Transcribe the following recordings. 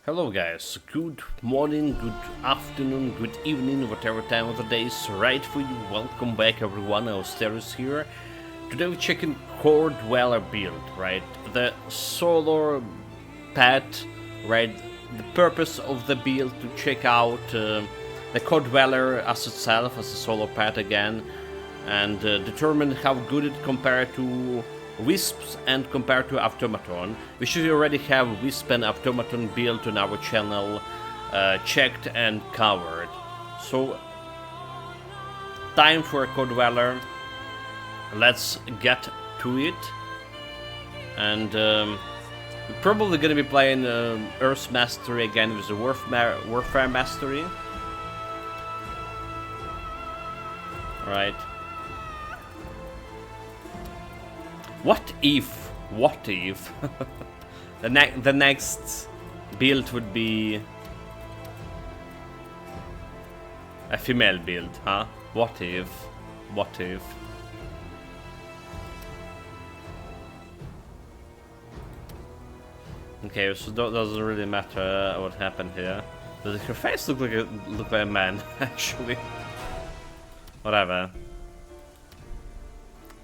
Hello guys, good morning, good afternoon, good evening, whatever time of the day is right for you. Welcome back everyone, masteries here. Today we're checking Core Dweller build, right? The solar pet, right? The purpose of the build to check out the Core Dweller as itself, as a solar pet again, and determine how good it compared to Wisps and compared to Automaton. We should already have Wisp and Automaton built on our channel, checked and covered. So, time for a Core Dweller. Let's get to it. And we're probably gonna be playing Earth Mastery again with the Warfare Mastery. Alright. What if the next build would be a female build, huh? What if? Okay, so that doesn't really matter what happened here. Does her face look like a man, actually? Whatever.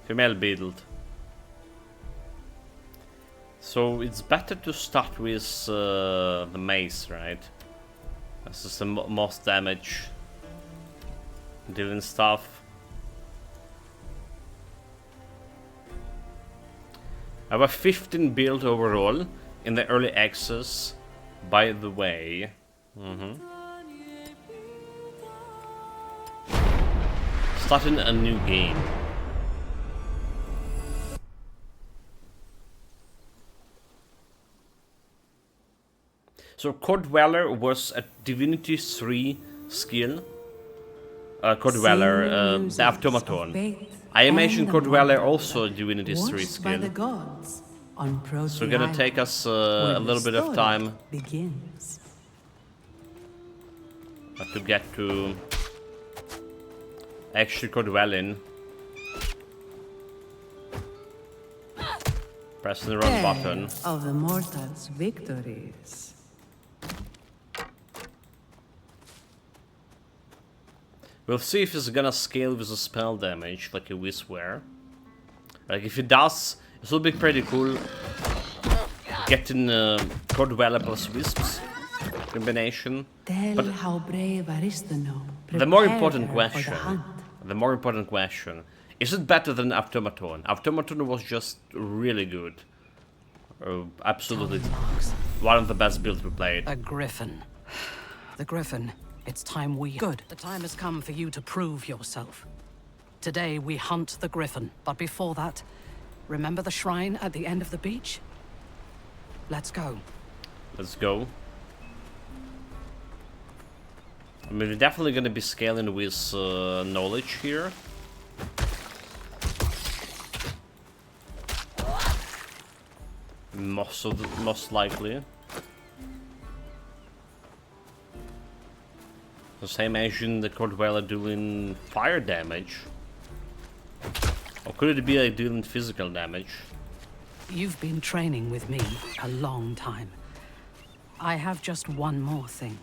Female build. So it's better to start with the mace, right? This is the most damage dealing stuff. I have a 15 build overall in the early access, by the way. Starting a new game. So Core Dweller was a Divinity 3 skill. Core Dweller, the Automaton. I imagine Core Dweller also a Divinity 3 skill. So gonna take us a little bit of time to get to actually Core Dwelling. Pressing the wrong button. Of the mortals' victories. We'll see if it's gonna scale with the spell damage, like a Whisper. Like, if it does, it will be pretty cool getting Core Dweller plus Wisps combination. But how brave Aristano the more important question, is it better than Automaton? Automaton was just really good. Absolutely one of the best builds we played. A griffin. The griffin. It's time we... Good. The time has come for you to prove yourself. Today we hunt the griffin, but before that, remember the shrine at the end of the beach? Let's go. Let's go. I mean, we're definitely gonna be scaling with knowledge here. Most likely. Because I imagine the Core Dweller doing fire damage. Or could it be like doing physical damage? You've been training with me a long time. I have just one more thing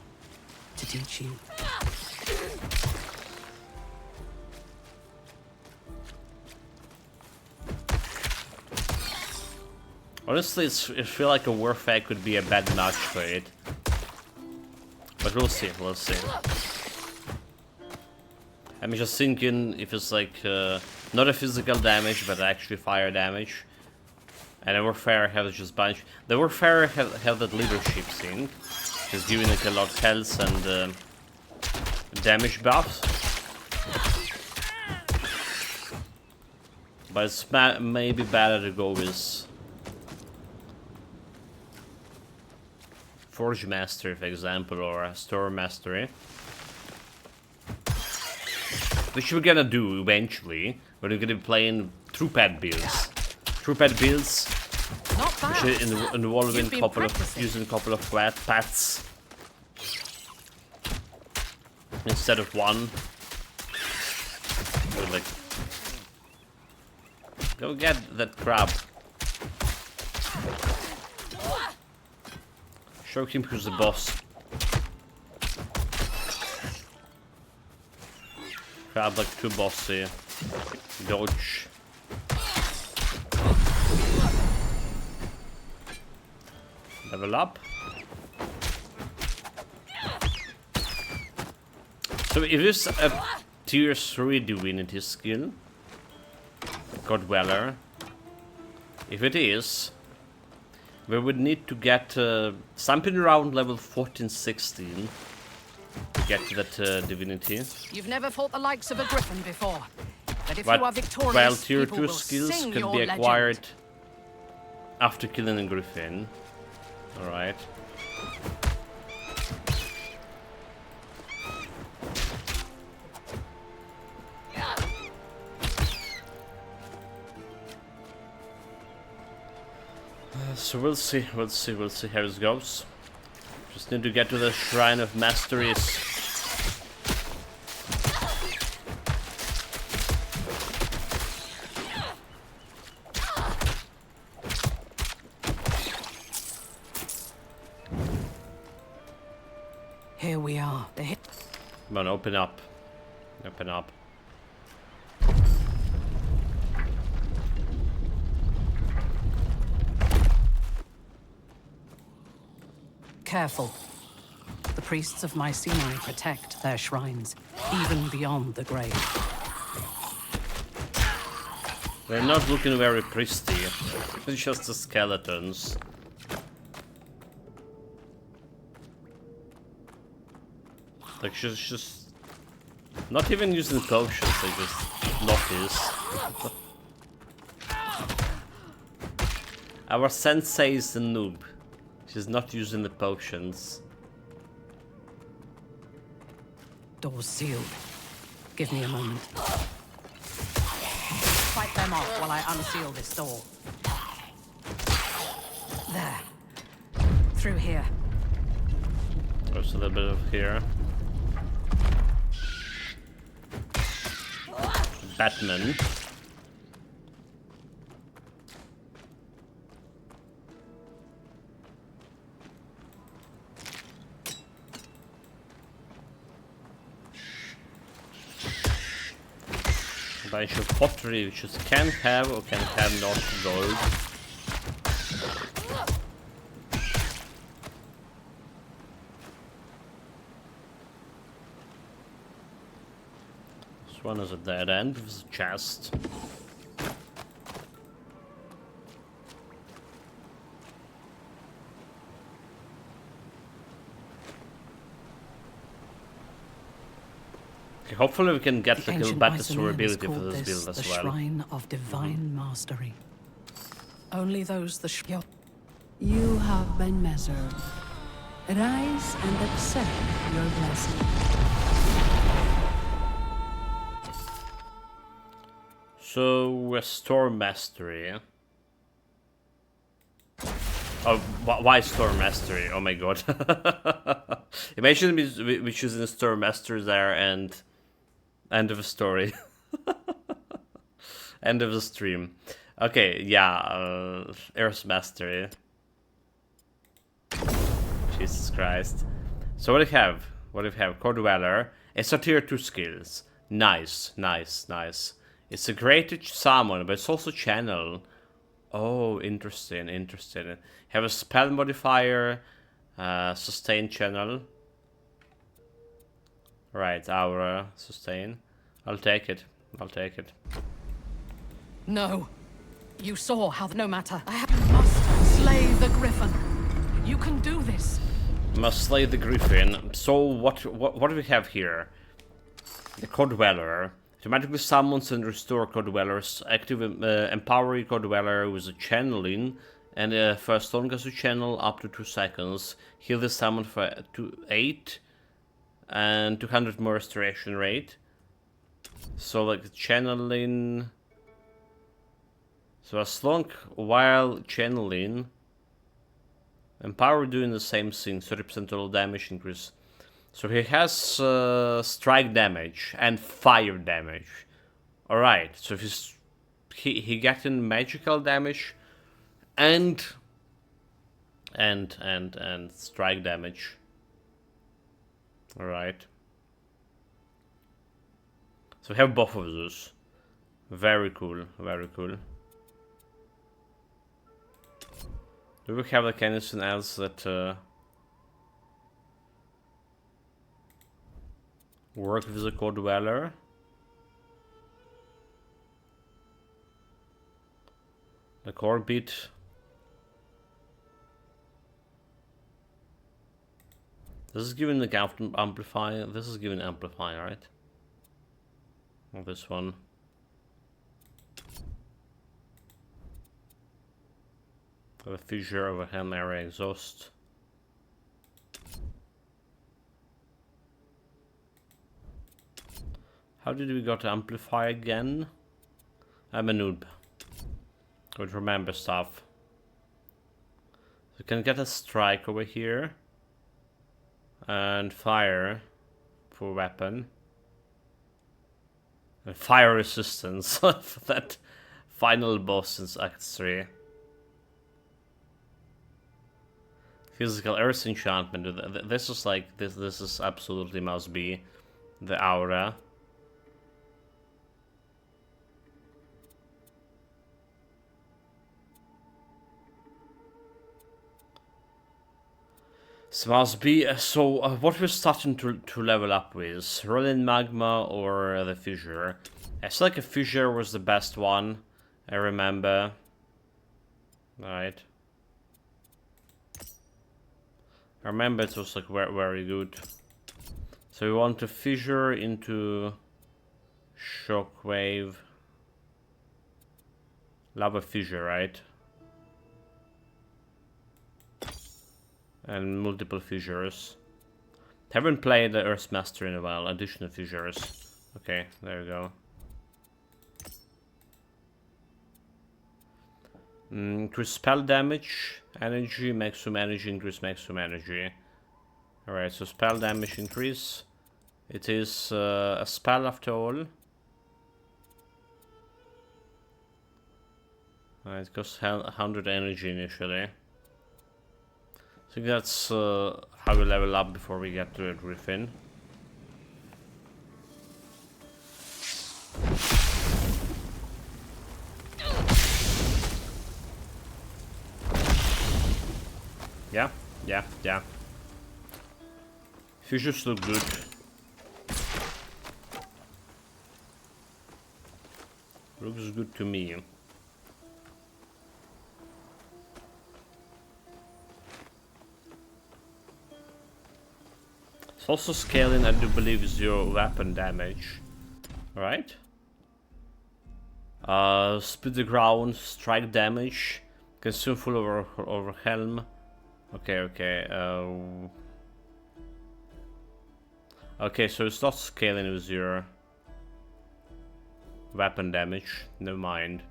to teach you. Honestly, I feel like a Warfare could be a bad match for it. But we'll see, we'll see. I'm just thinking if it's like not a physical damage, but actually fire damage. And the Warfare has just bunch. The Warfare have that leadership thing. It's giving it a lot of health and damage buffs. But it's maybe better to go with Forge Mastery, for example, or a Storm Mastery. Which we're gonna do eventually, when we're gonna be playing True Pet builds. True Pet builds, which is involving using a couple of pets instead of one. So like, go get that crab. Show him who's the boss. Grab like too bossy. Dodge. Level up. So if it's a tier 3 divinity skill, God Dweller, if it is, we would need to get something around level 14-16 to get to that divinity. You've never fought the likes of a griffin before, but if But you are victorious, while tier people 2 will skills sing can your be legend. acquired after killing a griffin. Alright. So we'll see how it goes. Just need to get to the Shrine of Masteries. Here we are. Come on, open up. Open up. Careful. The priests of Mycenae protect their shrines, even beyond the grave. They're not looking very priesty. It's just the skeletons. Like she's just not even using potions, they just notice. Our sensei is a noob. She's not using the potions. Doors sealed. Give me a moment. Fight them off while I unseal this door. There. Through here. There's a little bit of here. Batman. Bunch of pottery which you can have or can have not gold. This one is a dead end with a chest. Okay, hopefully we can get like a better survivability for this build as the well. Shrine of Divine Mastery. Only those the You have been measured. Rise and accept your blessing. So, restore mastery. Oh, why store mastery? Oh my god. Imagine we choosing store mastery there and end of the story. End of the stream. Okay, yeah, Earth mastery. Jesus Christ. So what do we have? What do we have? Core Dweller. It's a tier 2 skills. Nice, nice, nice. It's a great summon, but it's also channel. Oh, interesting, interesting. Have a spell modifier, sustain channel. Right, aura, sustain. I'll take it. I'll take it. No. You saw how no matter. You must slay the griffin. You can do this. Must slay the griffin. So what do we have here? The Core Dweller. Automatically summons and restore Core Dwellers. Active empowering Core Dweller with a channeling. And first one goes to channel up to 2 seconds. Heal the summon for 8. And 200 more restoration rate. So like channeling. So as long while channeling. Empower doing the same thing. 30% total damage increase. So he has strike damage and fire damage. Alright, so if he getting magical damage and and strike damage. All right. So we have both of those. Very cool. Very cool. Do we have like anything else that work with the Core Dweller? The core beat. This is giving the amplifier. This is giving amplifier, right? Or this one. A fissure of a helm area exhaust. How did we got to amplify again? I'm a noob. Would remember stuff. So we can get a strike over here. And fire for weapon. And fire resistance for that final boss since Act 3. Physical Earth enchantment. This is like this is absolutely must be the aura. So must be what we're starting to level up with, Rolling Magma or the Fissure. I feel like a Fissure was the best one, I remember. Alright. I remember it was like very good. So we want to Fissure into Shockwave. Lava Fissure, right? And multiple fissures. Haven't played the Earth Master in a while. Additional fissures. Okay, there we go. Increase spell damage, energy, maximum energy, increase maximum energy. Alright, so spell damage increase. It is a spell after all. It costs 100 energy initially. I think that's how we level up before we get to a Griffin. Yeah. Fissures look good. Looks good to me. It's also scaling, I do believe, is your weapon damage. Alright. Split the ground, strike damage, consume full over helm. Okay. Okay, so it's not scaling with your weapon damage. Never mind.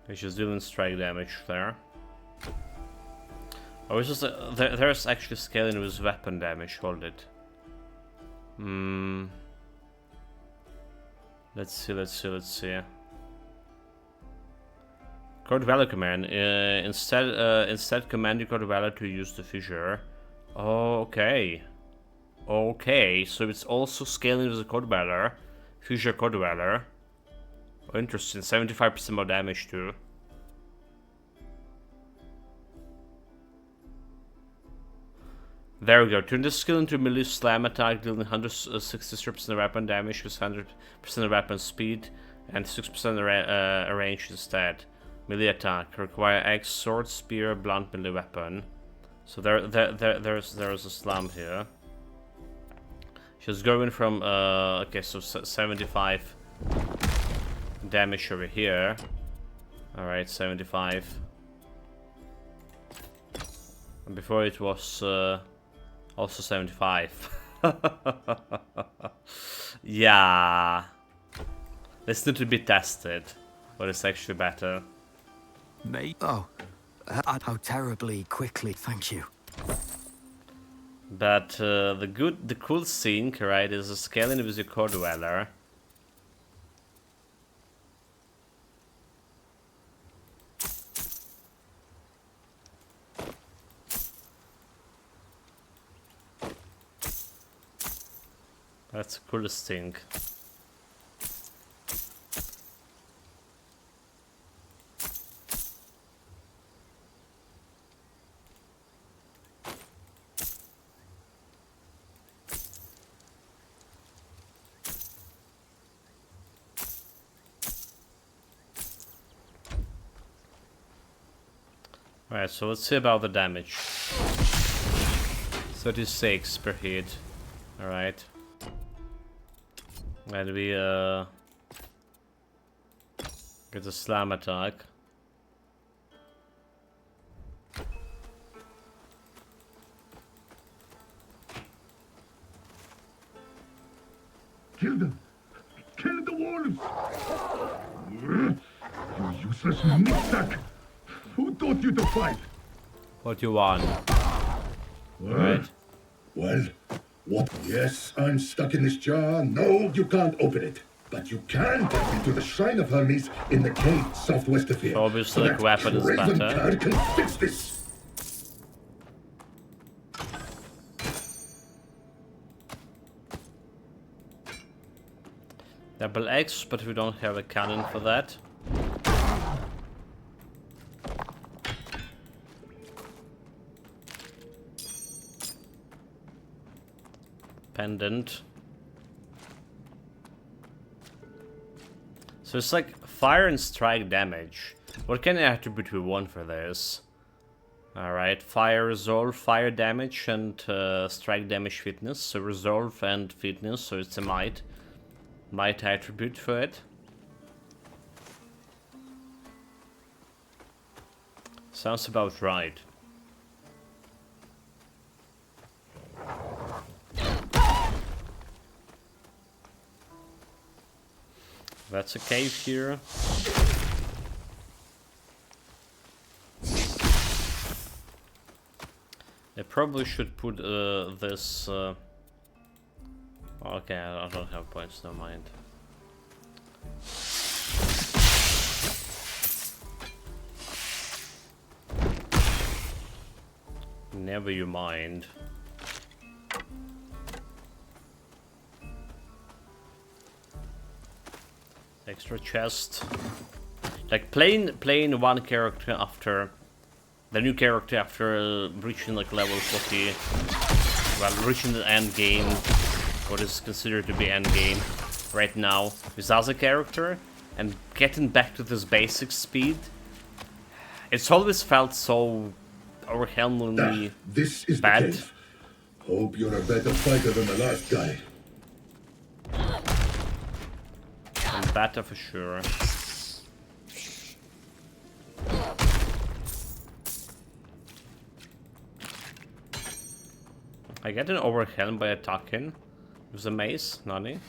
It's just dealing strike damage there. Oh, it's just there's actually scaling with weapon damage. Hold it. Let's see. Code Valor command. Instead command your Code Valor to use the fissure. Oh, okay. Okay, so it's also scaling with the Code Valor. Fissure Code Valor. Oh, interesting. 75% more damage too. There we go. Turn this skill into a melee slam attack, dealing 163% of weapon damage with 100% of weapon speed and 6% range instead. Melee attack. Require axe, sword, spear, blunt melee weapon. So there's a slam here. She's going from okay, so 75 damage over here. All right, 75. And before it was also 75. Yeah. This need to be tested. But it's actually better. Mate. Oh. How terribly quickly, thank you. But the cool thing, right, is the scaling with your Core Dweller. That's the coolest thing. Alright, so let's see about the damage. 36 per hit. Alright. And we get a slam attack. Kill them! Kill the wolves! You useless nutsack! Who taught you to fight? What you want? Alright. Well, what? Yes, I'm stuck in this jar. No, you can't open it. But you can get into the Shrine of Hermes in the cave southwest of here. Obviously, That weapon is craven better. card can fix this. Double X, but we don't have a cannon for that. Pendant. So it's like fire and strike damage. What kind of attribute we want for this? Alright, fire resolve, fire damage, and strike damage fitness. So resolve and fitness, so it's a might attribute for it. Sounds about right. That's a cave here. I probably should put this. Okay, I don't have points. Never mind. Never you mind. Extra chest. Like playing one character after the new character after reaching like level 40, well, reaching the end game, what is considered to be end game right now, with other character, and getting back to this basic speed. It's always felt so overwhelmingly This is bad. the cave. Hope you're a better fighter than the last guy. And better for sure. I get an overwhelmed by attacking with a mace, Nani.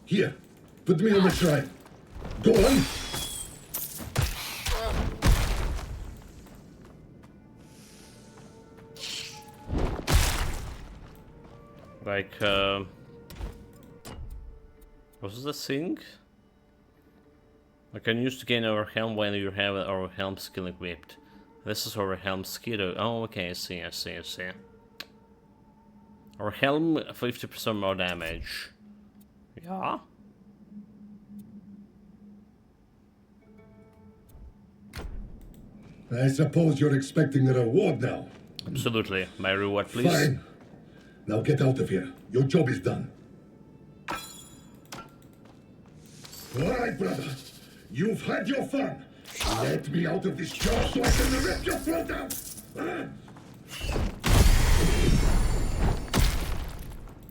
Here, put me on the shrine. Go on. Like, what's the thing? I can use to gain overwhelm when you have an overwhelm skill equipped. This is overwhelm skill. Oh, okay, I see. Overwhelm 50% more damage. Yeah. I suppose you're expecting a reward now. Absolutely. My reward, please. Fine. Now get out of here. Your job is done. All right, brother. You've had your fun. Let me out of this jar so I can rip your throat out.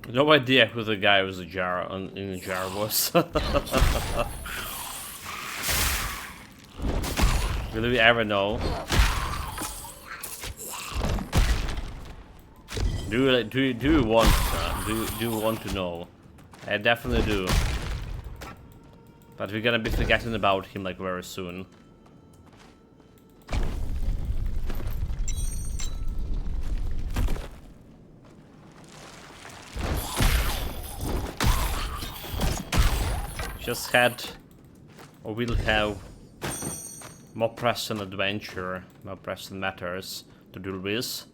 No idea who the guy with the jar in the jar was. Will we ever know? Do you want do you want to know? I definitely do. But we're gonna be forgetting about him like very soon. Just had, or will have, more pressing adventure, more pressing matters to deal with.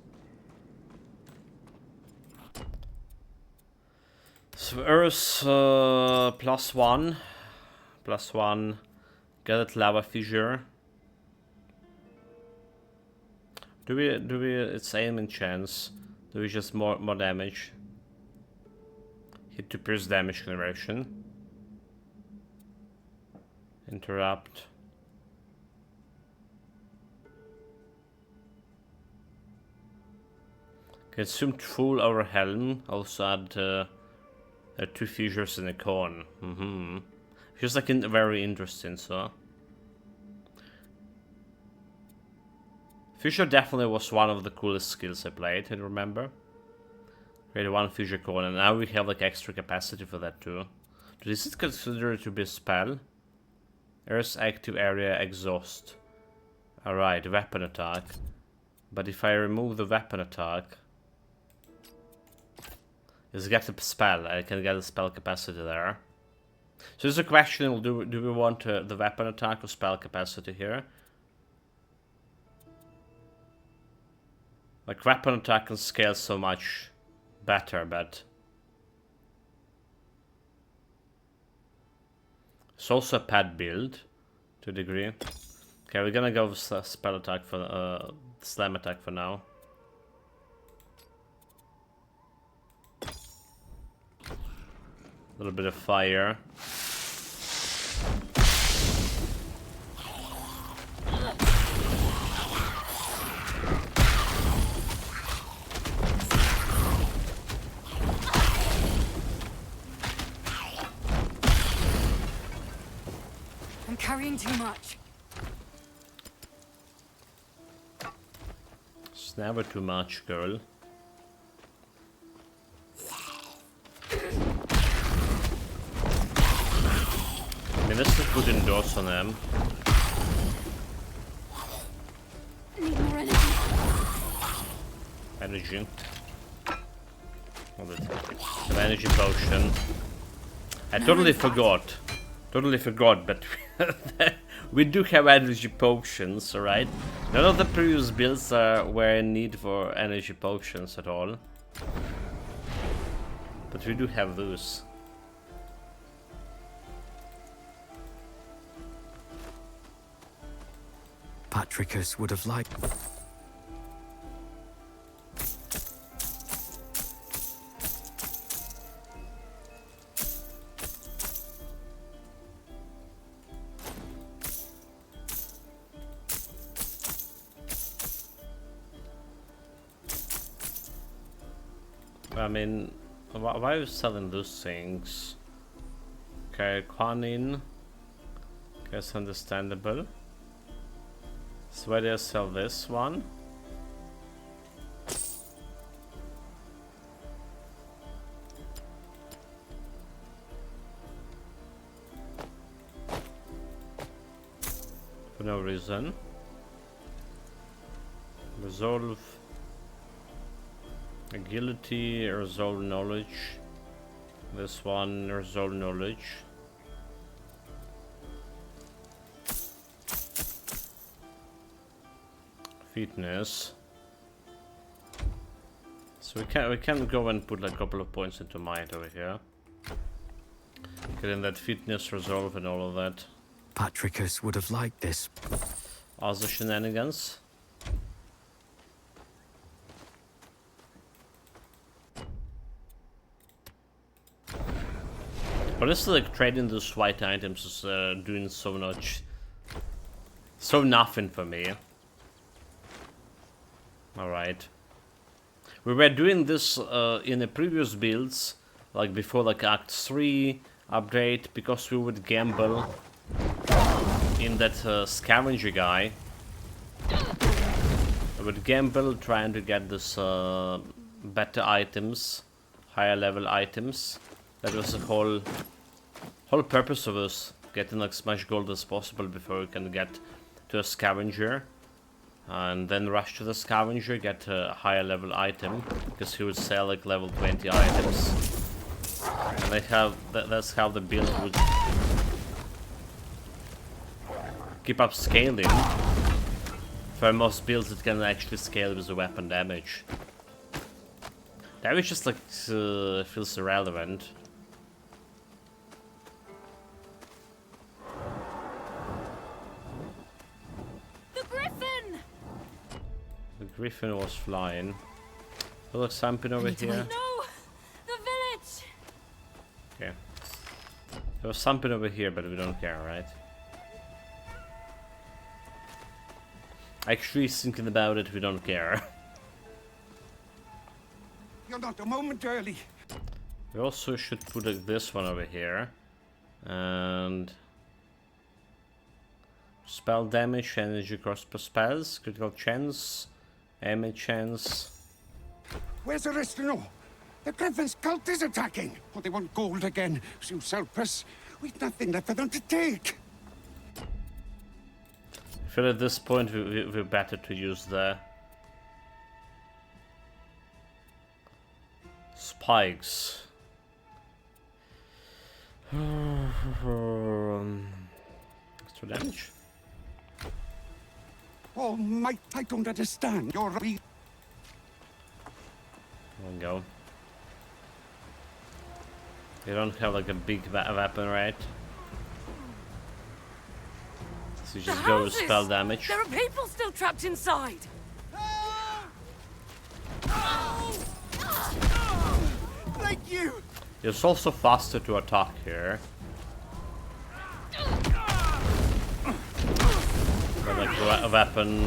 So Earth +1, +1. Get it lava fissure. Do we? It's aiming chance. Do we just more damage? Hit to pierce damage conversion. Interrupt. Consumed full over helm. Also add 2 fissures in a cone. Feels like very interesting. So fissure definitely was one of the coolest skills I played. I remember. Create 1 fissure cone, and now we have like extra capacity for that too. Is it considered to be a spell? Earth's active area exhaust. Alright, weapon attack. But if I remove the weapon attack, it's get a spell. I can get a spell capacity there. So there's a question: do we want the weapon attack or spell capacity here? Like weapon attack can scale so much better, but it's also a pad build to a degree. Okay, we're gonna go with spell attack for slam attack for now. A little bit of fire. I'm carrying too much. It's never too much, girl. I mean, let's just put indoors on them. Need more energy. Energy. An energy potion. I totally forgot. Totally forgot, but we do have energy potions, alright? None of the previous builds were in need for energy potions at all. But we do have those. Patricus would have liked. I mean, why are you selling those things? Okay, Quanin. Guess understandable. So why do I sell this one? For no reason. Resolve agility, resolve knowledge. This one, resolve knowledge. Fitness. So we can go and put like a couple of points into mind over here. Getting that fitness, resolve, and all of that. Patricus would have liked this. Other shenanigans. Honestly, like trading those white items is doing so much, so nothing for me. Alright. We were doing this in the previous builds, like before like Act 3 update, because we would gamble in that scavenger guy. I would gamble trying to get this better items, higher level items. That was the whole purpose of us getting like as much gold as possible before we can get to a scavenger. And then rush to the scavenger, get a higher level item, because he would sell like level 20 items. And they have that's how the build would keep up scaling. For most builds it can actually scale with the weapon damage. Damage just like feels irrelevant. Griffin was flying. Oh, look, something over here. No! The village! Okay. There was something over here, but we don't care, right? Actually, thinking about it, we don't care. You're not a moment early. We also should put this one over here. And... spell damage, energy crossbow spells, critical chance, damage chance. Where's Aristino? The Griffin's cult is attacking. Oh, they want gold again. Zeus help us. We've nothing left for them to take. I feel at this point we're better to use the spikes. Extra damage. Oh, my, I don't understand. You're... There we go. You don't have like a big weapon, right? So you just go with spell damage. There are people still trapped inside! Like you! It's also faster to attack here. But like a weapon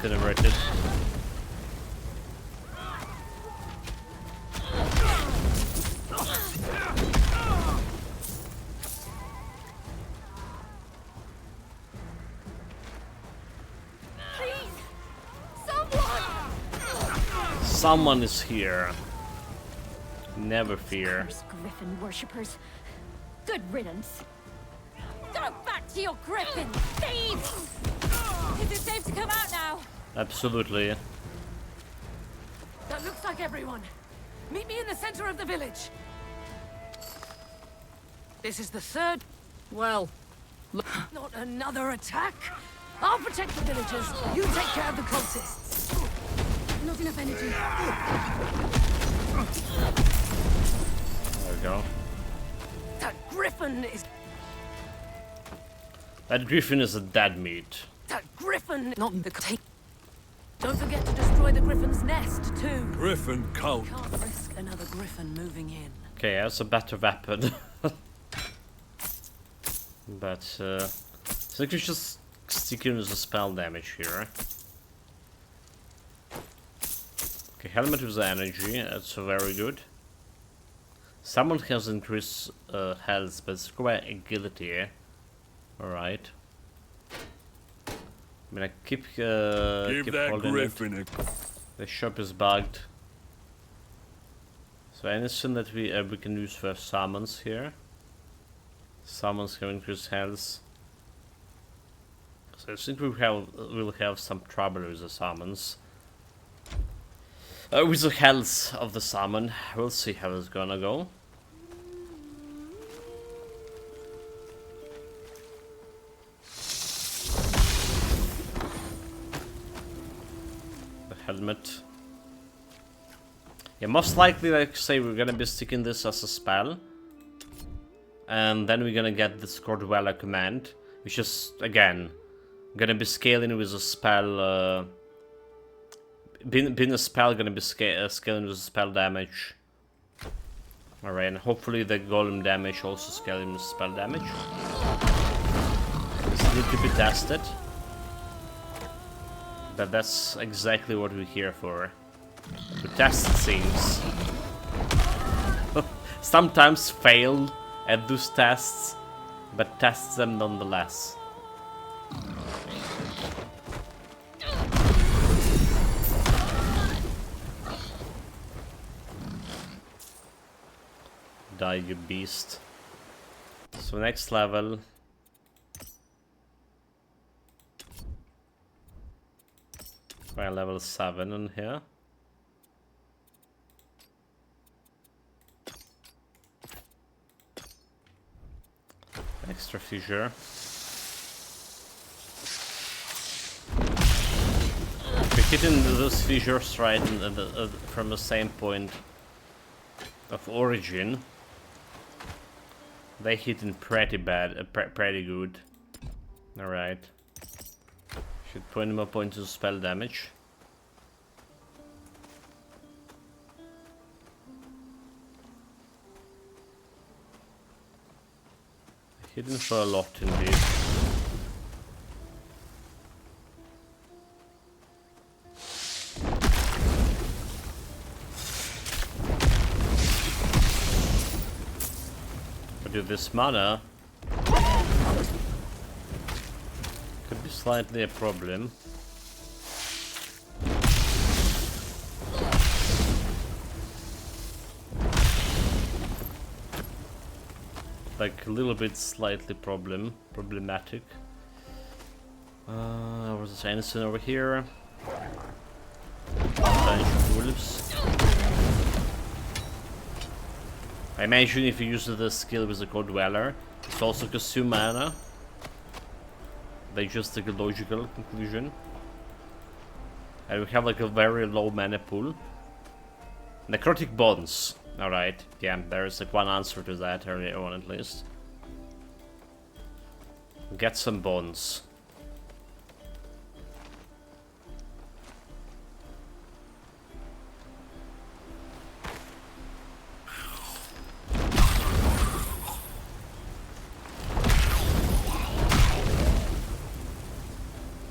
converted. Please! Someone! Someone is here. Never fear. Curse Griffin worshippers. Good riddance. Go back to your Griffin, thieves! Is it safe to come out now? Absolutely. That looks like everyone. Meet me in the center of the village. This is the third... Well... Not another attack? I'll protect the villagers. You take care of the cultists. Not enough energy. There we go. That Griffin is... That Griffin is a dead meat. That Griffin... Not the... Take... Don't forget to destroy the Griffin's nest, too. Griffin cult. Can't risk another Griffin moving in. Okay, that's a better weapon. But, I think we just stick in with the spell damage here. Okay, helmet with the energy, that's very good. Someone has increased health, but it's quite agility. Alright. I'm gonna keep Give keep that holding Griffin it. The shop is bugged. So anything that we can use for summons here. Summons have increased health. So I think we'll have some trouble with the summons. With the health of the summon. We'll see how it's gonna go. The helmet. Yeah, most likely, like say, we're gonna be sticking this as a spell. And then we're gonna get this Cordwella command, which is, again, gonna be scaling with a spell, being a spell, gonna be scaling with spell damage. Alright, and hopefully the golem damage also scaling with spell damage. This need to be tested. But that's exactly what we're here for. To test things. Sometimes fail at those tests, but test them nonetheless. Die, you beast. So next level. We're level 7 in here. Extra fissure. We're hitting those fissures right from the same point of origin. They hitting pretty bad, pretty good. Alright. Should put more points to spell damage. Hidden for a lot indeed. But with this mana could be slightly a problem. Like a little bit slightly problematic. Where's this Anderson over here? Wolves. I imagine if you use the skill with the Cold Dweller, it's also consume mana. They just take a logical conclusion. And we have like a very low mana pool. Necrotic Bonds. Alright, yeah, there's like one answer to that early on at least. Get some bonds.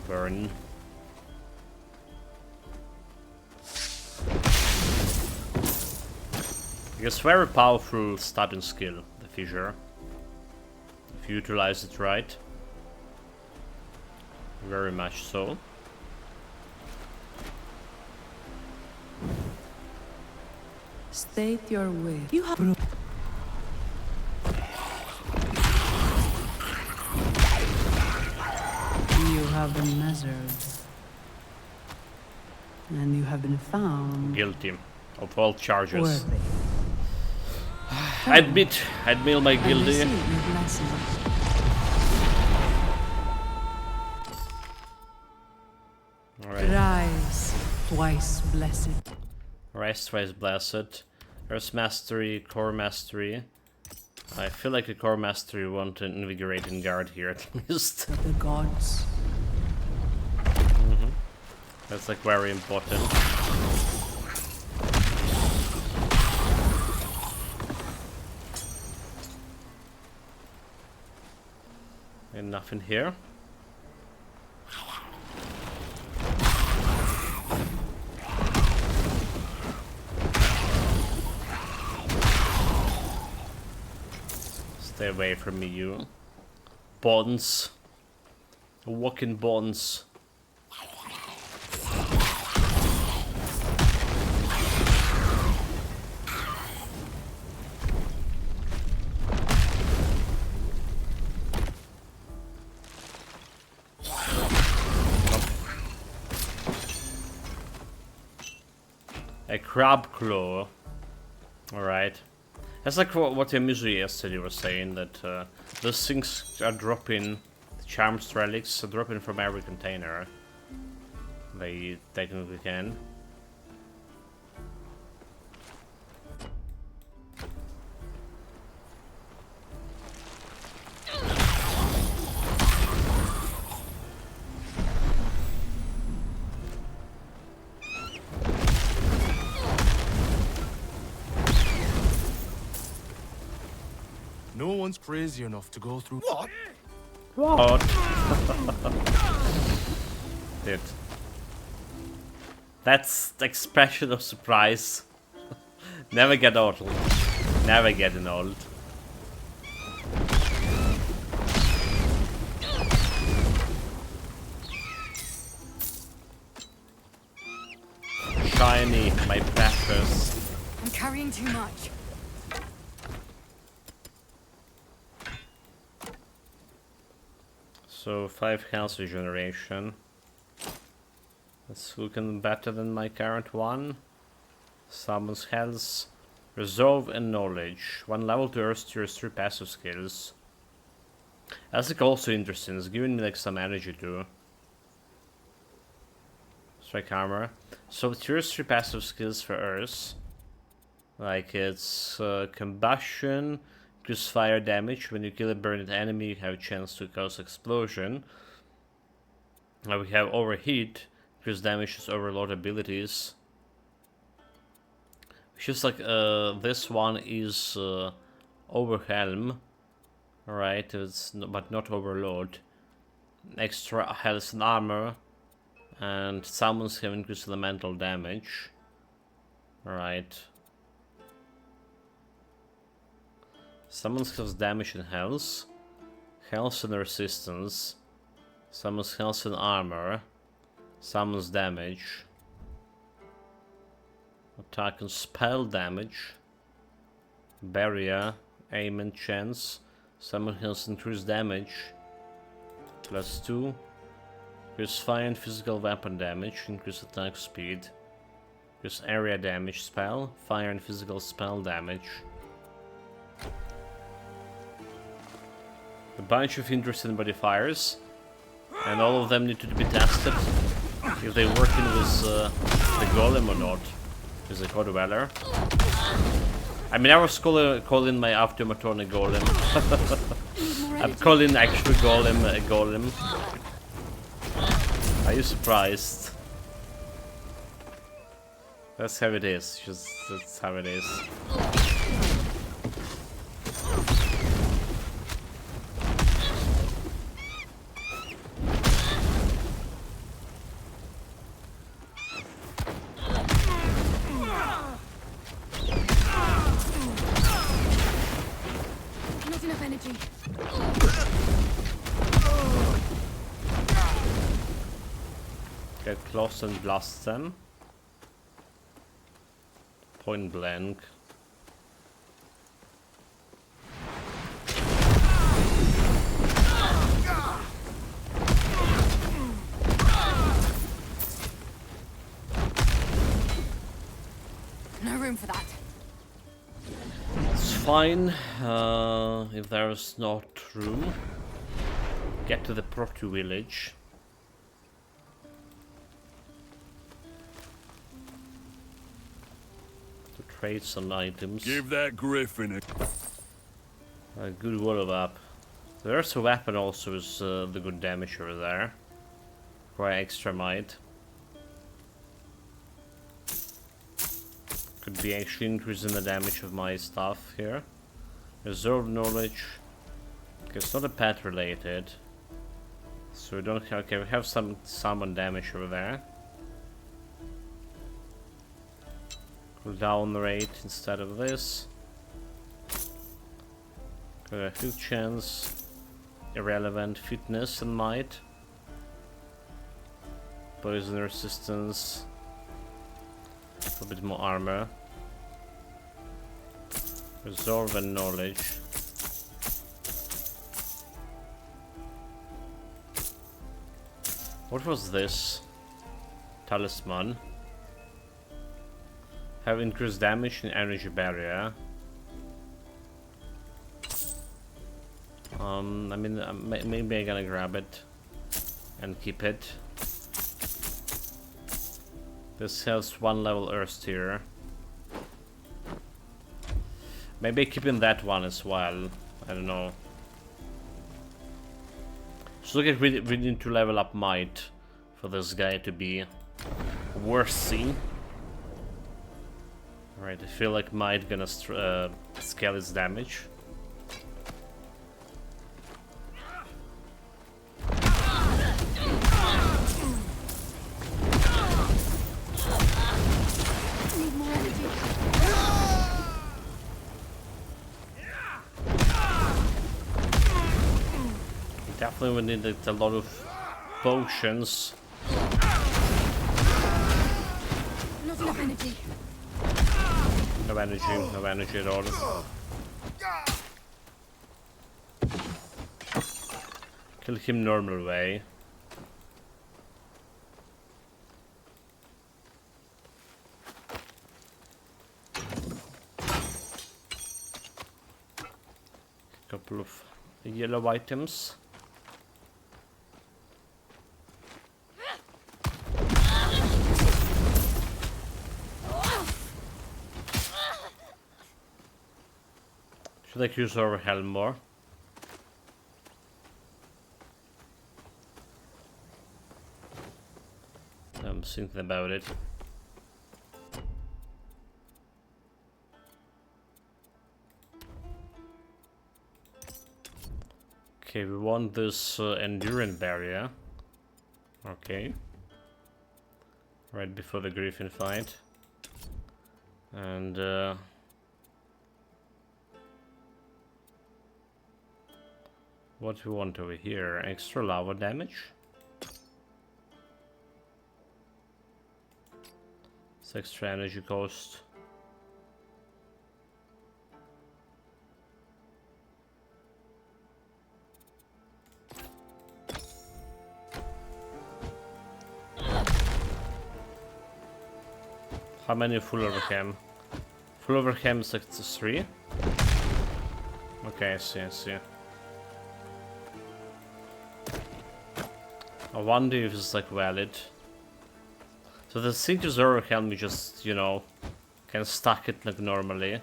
Burn. It's very powerful starting skill, the fissure. If you utilize it right. Very much so. State your will. You have been measured. And you have been found Guilty of all charges. worthy. I'd mail my And guilty. receive your blessing. Alright. Rise, twice blessed. Rise twice blessed. There's mastery, core mastery. I feel like the core mastery want an invigorating guard here at least. The gods. That's like very important. And nothing here. Stay away from me, you. Bonds. Walking bonds. A crab claw. Alright. That's like what Yamizu yesterday was saying, that those things are dropping, the charms relics are dropping from every container. They technically can. No one's crazy enough to go through. What? What? Dude. That's the expression of surprise. Never get old. Never getting old. Shiny, my precious. I'm carrying too much. So 5 health regeneration. That's looking better than my current one. Summons health, resolve and knowledge. 1 level to earth to your 3 passive skills. That's like also interesting. It's giving me like some energy too. Strike armor. So tier 3 passive skills for earth. Like it's combustion. Increase fire damage. When you kill a burned enemy, you have a chance to cause explosion. Now we have overheat. Increase damage to overload abilities. It's just like this one is overwhelm. Alright, but not overload. Extra health and armor. And summons have increased elemental damage. Alright. Summons has damage and health. Health and resistance. Summons health and armor. Summons damage. Attack and spell damage. Barrier. Aim and chance. Summon heals increase damage. +2. Increase fire and physical weapon damage. Increase attack speed. Increase area damage spell. Fire and physical spell damage. A bunch of interesting modifiers. And all of them need to be tested. If they work in with the golem or not. With the god dweller. I mean, I was calling my automaton a golem. I'm calling actual golem a golem. Are you surprised? That's how it is. That's how it is. Not enough energy. Get close and blast them. Point blank. No room for that. It's fine. If there's not room, get to the Proto village. To trade some items. Give that griffin A good wall up. There's a weapon also with the good damage over there. For extra might. Could be actually increasing the damage of my stuff here. Reserve knowledge. Okay, it's not a pet related. So we don't have, okay, we have some summon damage over there. Cooldown rate instead of this. Okay, field chance. Irrelevant. Fitness and might. Poison resistance. A bit more armor. Resolve and knowledge. What was this? Talisman. Have increased damage and energy barrier. I mean, maybe I'm gonna grab it and keep it. This has 1 level Earth tier. Maybe keeping that one as well. I don't know. So look at we need to level up might for this guy to be worthy. Alright, I feel like might gonna scale its damage. Definitely we need a lot of potions. Not enough energy. No energy at all. Kill him normal way. Couple of yellow items. Should I use our helm more? I'm thinking about it. Okay, we want this endurance barrier. Okay. Right before the Griffin fight. And what we want over here? Extra lava damage. It's extra energy cost. How many full overcam? Full overcam is like 3. Okay, I see, I see. I wonder if it's like valid. So the Sinker's overcam, we just, you know, can stack it like normally.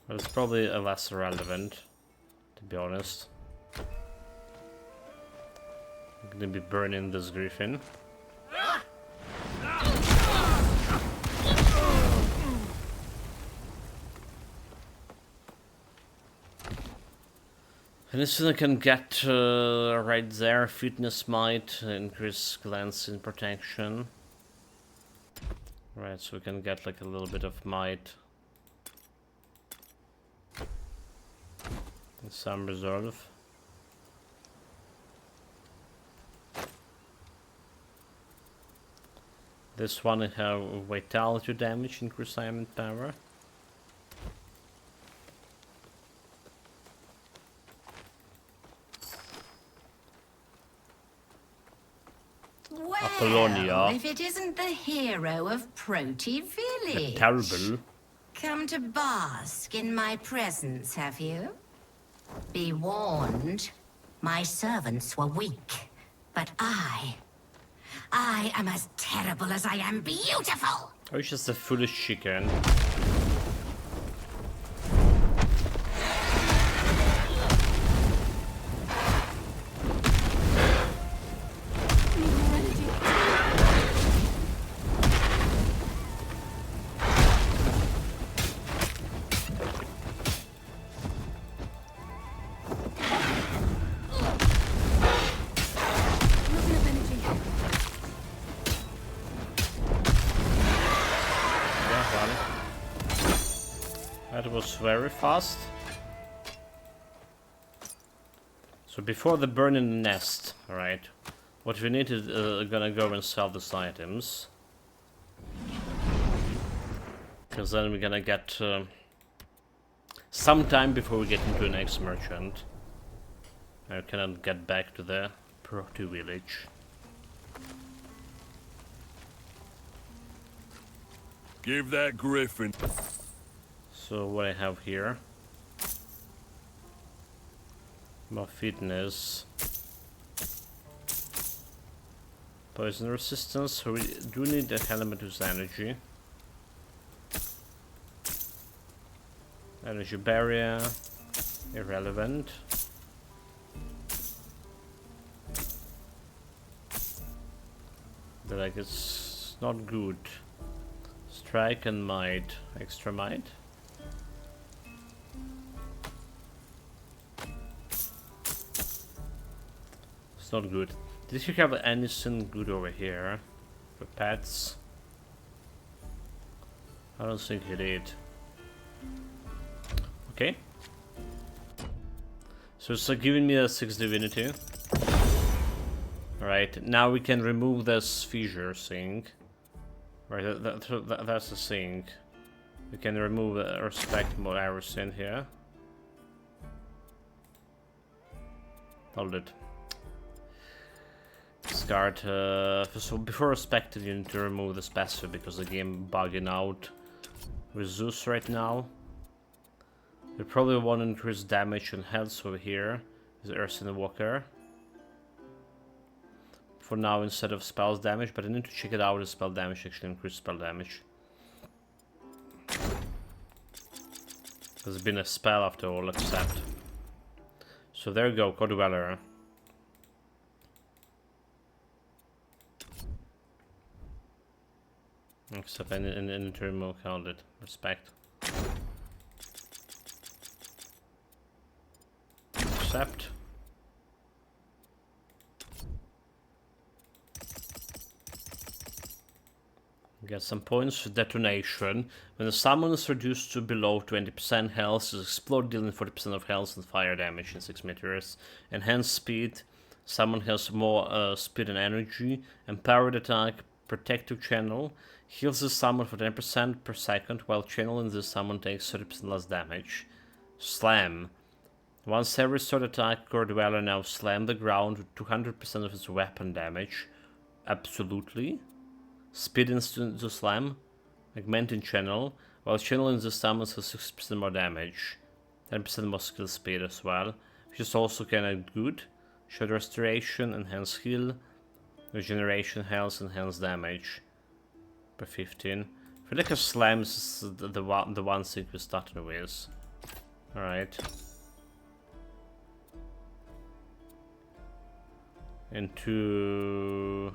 But it's probably less relevant, to be honest. I'm gonna be burning this Griffin. And as soon as I can get right there, fitness might increase glancing protection. Right, so we can get like a little bit of might. And some reserve. This one I have vitality damage, increase ailment power. Apollonia. If it isn't the hero of Proti Village. Terrible. Come to bask in my presence, have you? Be warned, my servants were weak, but I am as terrible as I am beautiful! Oh, it's just a foolish chicken. That was very fast. So before the burning the nest, alright, what we need is gonna go and sell these items. Because then we're gonna get some time before we get into the next merchant. I cannot get back to the Proti village. Give that Griffin. So what I have here, more fitness, poison resistance, so we do need a element whose energy. Energy barrier, irrelevant. But like it's not good. Strike and might, extra might. Not good. Did you have anything good over here for pets? I don't think you did. Okay. So it's giving me a 6 divinity. Alright, now we can remove this fissure thing. Right, that's the thing. We can remove respectable everything here. Hold it. Discard, so before respected you need to remove this passive because the game bugging out with Zeus right now. We probably want to increase damage and health over here. Is Ursina Walker. For now instead of spells damage, but I need to check it out if spell damage actually increase spell damage. There's been a spell after all, except. So there you go, Code Dweller. Except I need to remove counted. Respect. accept. Get some points for detonation. When the summon is reduced to below 20% health, it explode, dealing 40% of health and fire damage in 6 meters. Enhanced speed. Summon has more speed and energy. Empowered attack. Protective channel. Heals the summon for 10% per second, while channeling the summon takes 30% less damage. Slam. Once every third attack, Core Dweller now slam the ground with 200% of its weapon damage. Absolutely. Speed instant to slam. Augmenting channel. While channeling the summons has 60% more damage. 10% more skill speed as well. Which is also kinda good. Short restoration, enhanced heal. Regeneration health, enhanced damage. Per 15. I feel like a slam is the one thing we started with. Alright. Into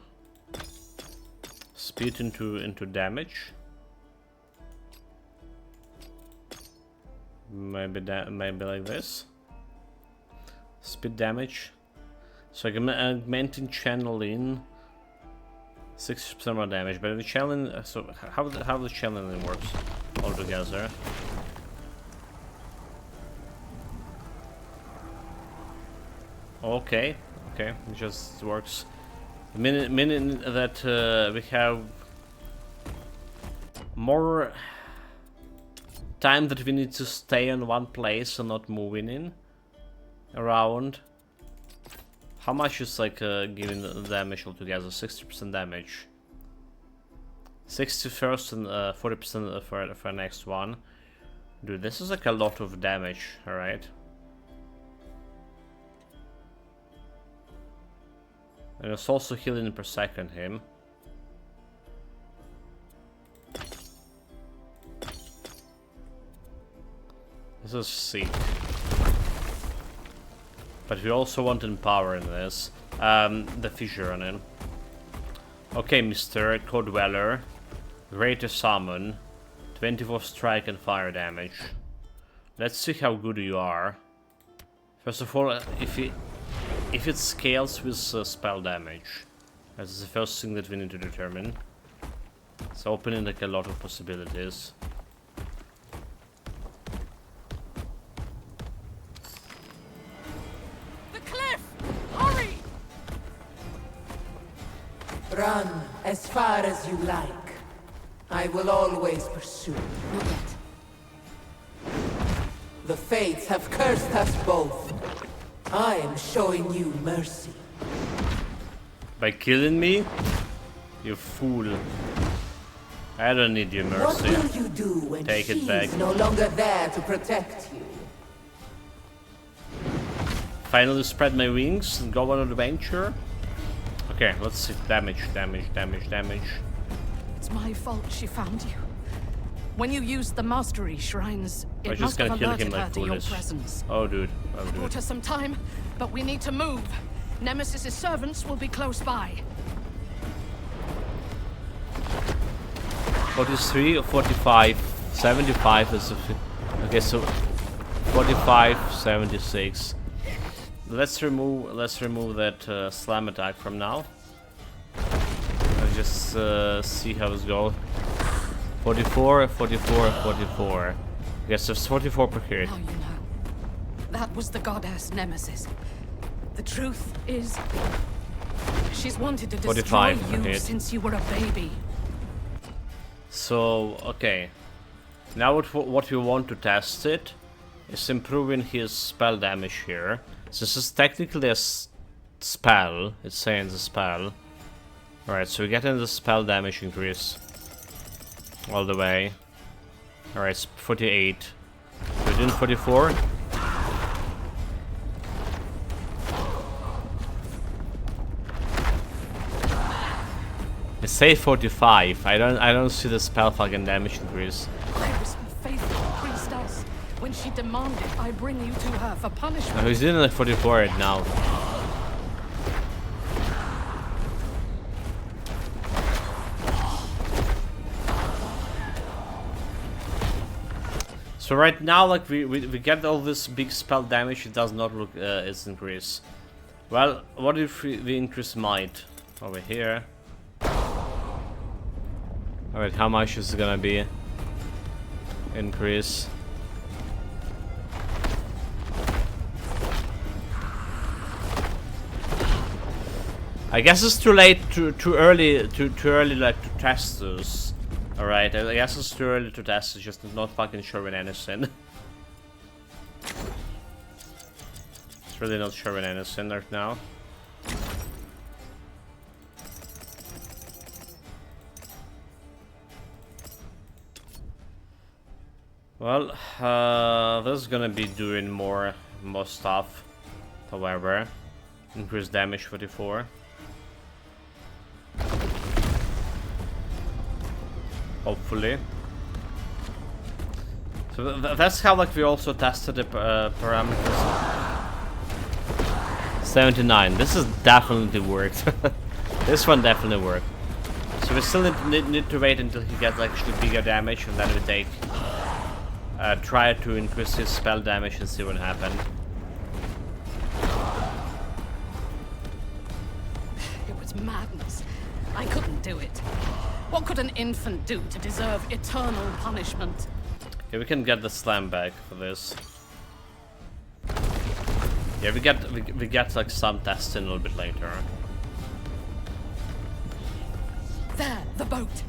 speed into damage. Maybe like this. Speed damage. So augmenting channeling 60% more damage, but the challenge. So how the channeling works altogether? Okay, it just works. The minute that we have more time that we need to stay in one place and not moving in around. How much is like giving the damage altogether? 60% damage. 60 first and 40% for next one. Dude, this is like a lot of damage, alright? And it's also healing per second him. This is sick. But we also want empower in this. The fissure on him. Okay, Mr. Code Dweller. Greater summon. 24 strike and fire damage. Let's see how good you are. First of all, if it scales with spell damage. That's the first thing that we need to determine. It's opening like a lot of possibilities. Run as far as you like. I will always pursue. Not yet. The fates have cursed us both. I am showing you mercy. By killing me? You fool. I don't need your mercy. What will you do when she's no longer there to protect you? Finally spread my wings and go on an adventure? Okay, let's see. Damage. It's my fault she found you. When you used the mastery shrines, it must have kill him alerted her like to your foolish. presence. Oh, dude. It brought us some time, but we need to move. Nemesis's servants will be close by. 43 or 45? 75 is a... Okay, so 45, 76. Let's remove that slam attack from now. Let's just see how it's going. 44, 44, 44. Yes, it's 44 per hit. Now you know. That was the goddess Nemesis. The truth is, she's wanted to destroy you since you were a baby. So, okay. Now what we want to test it is improving his spell damage here. So this is technically a spell. It's saying the spell. Alright, so we're getting the spell damage increase all the way. Alright, it's 48. We're doing 44. It's say 45. I don't see the spell fucking damage increase. There was faithful priestess. When she demanded I bring you to her for punishment. No, he's doing like 44 right now. So right now, like we get all this big spell damage. It does not look its increase. Well, what if we increase might over here? Alright, how much is it gonna be? Increase. I guess it's too late, too early like to test this. Alright, I guess it's too early to test, it's just not fucking showing anything. It's really not showing anything right now. Well, this is gonna be doing more stuff. However, increased damage 44. Hopefully. So that's how like we also tested the parameters. 79. This is definitely worked. This one definitely worked. So we still need to wait until he gets actually bigger damage, and then we take try to increase his spell damage and see what happened. It was madness. I couldn't do it. What could an infant do to deserve eternal punishment? Okay, we can get the slam back for this. Yeah, we get like some testing a little bit later. There, the boat.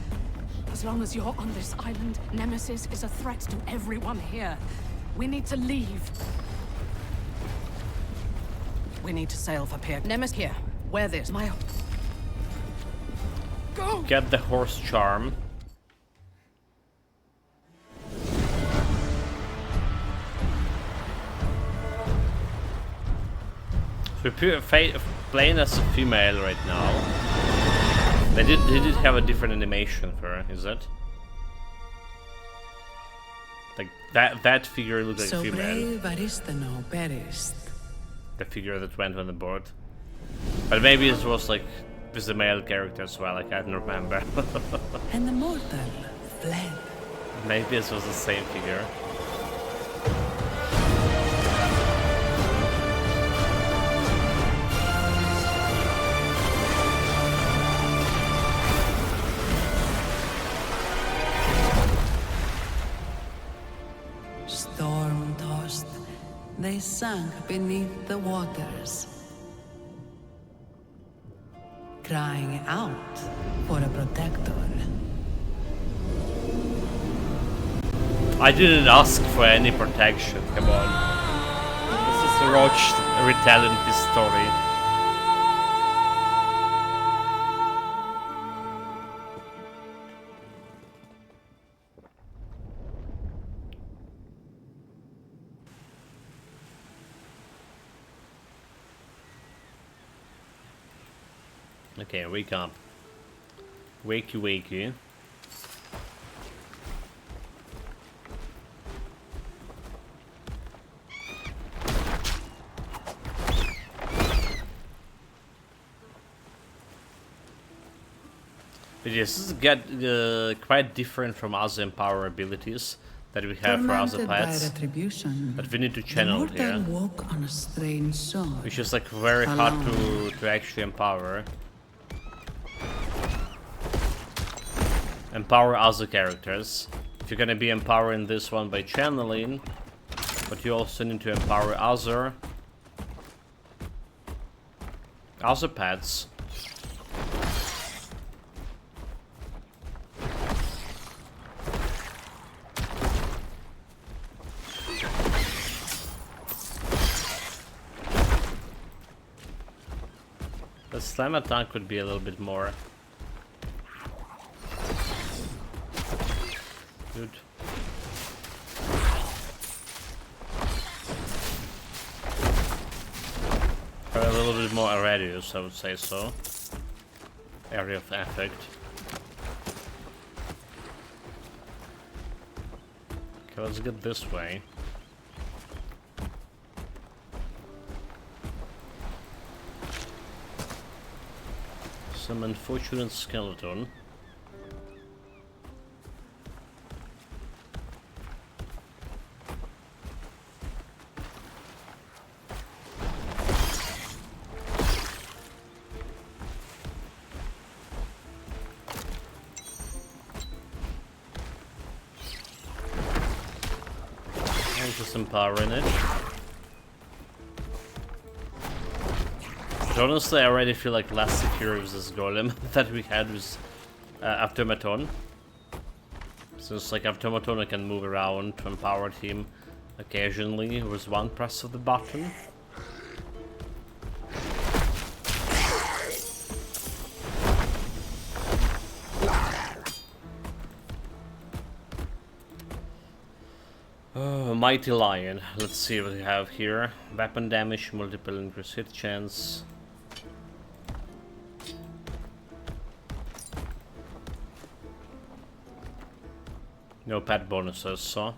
As long as you're on this island, Nemesis is a threat to everyone here. We need to leave. We need to sail for Pier. Nemesis here. Wear this. My... Go! Get the horse charm. So we're playing as a female right now. They did have a different animation for her, is it? Like that figure looks like so a female. Brave, the figure that went on the board. But maybe it was like with the male character as well, I can't remember. and the mortal fled. Maybe it was the same figure. Storm-tossed, they sank beneath the waters, crying out for a protector. I didn't ask for any protection, come on. This is Roach retelling his story. Okay, wake up. Wakey wakey. But yes, this is quite different from other empower abilities that we have for other pets. But we need to channel here. Walk on a strange sword. Which is like very hard to actually empower. Empower other characters. If you're gonna be empowering this one by channeling, but you also need to empower other pets. The slam attack could be a little bit more. Good. A little bit more radius, I would say so. Area of effect. Okay, let's get this way. Some unfortunate skeleton. some power in it. But honestly, I already feel like less secure with this golem that we had with Automaton. Since like Automaton I can move around to empower him occasionally with one press of the button. Mighty Lion. Let's see what we have here. Weapon damage, multiple increased hit chance. No pet bonuses, so.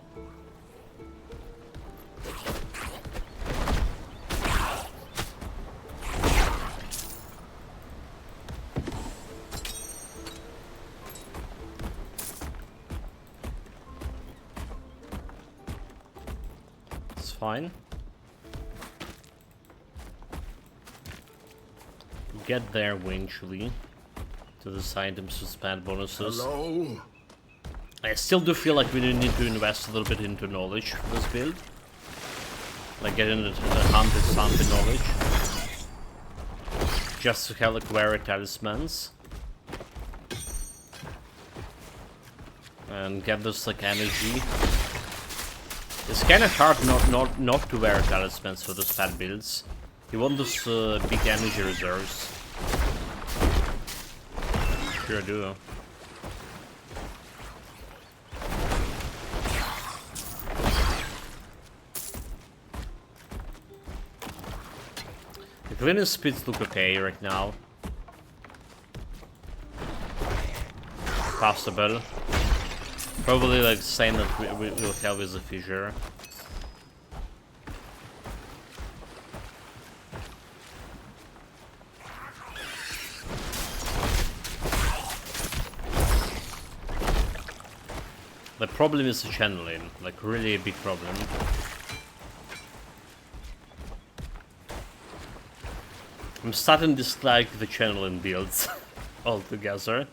It's fine. Get there eventually to the items with pet bonuses. Hello? I still do feel like we need to invest a little bit into knowledge for this build. Like getting the hunted something knowledge. Just to have like rare talismans. And get this like energy. It's kinda hard not to wear talismans for those pet builds. You want those big energy reserves. Sure do. Cleaning speeds look okay right now. Possible. Probably like saying that we'll have with the fissure. The problem is the channeling, like really a big problem. I'm starting to dislike the channeling builds altogether.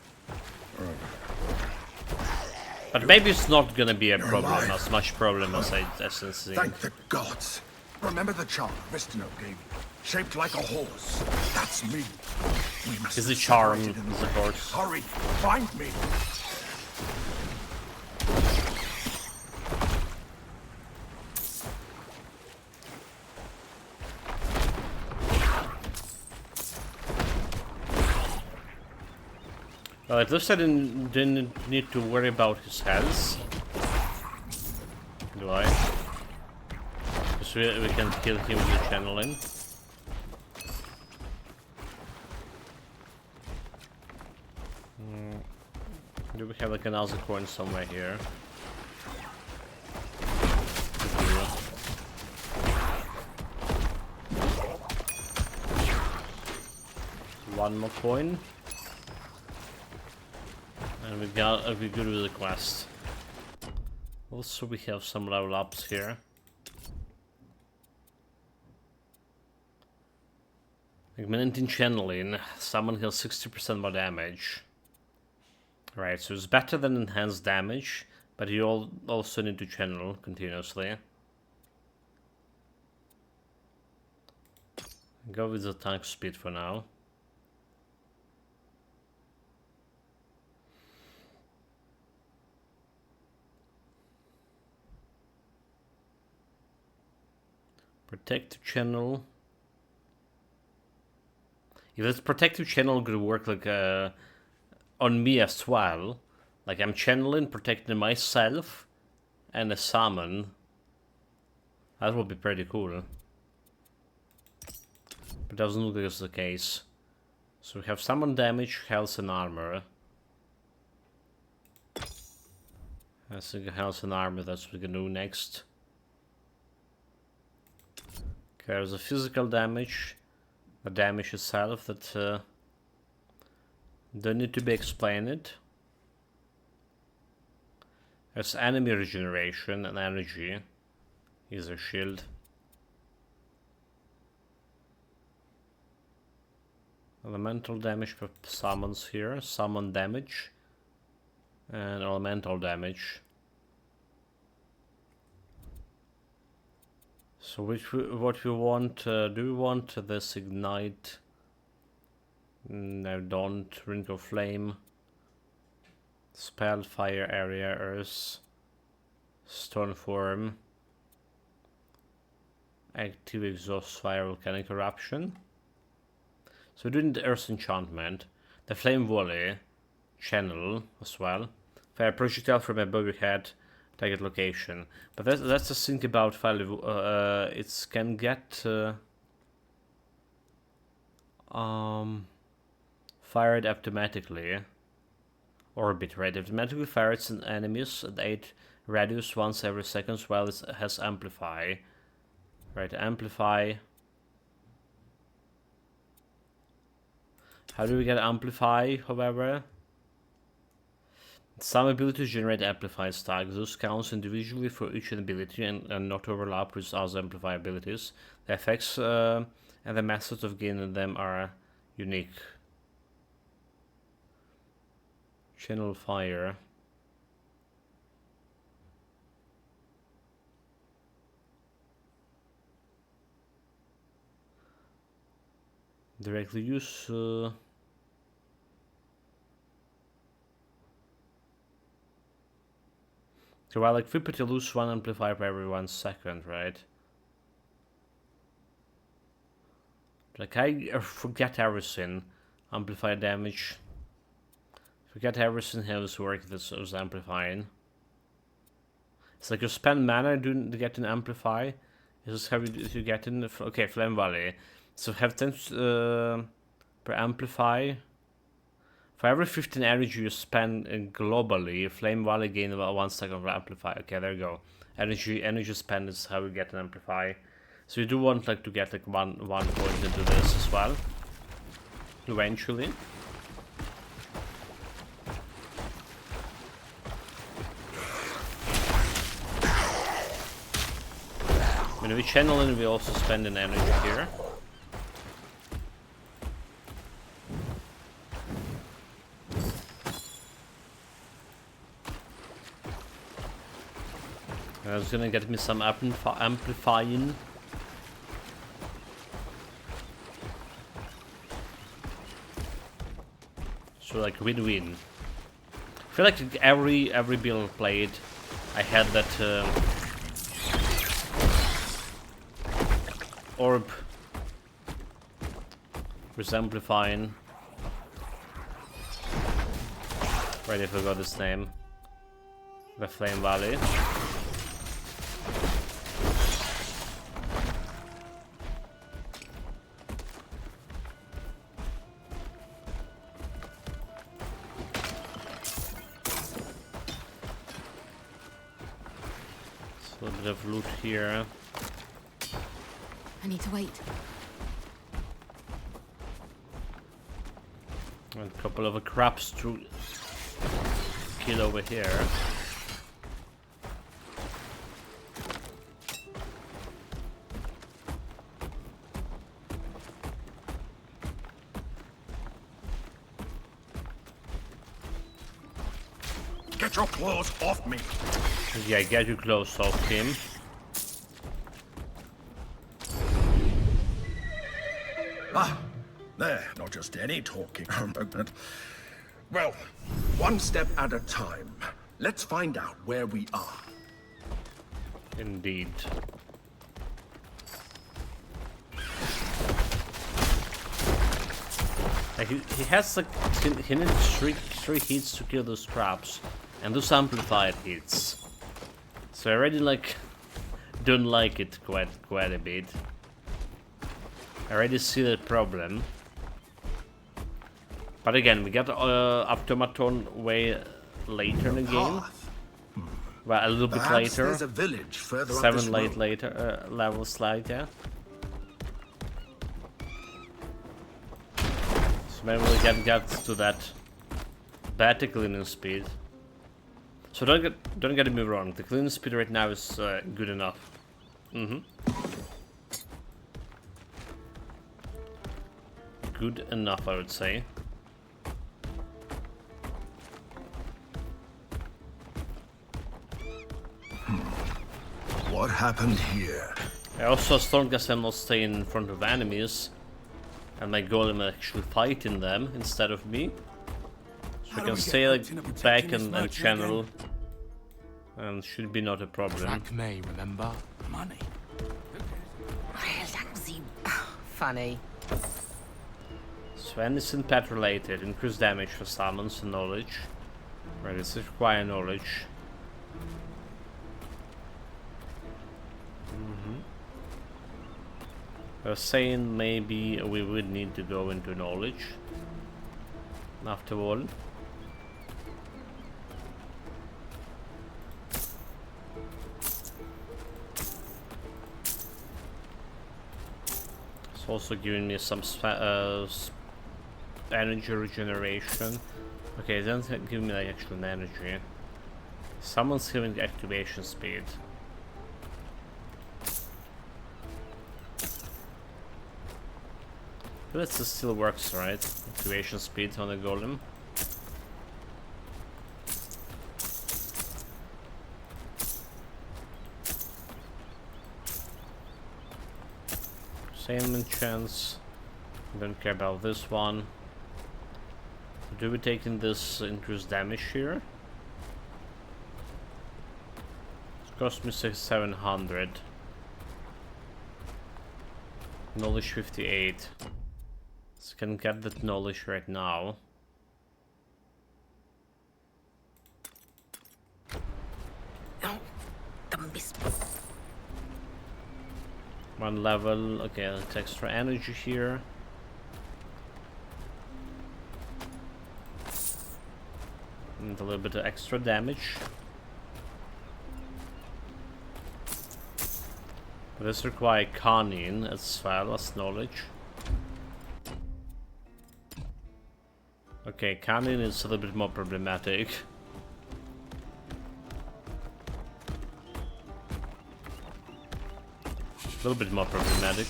But maybe it's not gonna be a problem, as much problem as I think. Thank the gods. Remember the charm Vistino gave you? Shaped like a horse. That's me. We must is the charm, is the horse. Hurry, find me. Well, at least I didn't need to worry about his health. Do I? Because we can kill him with the channeling. Do we have like another coin somewhere here? One more coin. And we're good with the quest. Also, we have some level ups here. Augmenting channeling. Summon heals 60% more damage. Right, so it's better than enhanced damage, but you also need to channel continuously. Go with the attack speed for now. Protective channel. If this protective channel could work like on me as well, like I'm channeling, protecting myself, and a summon, that would be pretty cool. But doesn't look like it's the case. So we have summon damage, health, and armor. I think health and armor, that's what we can do next. Okay, there's a physical damage, the damage itself that don't need to be explained. There's enemy regeneration and energy. Is a shield. Elemental damage for summons here, summon damage, and elemental damage. So what we want? Do we want this ignite? No, don't. Ring of Flame. Spell, Fire, Area, Earth. Stone Form. Active Exhaust, Fire, Volcanic Eruption. So we're doing the Earth Enchantment. The Flame Volley. Channel as well. Fire projectile from above your head. Target location. But let's just think about fire. It can get fired automatically. Orbit, right? Automatically fires an enemies at 8 radius once every second while it has amplify. Right, amplify. How do we get amplify, however? Some abilities generate amplify stacks. Those counts individually for each ability and not overlap with other amplify abilities. The effects and the methods of gaining them are unique. Channel Fire. Directly use so while equip you lose 1 amplifier per every 1 second, right? Like I forget everything. Amplify damage. Forget everything how this works that's amplifying. It's like you spend mana to get an amplify. Is this how you get in? Okay, Flame Valley. So have 10 per amplify. For every 15 energy you spend globally, Flame Valley gain about 1 second of amplify. Okay, there you go. Energy spend is how you get an amplify. So you do want like to get like one point into this as well. Eventually. When we channel in, we also spend an energy here. It's gonna get me some amplifying. So like win-win. I feel like every build played, I had that orb with amplifying. Right, I forgot his name. The Flame Valley. So a bit of loot here. I need to wait. And a couple of crabs to kill over here. Get your claws off me! Yeah, get your clothes off him. Ah, there, not just any talking. Well, one step at a time. Let's find out where we are. Indeed. Like he has like he needs three hits to kill those crabs, and those amplified hits. So I already like don't like it quite a bit. I already see the problem. But again, we got Automaton way later in the game. Well, a little bit later. There's a village further up 7 this road. later levels later. So maybe we can get to that better cleaning speed. So don't get me wrong. The cleaning speed right now is good enough. Good enough, I would say. What happened here? Also, as long as I'm not staying in front of enemies, and my golem actually fighting them instead of me, so I can stay like back and channel, and should be not a problem. Jack May, remember? Money. Funny. Sven is impetulated, increased damage for summons and knowledge. Right, this require knowledge. I was saying maybe we would need to go into knowledge after all. It's also giving me some energy regeneration. Okay, it doesn't give me like actual energy. Someone's giving activation speed. But this still works, right? Activation speed on the golem. Same chance. Don't care about this one. Do we take in this increased damage here? It cost me 700. Knowledge 58. So I can get that knowledge right now. No, don't miss. One level. Okay, that's extra energy here. And a little bit of extra damage. This requires cunning as well as knowledge. Okay, cunning is a little bit more problematic. A little bit more problematic.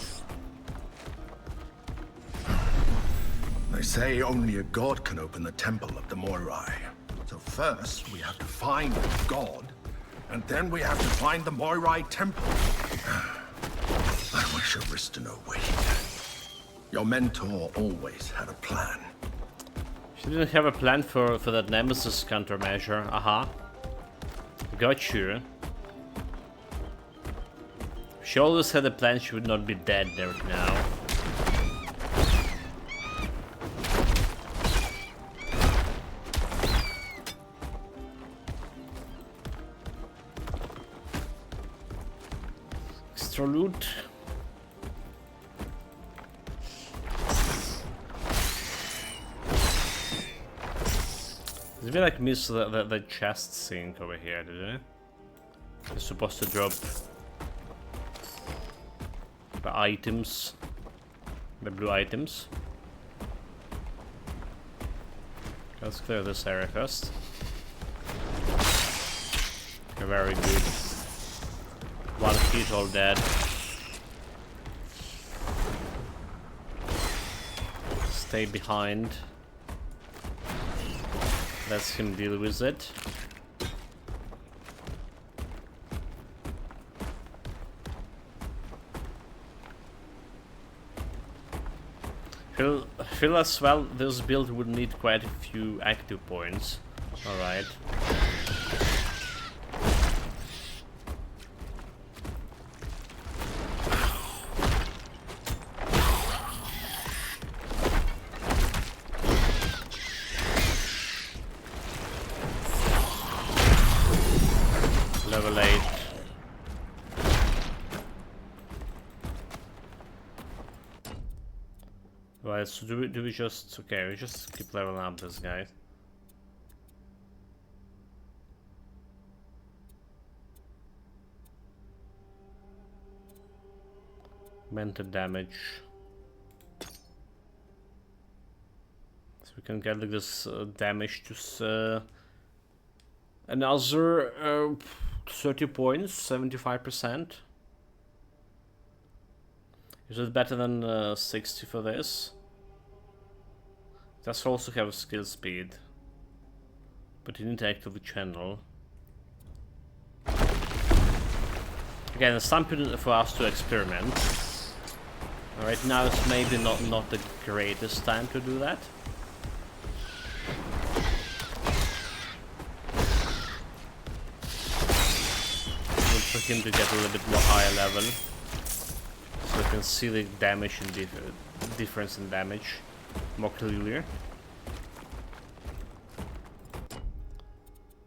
They say only a god can open the temple of the Moirai. So first, we have to find the god, and then we have to find the Moirai temple. I wish Aristino waited. Your mentor always had a plan. She didn't have a plan for that Nemesis countermeasure. Aha. Got you. If she always had a plan, she would not be dead right now. Extra loot. Did we like miss the chest sink over here, did it? It's supposed to drop the items, the blue items. Let's clear this area first. Okay, very good. One hit, all dead. Stay behind. Let him deal with it. Feel as well this build would need quite a few active points. Alright. Level 8. Right, so do we just... Okay, we just keep leveling up this guy. Mental damage. So we can get like this damage to another 30 points, 75%. Is it better than 60 for this? Does also have skill speed, but you need to actively channel. Again, it's something for us to experiment. Right now it's maybe not the greatest time to do that. For him to get a little bit more higher level, so we can see the damage and difference in damage more clearly.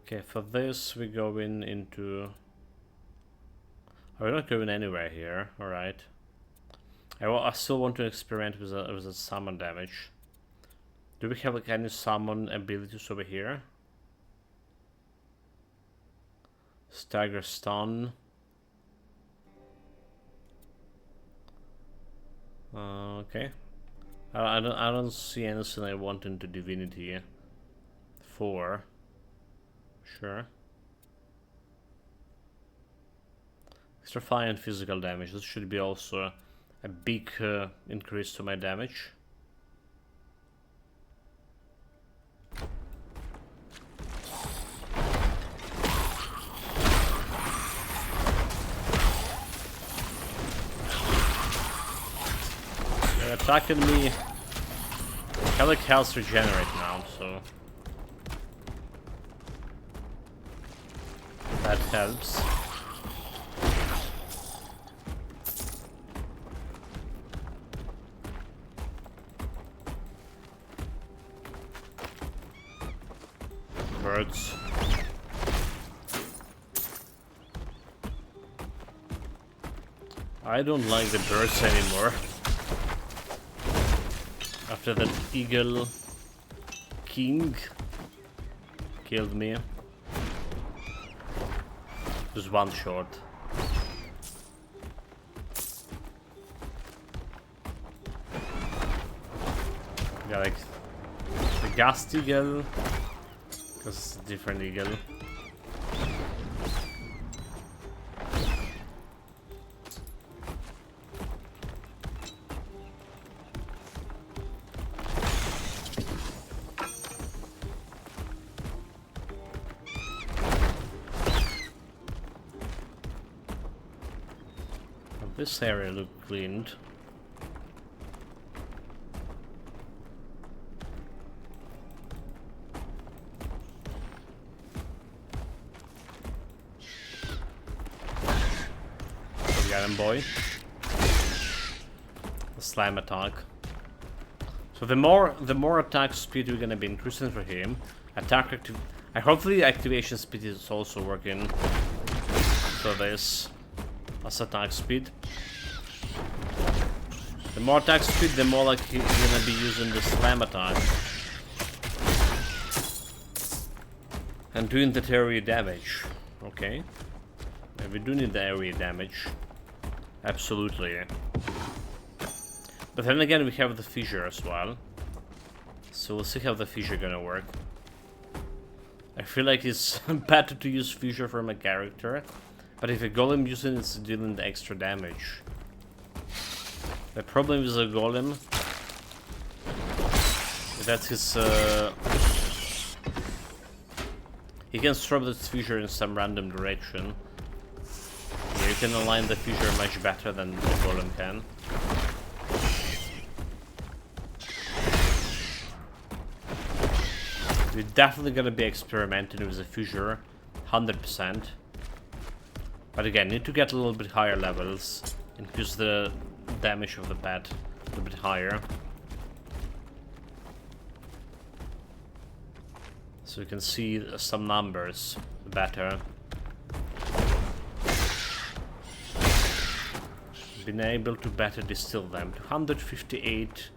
Okay, for this we go into. Oh, we're not going anywhere here. All right. I still want to experiment with a summon damage. Do we have like any summon abilities over here? Stagger stun. Okay. I don't see anything I want into Divinity 4. Sure. Extra fire and physical damage. This should be also a big increase to my damage. They're attacking me. Helic health regenerate now, so that helps. Birds. I don't like the birds anymore. After that eagle king killed me. Just one shot. Yeah, like the gust eagle. Because it's a different eagle. This area looked cleaned. Boy. The slime attack. So the more attack speed we're gonna be increasing for him. Hopefully activation speed is also working for this as attack speed. The more attack speed, the more like he's gonna be using the slam attack and doing the area damage. Okay, we do need the area damage. Absolutely. But then again, we have the fissure as well. So we'll see how the fissure gonna work. I feel like it's better to use fissure for my character. But if a golem using it's dealing the extra damage. The problem with a golem is that he can throw the fissure in some random direction. You can align the fissure much better than the golem can. We're definitely gonna be experimenting with the fissure, 100%. But again, need to get a little bit higher levels, increase the damage of the pet a little bit higher. So you can see some numbers better. Been able to better distill them. 258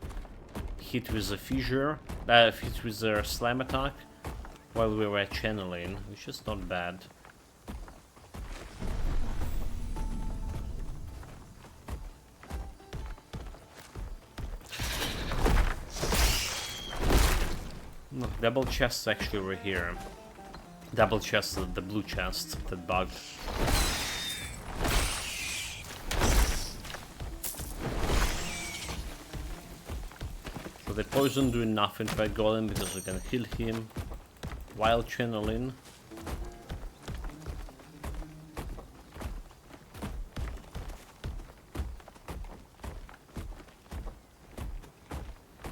hit with a fissure, hit with a slam attack while we were channeling, which is not bad. No, double chests actually were here. Double chest, the blue chest that bugged. So the poison doing nothing to a golem because we can heal him while channeling.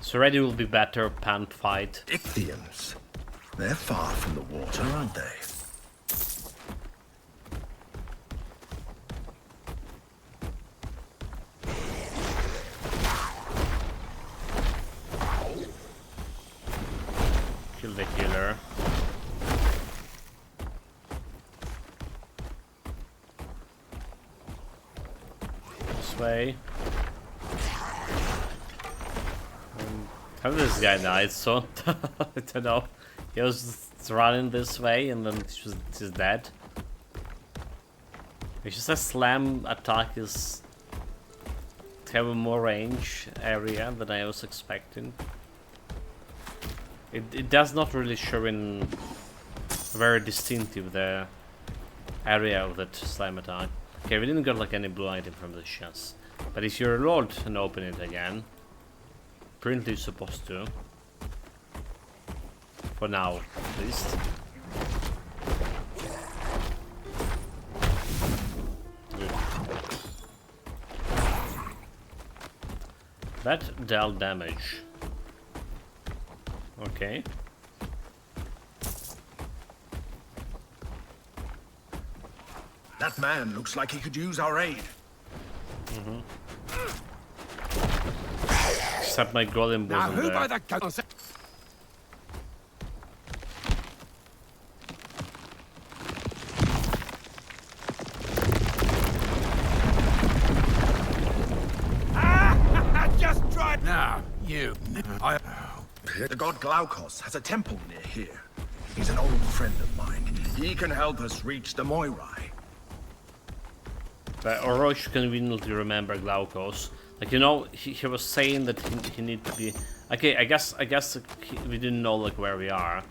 So ready will be better pant fight. Ichthyans. They're far from the water, aren't they? Kill the healer. This way. How did this guy died? So I don't know. He was just running this way and then he's dead. It's just a slam attack is to have a more range area than I was expecting. It does not really show in very distinctive the area of that slam attack. Okay, we didn't get like any blue item from the chest. But if you reload and open it again, apparently you're supposed to. For now, at least. Good. That dealt damage. Okay. That man looks like he could use our aid. Except my golem wasn't who there. by the guns? Just try. Now, you. The god Glaukos has a temple near here. He's an old friend of mine. He can help us reach the Moirai. But Orochi conveniently remember Glaukos. Like, you know, he was saying that he need to be... Okay, I guess we didn't know, like, where we are.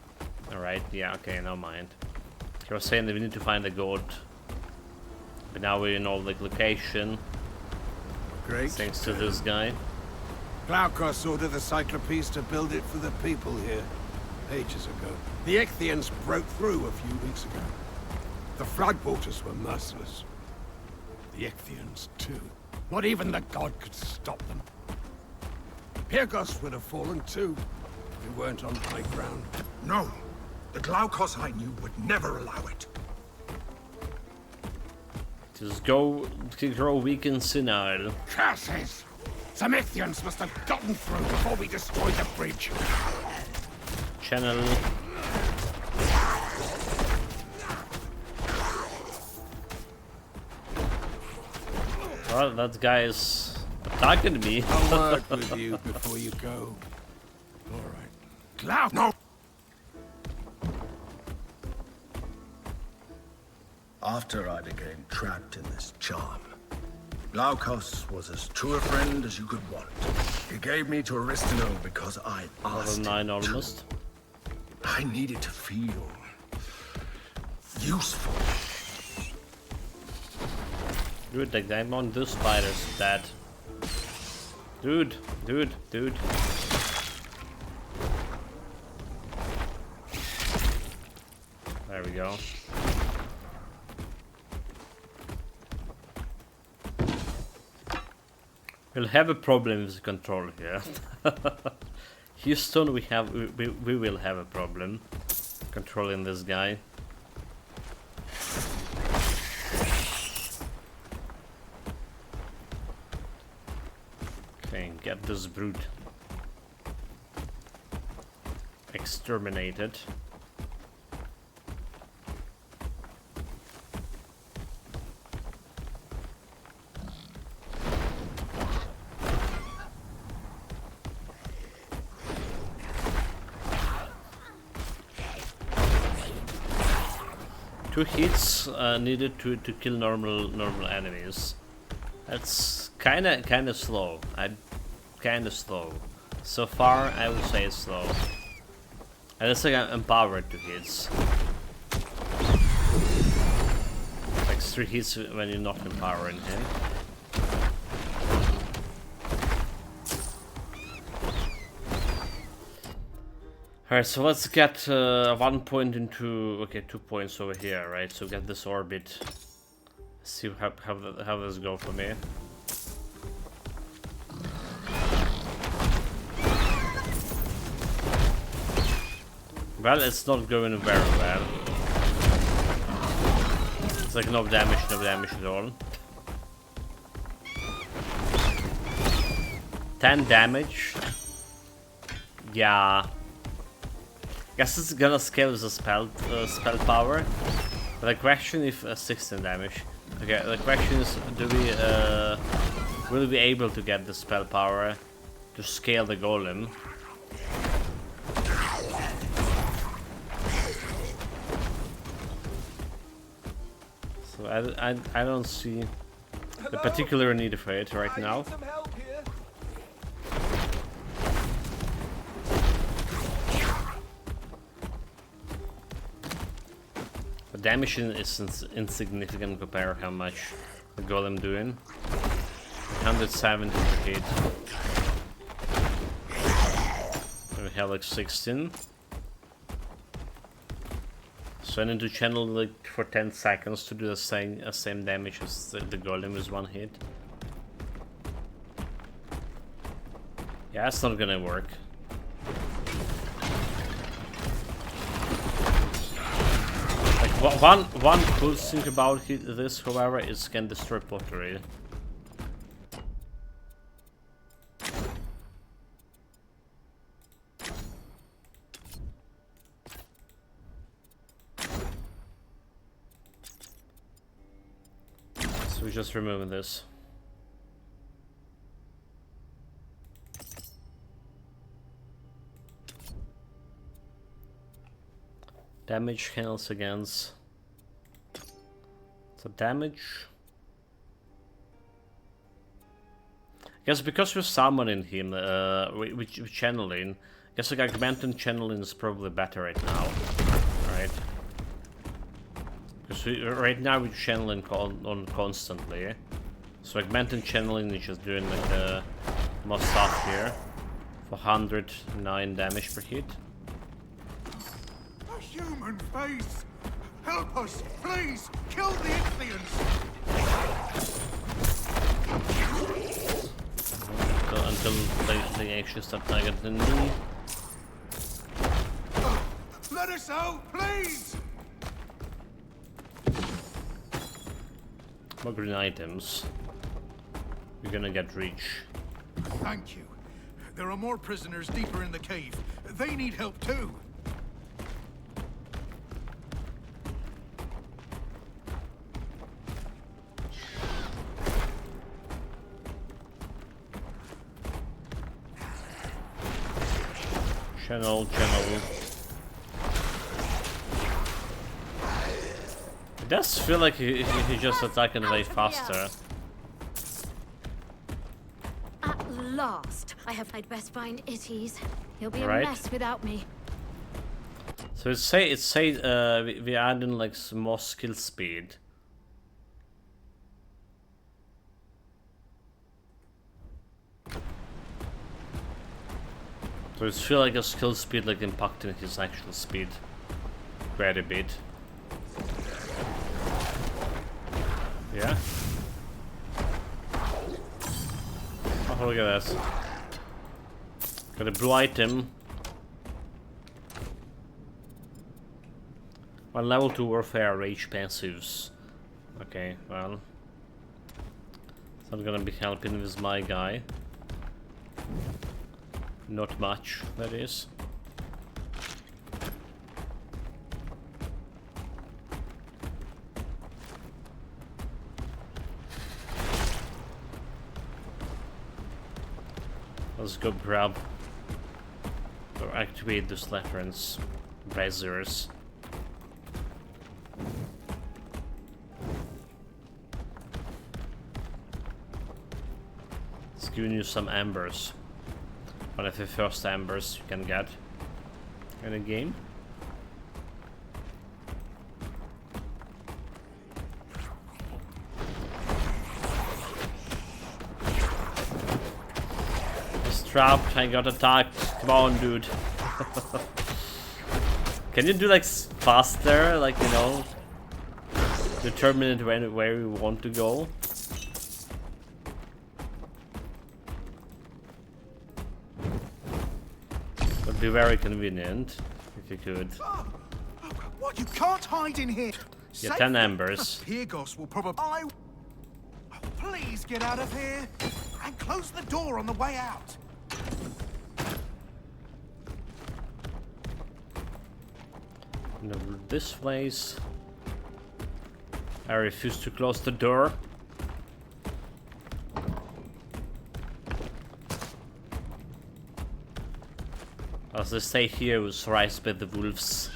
Alright, yeah, okay, no mind. He was saying that we need to find the god. But now we know, like, location. Great. Thanks to this guy. Glaukos ordered the Cyclopes to build it for the people here, ages ago. The Ichthyans broke through a few weeks ago. The floodwaters were merciless. The Ichthyans, too. Not even the god could stop them. Pyrgos would have fallen, too, if we weren't on high ground. No, the Glaukos I knew would never allow it. Just go to grow weak and senile. Curses! Some Ichthyans must have gotten through before we destroyed the bridge. Channel. Well, that guy is attacking me. I'll work with you before you go. All right. Glauk! No! After I became trapped in this charm, Glaukos was as true a friend as you could want. He gave me to Aristino because I asked Level 9 him almost. to. I needed to feel useful. Dude, the guy on those spiders dead. Dude. There we go. We'll have a problem with the control here. Houston, we will have a problem controlling this guy. Okay, get this brute exterminated. Two hits needed to kill normal enemies. That's kinda slow. Kinda slow. So far, I would say it's slow. And it's like I'm empowered to hits. Like 3 hits when you're not empowering him. Alright, so let's get 1 point into... Okay, 2 points over here, right? So get this orbit. See how this go for me. Well, it's not going very well. It's like no damage at all. 10 damage. Yeah. Guess it's gonna scale with the spell power. But the question if 16 damage. Okay, the question is, do we will we be able to get the spell power to scale the golem? So I don't see the particular need for it right now. The damage is insignificant compared to how much the golem doing. 170 per hit. And we have like 16. So I need to channel like for 10 seconds to do the same damage as the golem with one hit. Yeah, it's not gonna work. Like one cool thing about this, however, is can destroy pottery. So we just remove this. Damage heals against. So damage. I guess because we're summoning him, we're channeling. I guess like augmented channeling is probably better right now, right? Because right now we're channeling on constantly, so augmented channeling is just doing like the most stuff here for 109 damage per hit. A human face! Help us, please! Kill the Ichthyans! Until they actually start targeting me. Let us out, please! More green items. We're gonna get reach. Thank you. There are more prisoners deeper in the cave. They need help too. Channel. It does feel like he just attacking way faster. At last, I'd best find Itties. He'll be Right. a mess without me. So we adding like some more skill speed. So it feels like a skill speed like impacting his actual speed quite a bit. Yeah. Oh, look at that. Got a blue item. One level 2 warfare rage passives. Okay, well. It's not gonna be helping with my guy. Not much, that is. Let's go grab or activate the Slattern's braziers. It's giving you some embers. One of the first embers you can get in a game. He's trapped, I got attacked. Come on, dude. Can you do like faster, like, you know, determine where you want to go? Be very convenient. If you could. What? You can't hide in here. Yeah, 10 embers. Pyrgos will probably. Please get out of here and close the door on the way out. No, this place. I refuse to close the door. As they say here, was raised by the wolves.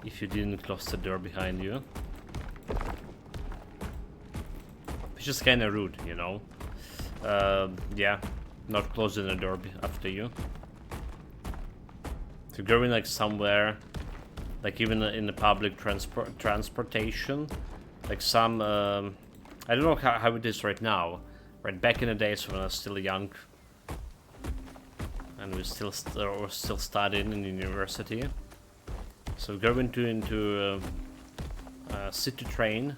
If you didn't close the door behind you. Which is kinda rude, you know. Yeah, not closing the door after you. To go in like somewhere, like even in the public transportation, like some, I don't know how it is right now. Right, back in the days when I was still young, and we still studying in university. So going into a city train,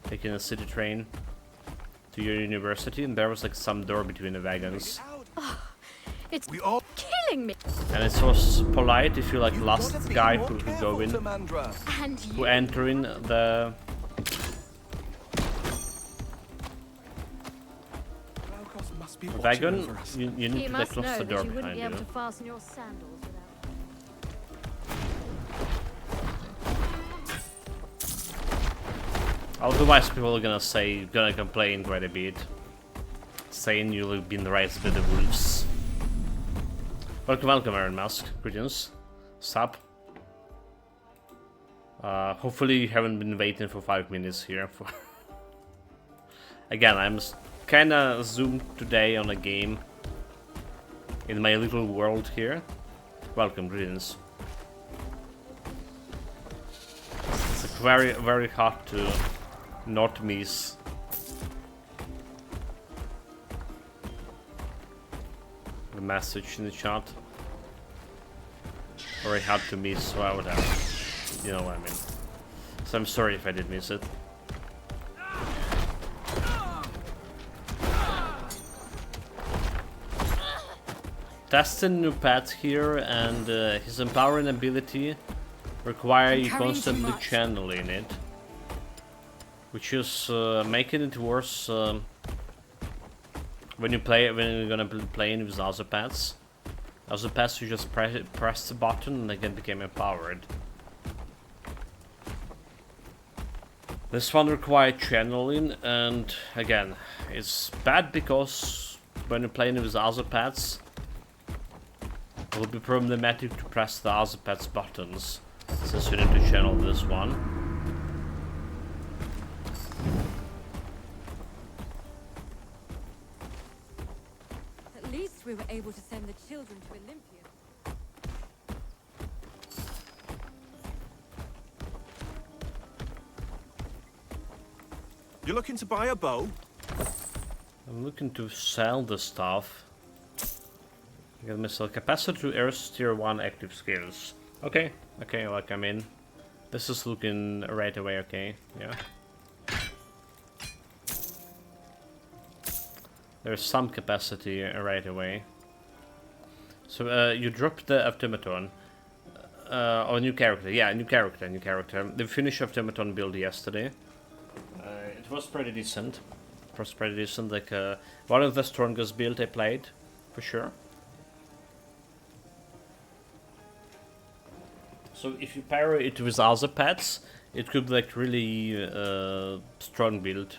taking a city train to your university, and there was like some door between the wagons. It's killing me. And it was polite if you like last guy who go in, And who enter in the wagon. You need to like close the door behind you. To fasten your sandals Otherwise, people are gonna complain quite a bit, saying you've been raised by the wolves. Welcome, Iron Mask. Greetings. Sup. Hopefully you haven't been waiting for 5 minutes here. Again, I'm kinda zoomed today on a game in my little world here. Welcome, greetings. It's very hard to not miss. The message in the chat. Very hard to miss, well, whatever. You know what I mean. So I'm sorry if I did miss it. Testing new pets here, and his empowering ability require you constantly channeling it, which is making it worse when you're gonna be playing with other pets. Other pets, you just press the button and they can become empowered. This one required channeling, and again, it's bad because when you're playing with other pets, it will be problematic to press the other pet's buttons, since you need to channel this one. At least we were able to send the children to Olympia. You're looking to buy a bow? I'm looking to sell the stuff. I got myself capacity to Earth tier 1 active skills. Okay, like I'm in. This is looking right away okay, yeah. There's some capacity right away. So you dropped the automaton. Oh, new character, yeah, new character. The finished automaton build yesterday. It was pretty decent. Like one of the strongest build I played, for sure. So if you pair it with other pets, it could be like really strong build.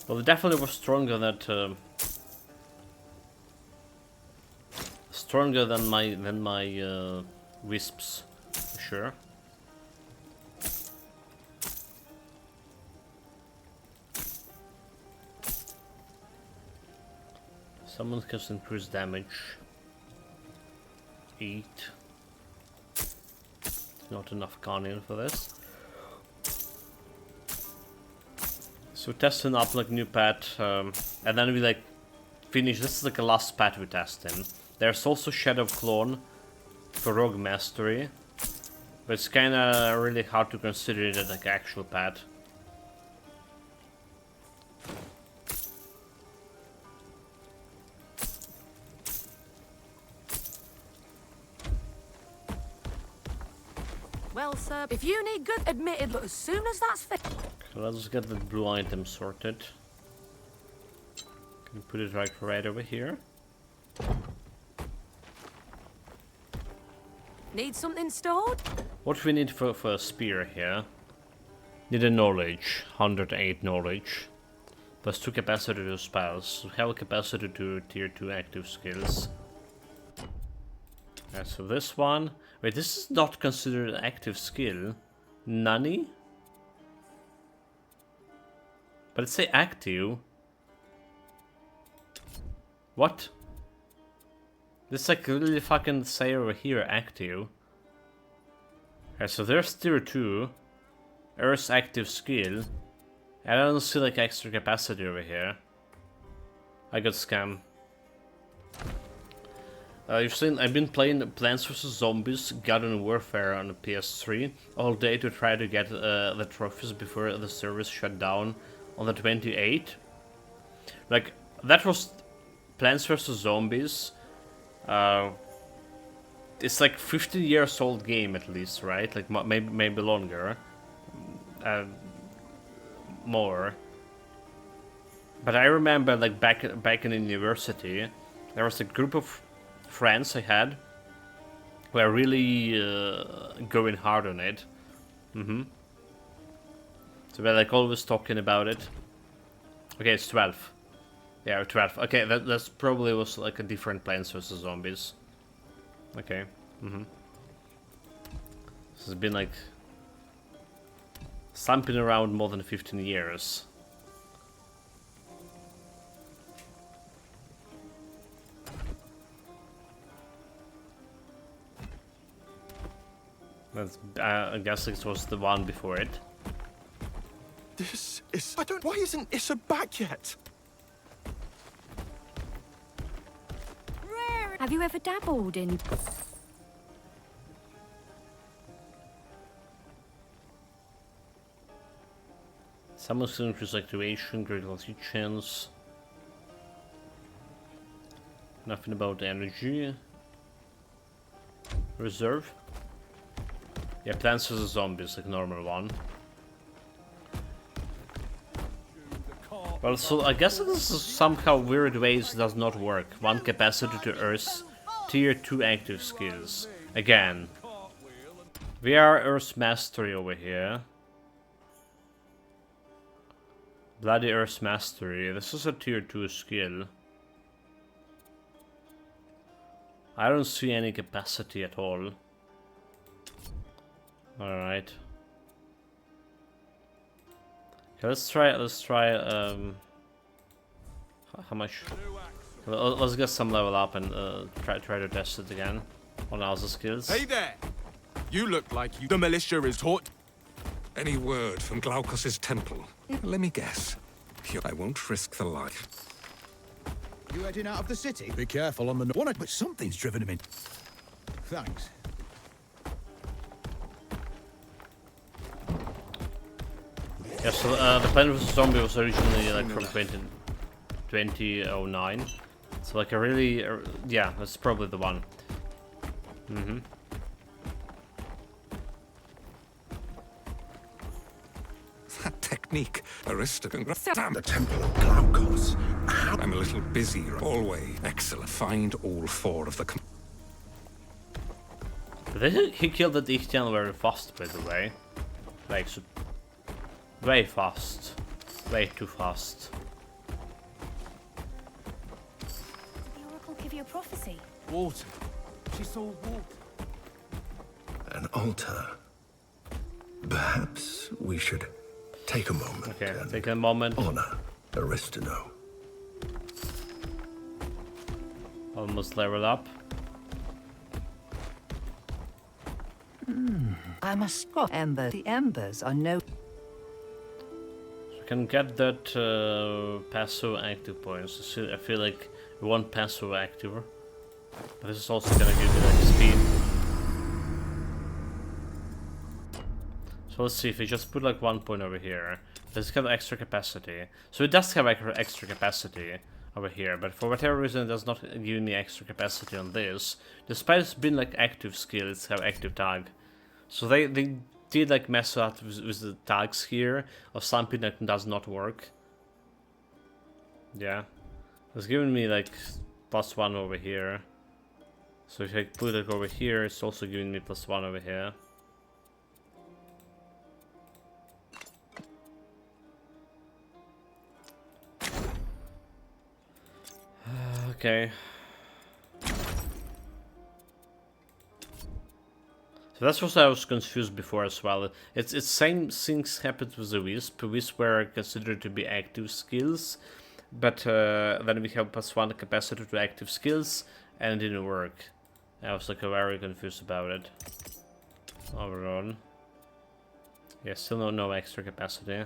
Well, it definitely was stronger than my wisps, for sure. Someone can increase damage. Eat. Not enough carnion for this. So we're testing up like new pet, and then we like finish. This is like the last pet we're testing. There's also Shadow Clone for Rogue Mastery, but it's kinda really hard to consider it as like actual pet. Well, sir, if you need good admitted, but as soon as that's fit. Okay, let's get the blue item sorted. Can put it right over here. Need something stored? What we need for a spear here? Need a knowledge, 108 knowledge. Plus 2 capacity to spells. We have a capacity to tier 2 active skills. Yeah, so this one... Wait, this is not considered an active skill. Nani? But it say active. What? This like really fucking say over here active. Okay, so there's tier 2. Earth's active skill. I don't see like extra capacity over here. I got scam. You've seen I've been playing Plants vs Zombies Garden Warfare on the PS3 all day to try to get the trophies before the service shut down on the 28th. Like that was Plants vs Zombies. It's like 15 years old game at least, right? Like maybe longer. More. But I remember like back in university, there was a group of friends I had who were really going hard on it. So we're like always talking about it. Okay, it's 12. Yeah, 12. Okay, that's probably was like a different Plants vs Zombies. Okay. This has been like something around more than 15 years. That's, I guess it was the one before it. This is... Why isn't Issa back yet? Have you ever dabbled in... Summon increase activation, critical hit chance. Nothing about energy. Reserve. Yeah, Plants vs Zombies, like normal one. Well, so I guess this is somehow weird ways does not work. One capacity to Earth's tier 2 active skills. Again. We are Earth's mastery over here. Bloody Earth's mastery. This is a tier 2 skill. I don't see any capacity at all. Alright. Okay, let's try how much? Let's get some level up and try to test it again on our skills. Hey there! You look like the militia is taught. Any word from Glaukos' temple? Let me guess. I won't risk the life. You heading out of the city? Be careful on the one, but something's driven him in. Thanks. Yeah, so the Plants vs Zombie was originally like from 2009. So like a really, yeah, that's probably the one. That technique, aristocrat. Damn the Temple of Glaukos. I'm a little busy. Always excellent. Find all 4 of the. He killed the Ichtian very fast, by the way. Like, so way fast. Way too fast. Did the Oracle give you a prophecy? Water. She saw water. An altar. Perhaps we should take a moment. Okay, take a moment. Honor Aristino. Almost level up. I must go. The embers are no. So we can get that passive active points. I feel like we want passive active. But this is also gonna give you like speed. So let's see if we just put like 1 point over here. Does it have extra capacity? So it does have extra capacity over here, but for whatever reason it does not give me extra capacity on this. Despite it's been like active skill, it's have active tag. So they did like mess up with the tags here, or something that does not work. Yeah, it's giving me like +1 over here. So if I put it over here, it's also giving me +1 over here. Okay. So that's what I was confused before as well. It's same things happened with the Wisp. Wisp were considered to be active skills, but then we have +1 capacitor to active skills, and it didn't work. I was like very confused about it. Overall. Yeah, still no extra capacity.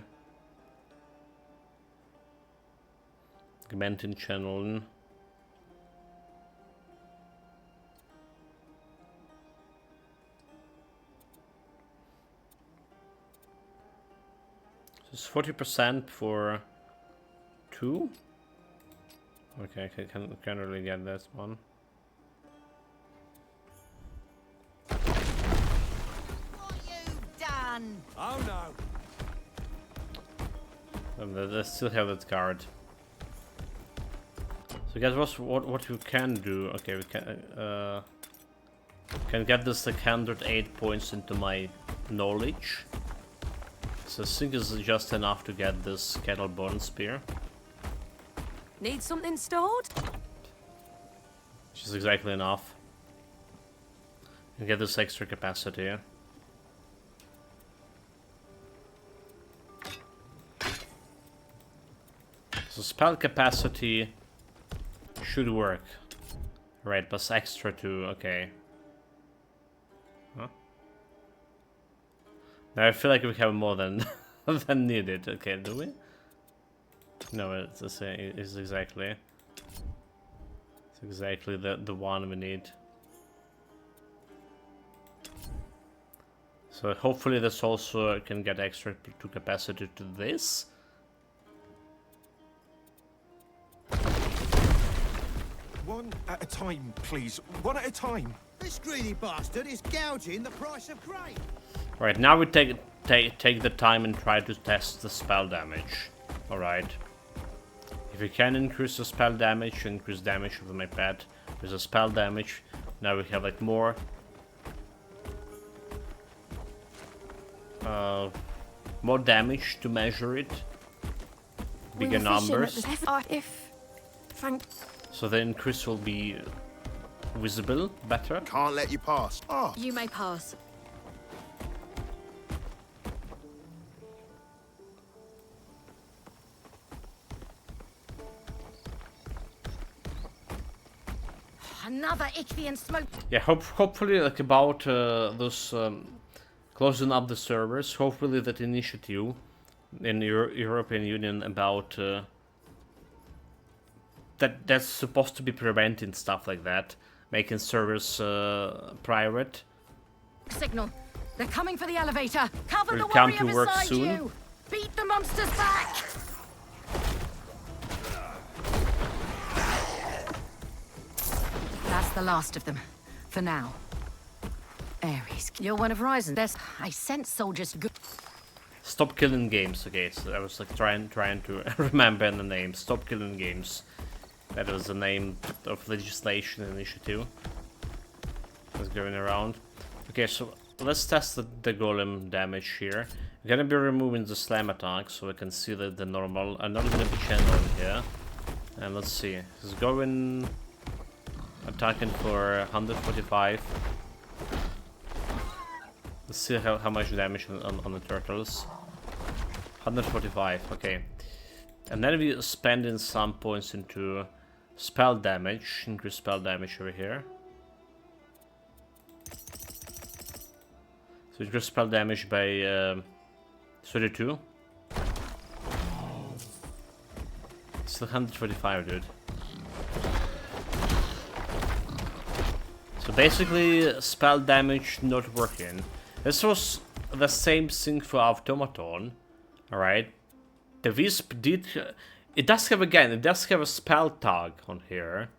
Augmenting channel. It's 40% for 2. Okay, I can't really get this one. What you've done? Oh no. They still have that card. So guys, what you can do? Okay, we can get this like 108 points into my knowledge. So I think it's just enough to get this Kettlebone Spear. Need something stored? Which is exactly enough. And get this extra capacity. So spell capacity should work. Right, plus extra 2, okay. Huh? Now I feel like we have more than than needed. Okay, do we? No, it's the same. It's exactly the one we need. So hopefully this also can get extra to capacity to this. One at a time, please. One at a time. This greedy bastard is gouging the price of grain. Right, now we take the time and try to test the spell damage. Alright. If we can increase the spell damage, increase damage with my pet with the spell damage, now we have like more damage to measure it. Bigger numbers. So the increase will be visible better. Can't let you pass. Oh. You may pass. Another Ichthian smoke. Yeah, hopefully like about those closing up the servers. Hopefully that initiative in European Union about that's supposed to be preventing stuff like that, making servers private. Signal. They're coming for the elevator. Cover Will the come warrior to work beside soon. you. Beat the monsters back. That's the last of them, for now. Ares, you're one of Ryzen. I sense soldiers. Stop killing games. Okay, so I was like trying to remember the name. Stop killing games. That was the name of legislation initiative that's going around. Okay, so let's test the golem damage here. We're gonna be removing the slam attack so we can see the normal. I'm not gonna be channeling here. And let's see. He's going attacking for 145. Let's see how much damage on the turtles. 145, okay. And then we spending some points into spell damage, increase spell damage over here. So increase spell damage by 32. Still 145, dude. So basically, spell damage not working. This was the same thing for Automaton, alright? The Wisp did... It does have, again, it does have a spell tag on here,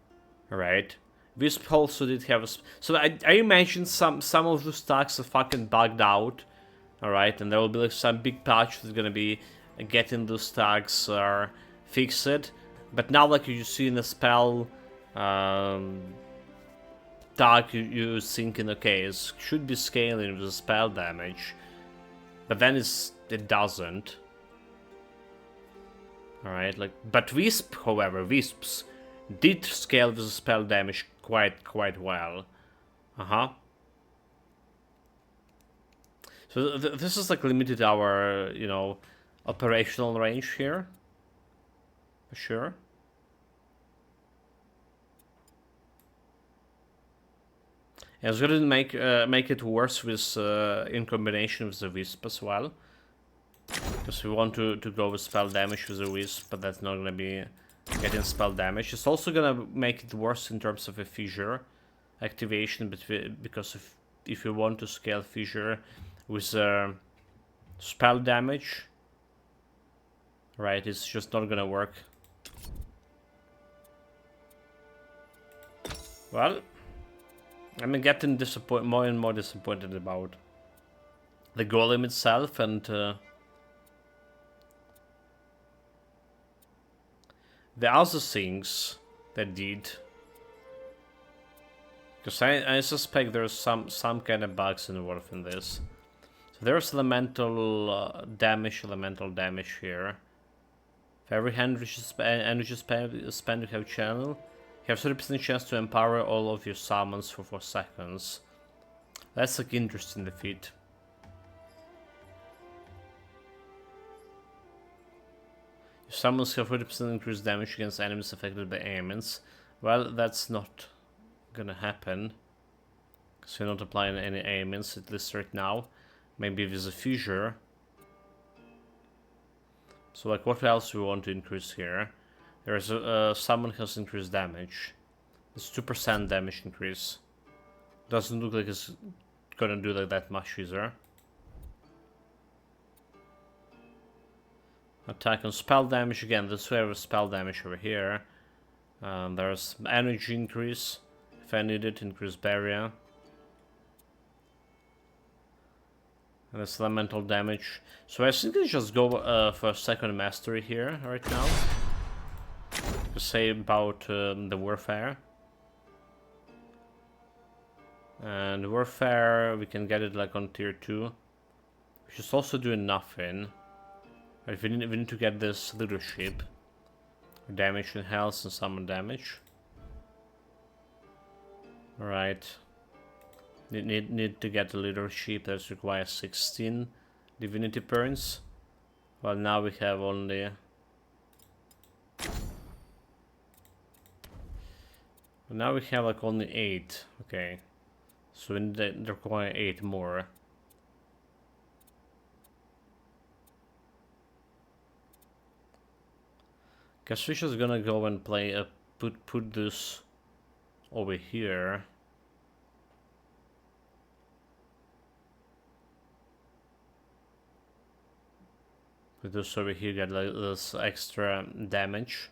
alright? Wisp also did have a... So I imagine some of the stacks are fucking bugged out. Alright, and there will be like some big patch that's gonna be getting those stacks fixed. But now, like you see in the spell tag, you're thinking, okay, it should be scaling with the spell damage. But then it doesn't. Alright, like, but Wisp, however, Wisps did scale with the spell damage quite well. So this is like limited our, you know, operational range here. For sure. Yeah, it's gonna make it worse with in combination with the Wisp as well. Because we want to go with spell damage with the Wisp, but that's not gonna be getting spell damage. It's also gonna make it worse in terms of a fissure activation, because if you want to scale fissure with spell damage, right, it's just not gonna work. Well, I'm getting more and more disappointed about the golem itself, and the other things that did, because I suspect there's some kind of bugs involved in this. So there's elemental damage here. For every energy spend you have channel, you have 30% chance to empower all of your summons for 4 seconds. That's like interesting defeat. Your summons have 40% increased damage against enemies affected by ailments. Well, that's not gonna happen, because you're not applying any ailments, at least right now. Maybe with a fissure. So like, what else we want to increase here? There's a summon has increased damage. It's 2% damage increase. Doesn't look like it's gonna do like that much either. Attack on spell damage again. This way with spell damage over here. There's energy increase. If I need it, increase barrier. And it's elemental damage. So I think I just go for a second mastery here right now. To say about the warfare. And warfare, we can get it like on tier 2. Which is also doing nothing. But we need to get this leadership. Damage and health and summon damage. Alright. Need to get the leadership. That requires 16 divinity points. Well, now we have only... Now we have like only 8. Okay. So we need to require 8 more. Guess we're just gonna go and play put this over here. Put this over here, get like this extra damage.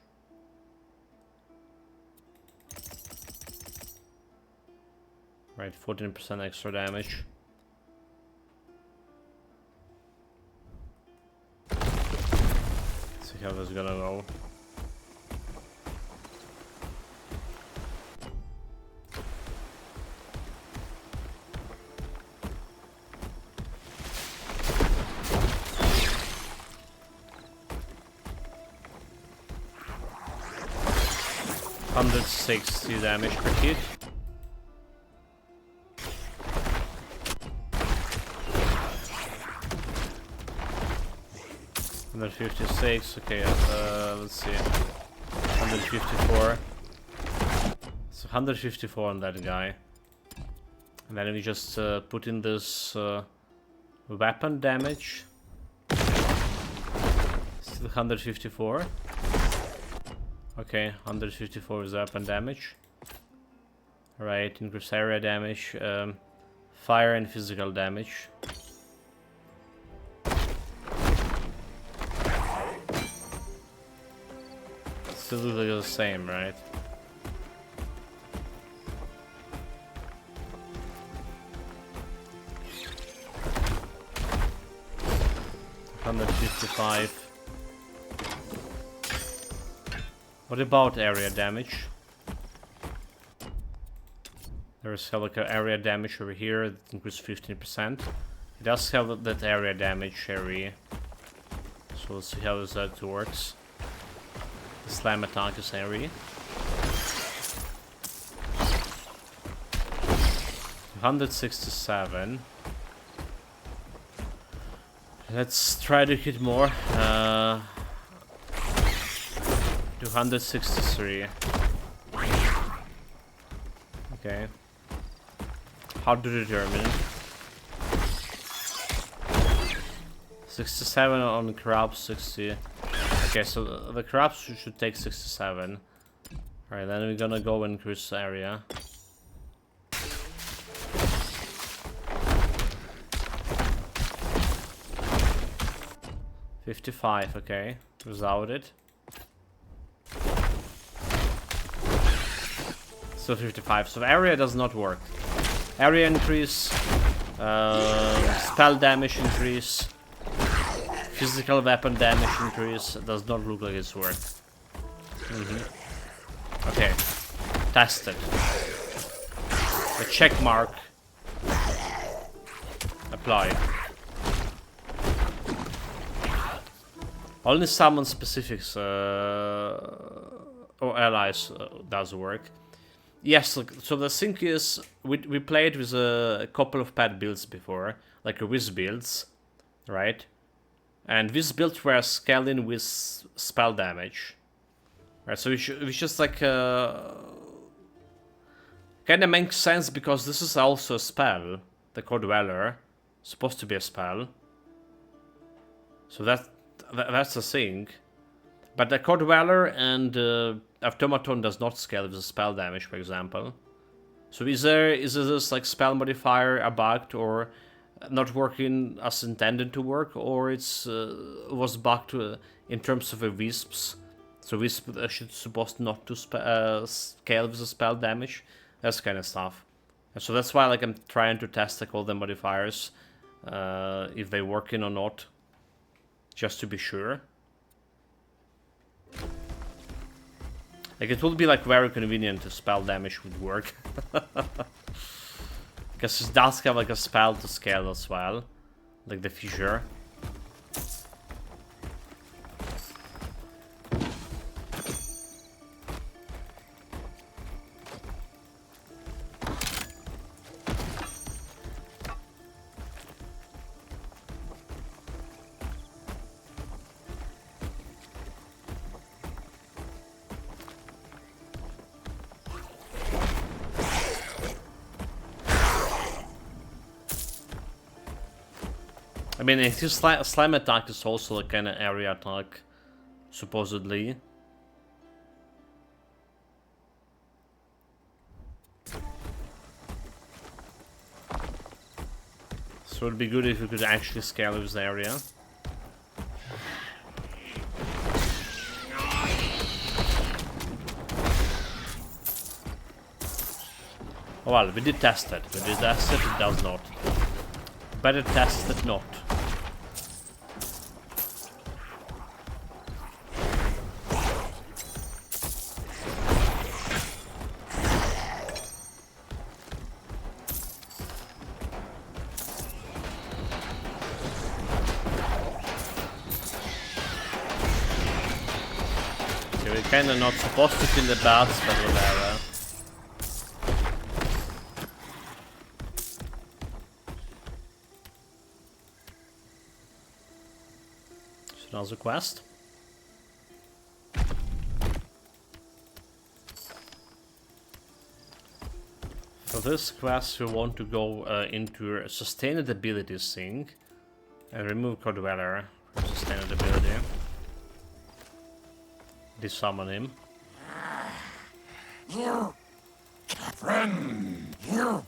Right, 14% extra damage. See how this is gonna go. $160 damage per hit. $156. Okay, let's see. 154. So 154 on that guy. And then we just put in this weapon damage. Still 154. Okay, 154 is weapon damage. Alright, increase area damage, fire and physical damage. Still look like the same, right? 155. What about area damage? There's like an area damage over here that increases 15%. It does have that area damage area. So let's see how that works. The slam attack is area. 167. Let's try to hit more. 263. Okay. How to determine it? 67 on the crabs, 60. Okay, so the crabs should take 67. Alright, then we're gonna go increase area. $55, okay. Without it. Still 55, so area does not work. Area increase, spell damage increase, physical weapon damage increase, does not look like it's worth. Okay, tested. The check mark. Apply. Only summon specifics or allies does work. Yes, so the thing is, we played with a couple of pet builds before, like whiz builds, right? And these builds were scaling with spell damage, right? So we just like kind of makes sense because this is also a spell, the Core Dweller, supposed to be a spell. So that's the thing. But the Core Dweller and Automaton does not scale with the spell damage, for example. So is this like spell modifier bugged or not working as intended to work, or it's was bugged in terms of the wisps? So wisp should supposed not to scale with the spell damage. That's kind of stuff. And so that's why like I'm trying to test like all the modifiers, if they working or not, just to be sure. Like it would be like very convenient if spell damage would work. Because it does have like a spell to scale as well. Like the fissure. I mean, his slime attack is also a kind of area attack, supposedly. So it'd be good if we could actually scale his area. Oh, well, we did test it. We did test it, it does not. Better test it not. Okay, we're kinda not supposed to kill the bats, but whatever. Another quest. For this quest we want to go into a sustainability thing and remove Core Dweller from sustainability. Desummon him. You, friend, you,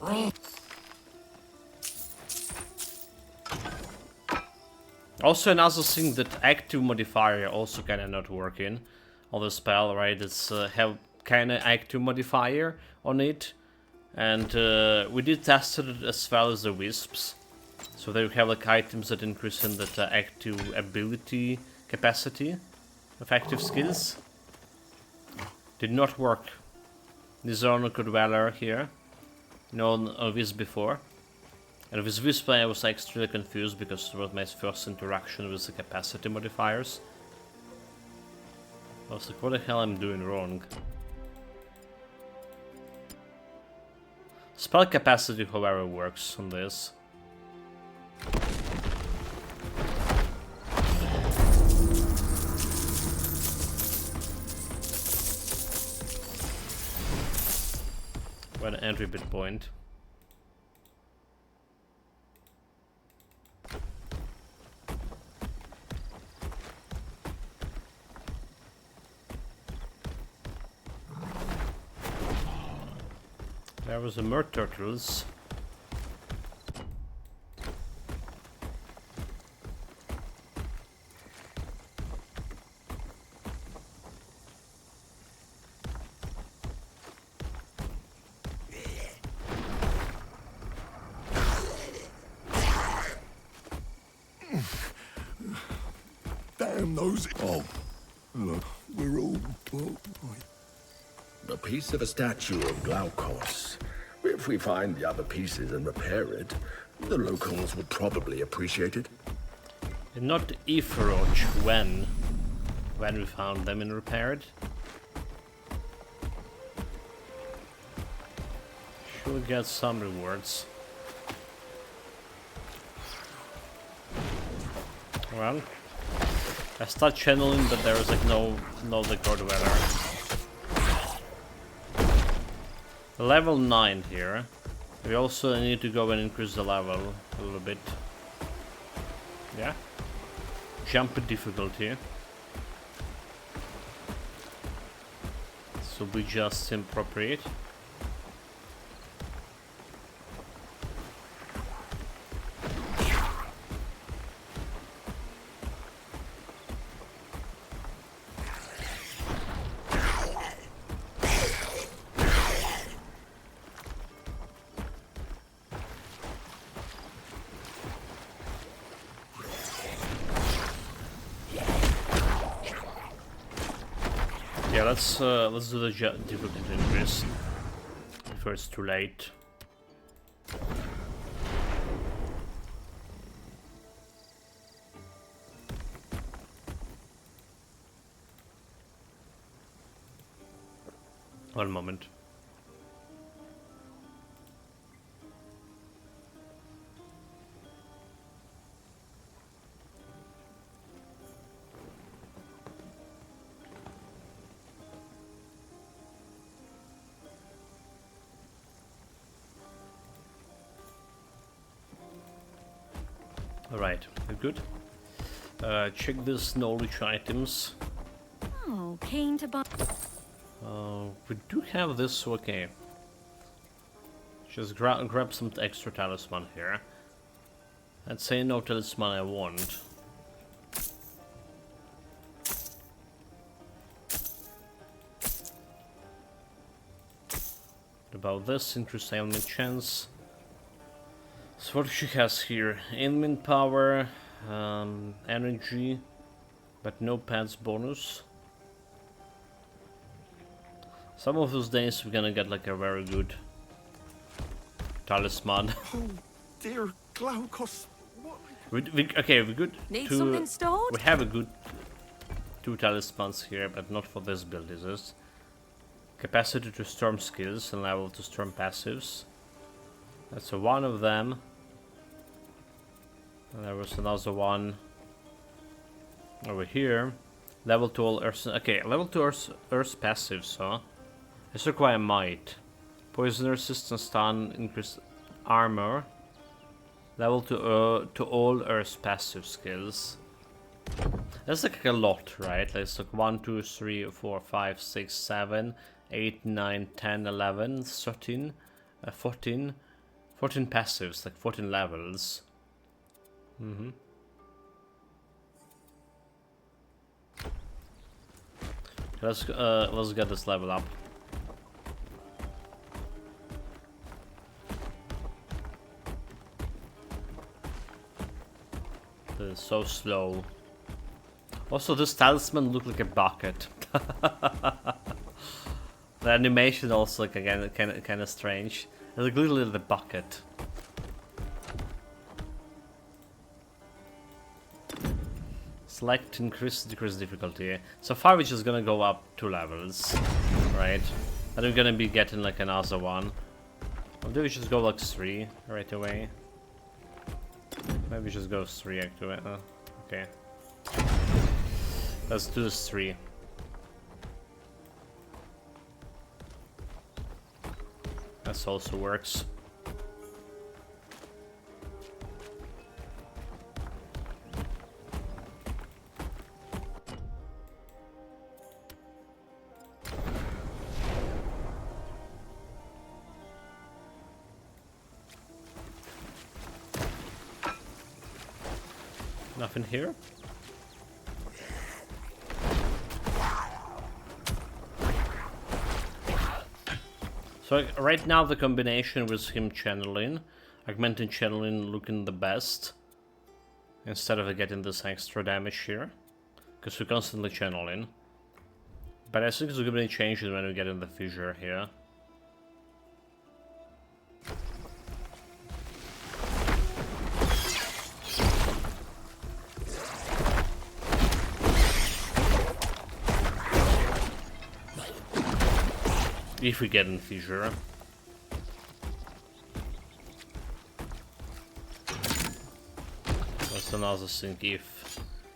wait. Also another thing, that active modifier also kinda not working on the spell, right? It's have kinda active modifier on it, and we did test it as well as the wisps, So there you have like items that increase in that active ability capacity of active skills. Did not work. These are not good valor here. No of this before. And with this play I was extremely confused because it was my first interaction with the capacity modifiers. I was like, what the hell I'm doing wrong? Spell capacity, however, works on this. One entry bit point. There was a mer turtles. Damn those... Oh, look, we're all... A piece of a statue of Glaukos. If we find the other pieces and repair it, the locals would probably appreciate it. And not if, Roach, when we found them and repaired. Should get some rewards. Well, I start channeling, but there is like no record weather. Level 9 here. We also need to go and increase the level a little bit. Yeah. Jump difficulty. This will be just appropriate. Yeah, let's do the difficulty increase before it's too late. One moment. Alright, we're good. Check this knowledge items. Oh, keen to buy. We do have this, okay. Just grab some extra talisman here. I'd say no talisman I want. What about this? Increase ailment chance. So what she has here? Ailment power, energy, but no pads bonus. Some of those days we're gonna get like a very good talisman. Oh dear Glaukos. Okay, we're good. Need something stored? We have a good 2 talismans here, but not for this build, is this? Capacity to storm skills and level to storm passives. That's one of them. And there was another one over here. Level 2 all Earth. Okay, level 2 Earth passive, so this require might. Poison resistance, stun, increased armor. Level to all Earth passive skills. That's like a lot, right? That's like 1, 2, 3, 4, 5, 6, 7, 8, 9, 10, 11, 13, 14 passives, like 14 levels. Let's get this level up. It's so slow. Also, this talisman looked like a bucket. The animation also, like, again, kind of strange. It's like literally the bucket. Select increase, decrease difficulty. So far we're just gonna go up 2 levels, right? And we're gonna be getting like another one. Or do we just go like 3 right away? Maybe just go 3 actually. Okay. Let's do this 3. That also works. Nothing here? So right now the combination with him channeling, augmenting channeling looking the best. Instead of getting this extra damage here. Because we're constantly channeling. But I think it's going to be changed when we get in the fissure here. If we get in fissure. That's another thing.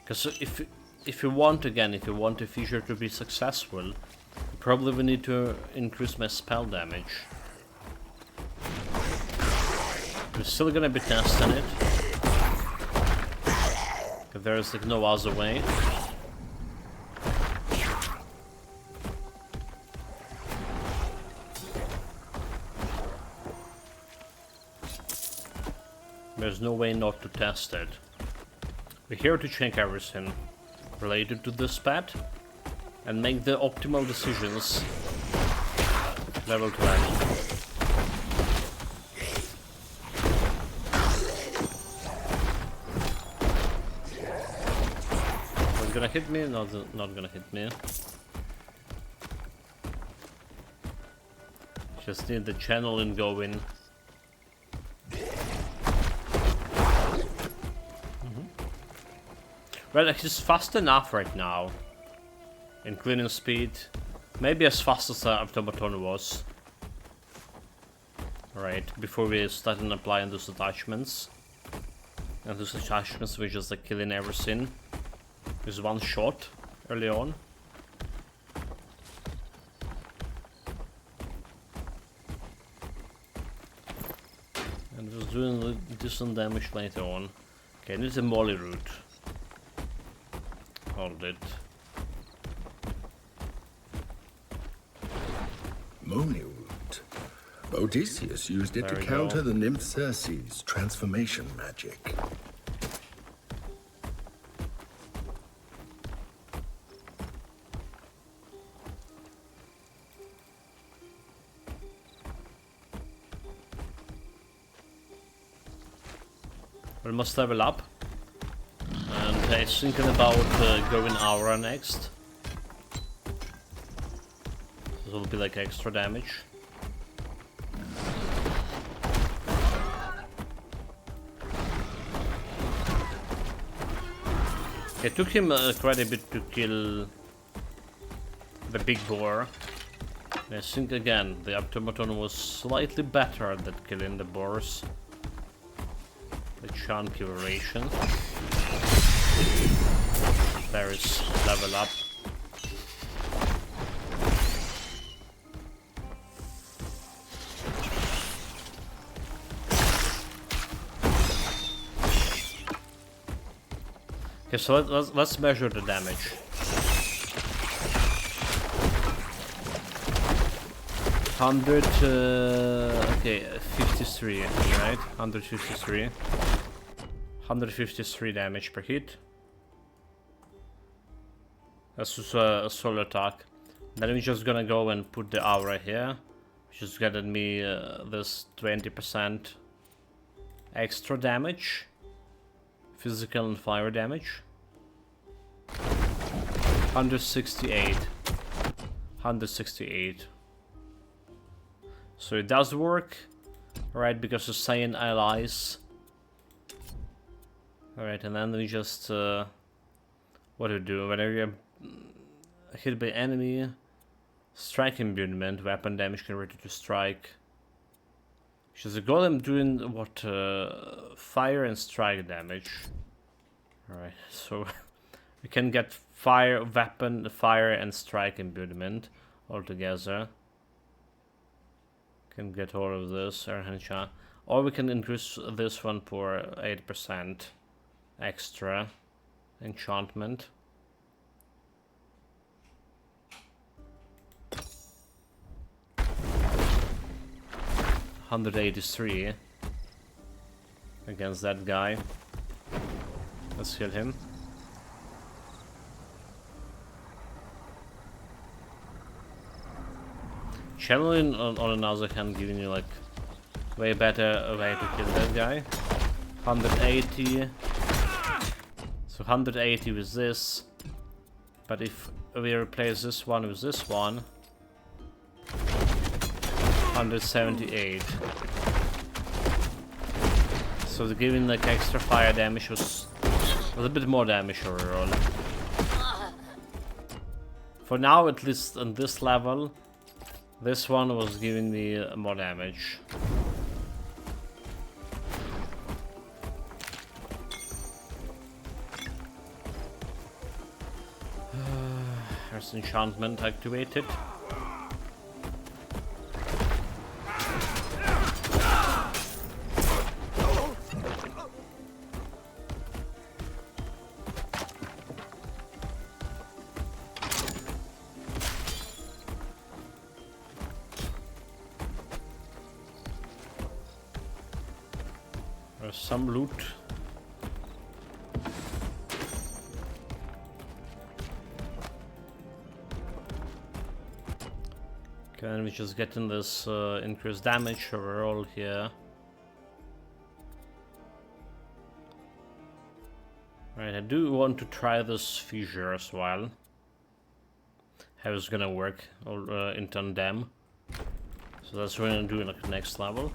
Because if you want a fissure to be successful, you probably will need to increase my spell damage. We're still gonna be testing it. If there's like no other way. There's no way not to test it. We're here to check everything related to this pet and make the optimal decisions level to level. What's gonna hit me? Not gonna hit me. Just need the channeling going. Well, he's fast enough right now. In cleaning speed. Maybe as fast as Automaton was. Right, before we started applying those attachments. And those attachments were just like killing everything. With one shot early on. And was doing decent damage later on. Okay, this is a molly route. Hold it. Molly root. Odysseus used it to counter the nymph Circe's transformation magic. We must level up. And I'm thinking about going Aura next. This will be like extra damage. It took him quite a bit to kill the big boar. I think again the automaton was slightly better at killing the boars. The chunky variation. There is level up. Okay, so let's measure the damage. Okay, 53, right? 153. 153 damage per hit. That's a solo attack. Then we're just gonna go and put the aura here, which is getting me this 20% extra damage. Physical and fire damage. 168. 168. So it does work, right? Because of Saiyan allies. Alright, and then we just what do we do? Whenever you're hit by enemy, strike imbuement, weapon damage converted to strike. She's a golem doing what? Fire and strike damage. Alright, so we can get fire, weapon, fire, and strike imbuement all together. Can get all of this, or we can increase this one for 8% extra enchantment. $183 against that guy. Let's kill him. Channeling on another hand, giving you like way better way to kill that guy. 180. So 180 with this. But if we replace this one with this one, 178. So giving like extra fire damage was a bit more damage overall. For now, at least on this level, this one was giving me more damage. There's enchantment activated. There's some loot. Can we just get in this increased damage overall here? Right, I do want to try this fissure as well. How it's gonna work in tandem. So that's what we're gonna do in the next level.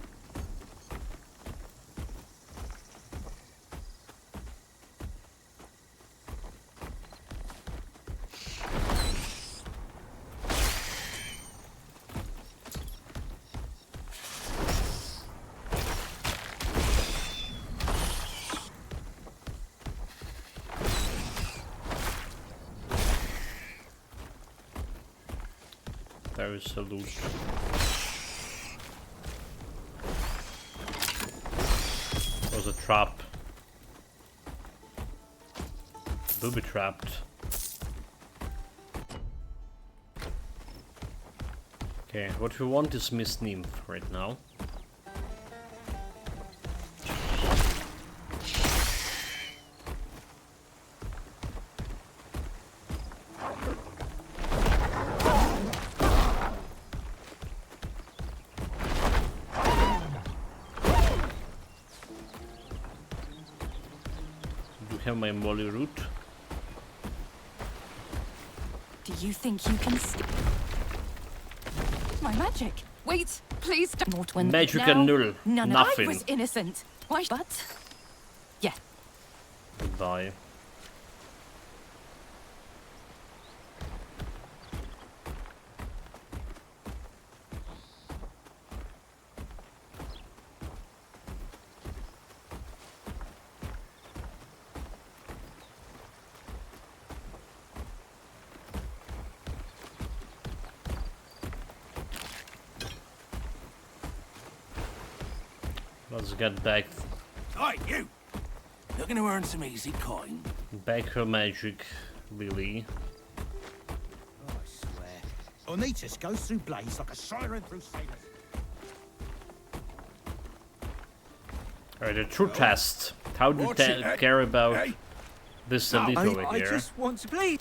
There is a loot. There was a trap. Booby trapped. Okay, what we want is Miss Nymph right now. Have my molly root. Do you think you can my magic? Wait, please don't. When Magic and null. Nothing. I was innocent. Why? But yeah. Goodbye. Let's get back. Hi, you! Looking to earn some easy coin? Back her magic, really. Oh, I swear. Onitas goes through blades like a siren through sailors. Alright, a true test. How do you care about this elite over here? I just want to play.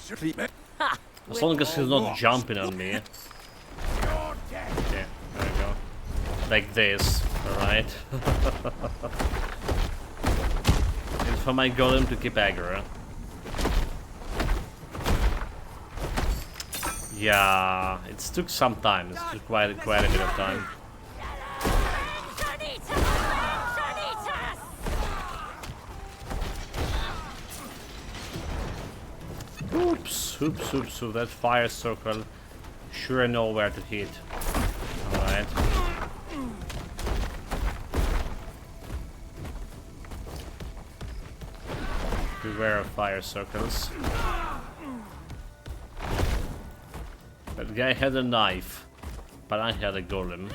As long as he's not jumping on me. Okay, there we go. Like this, alright? In for my golem to keep aggro. Yeah, it took some time. It took quite a bit of time. Oops, oops, oops, oops. That fire circle. Sure, I know where to hit. Alright. Beware of fire circles. That guy had a knife, but I had a golem.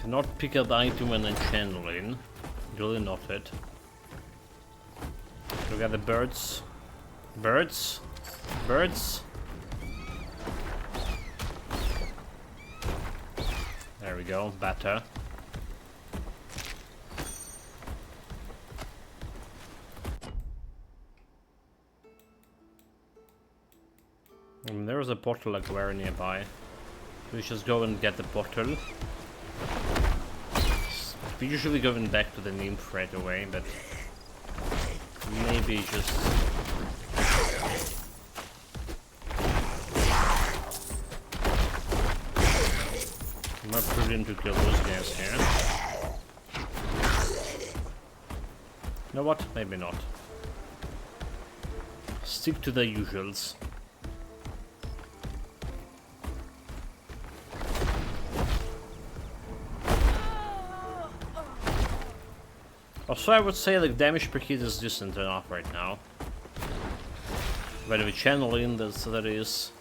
Cannot pick up the item when I'm channeling. Really not it. Look at the birds. Birds? Birds? There we go, better. There's a portal like very nearby. We just go and get the portal. We're usually going back to the nymph right away, but maybe just more prudent to kill those guys here. You know what? Maybe not. Stick to the usuals. Also, I would say like damage per hit is decent enough right now. When we channel in, that is.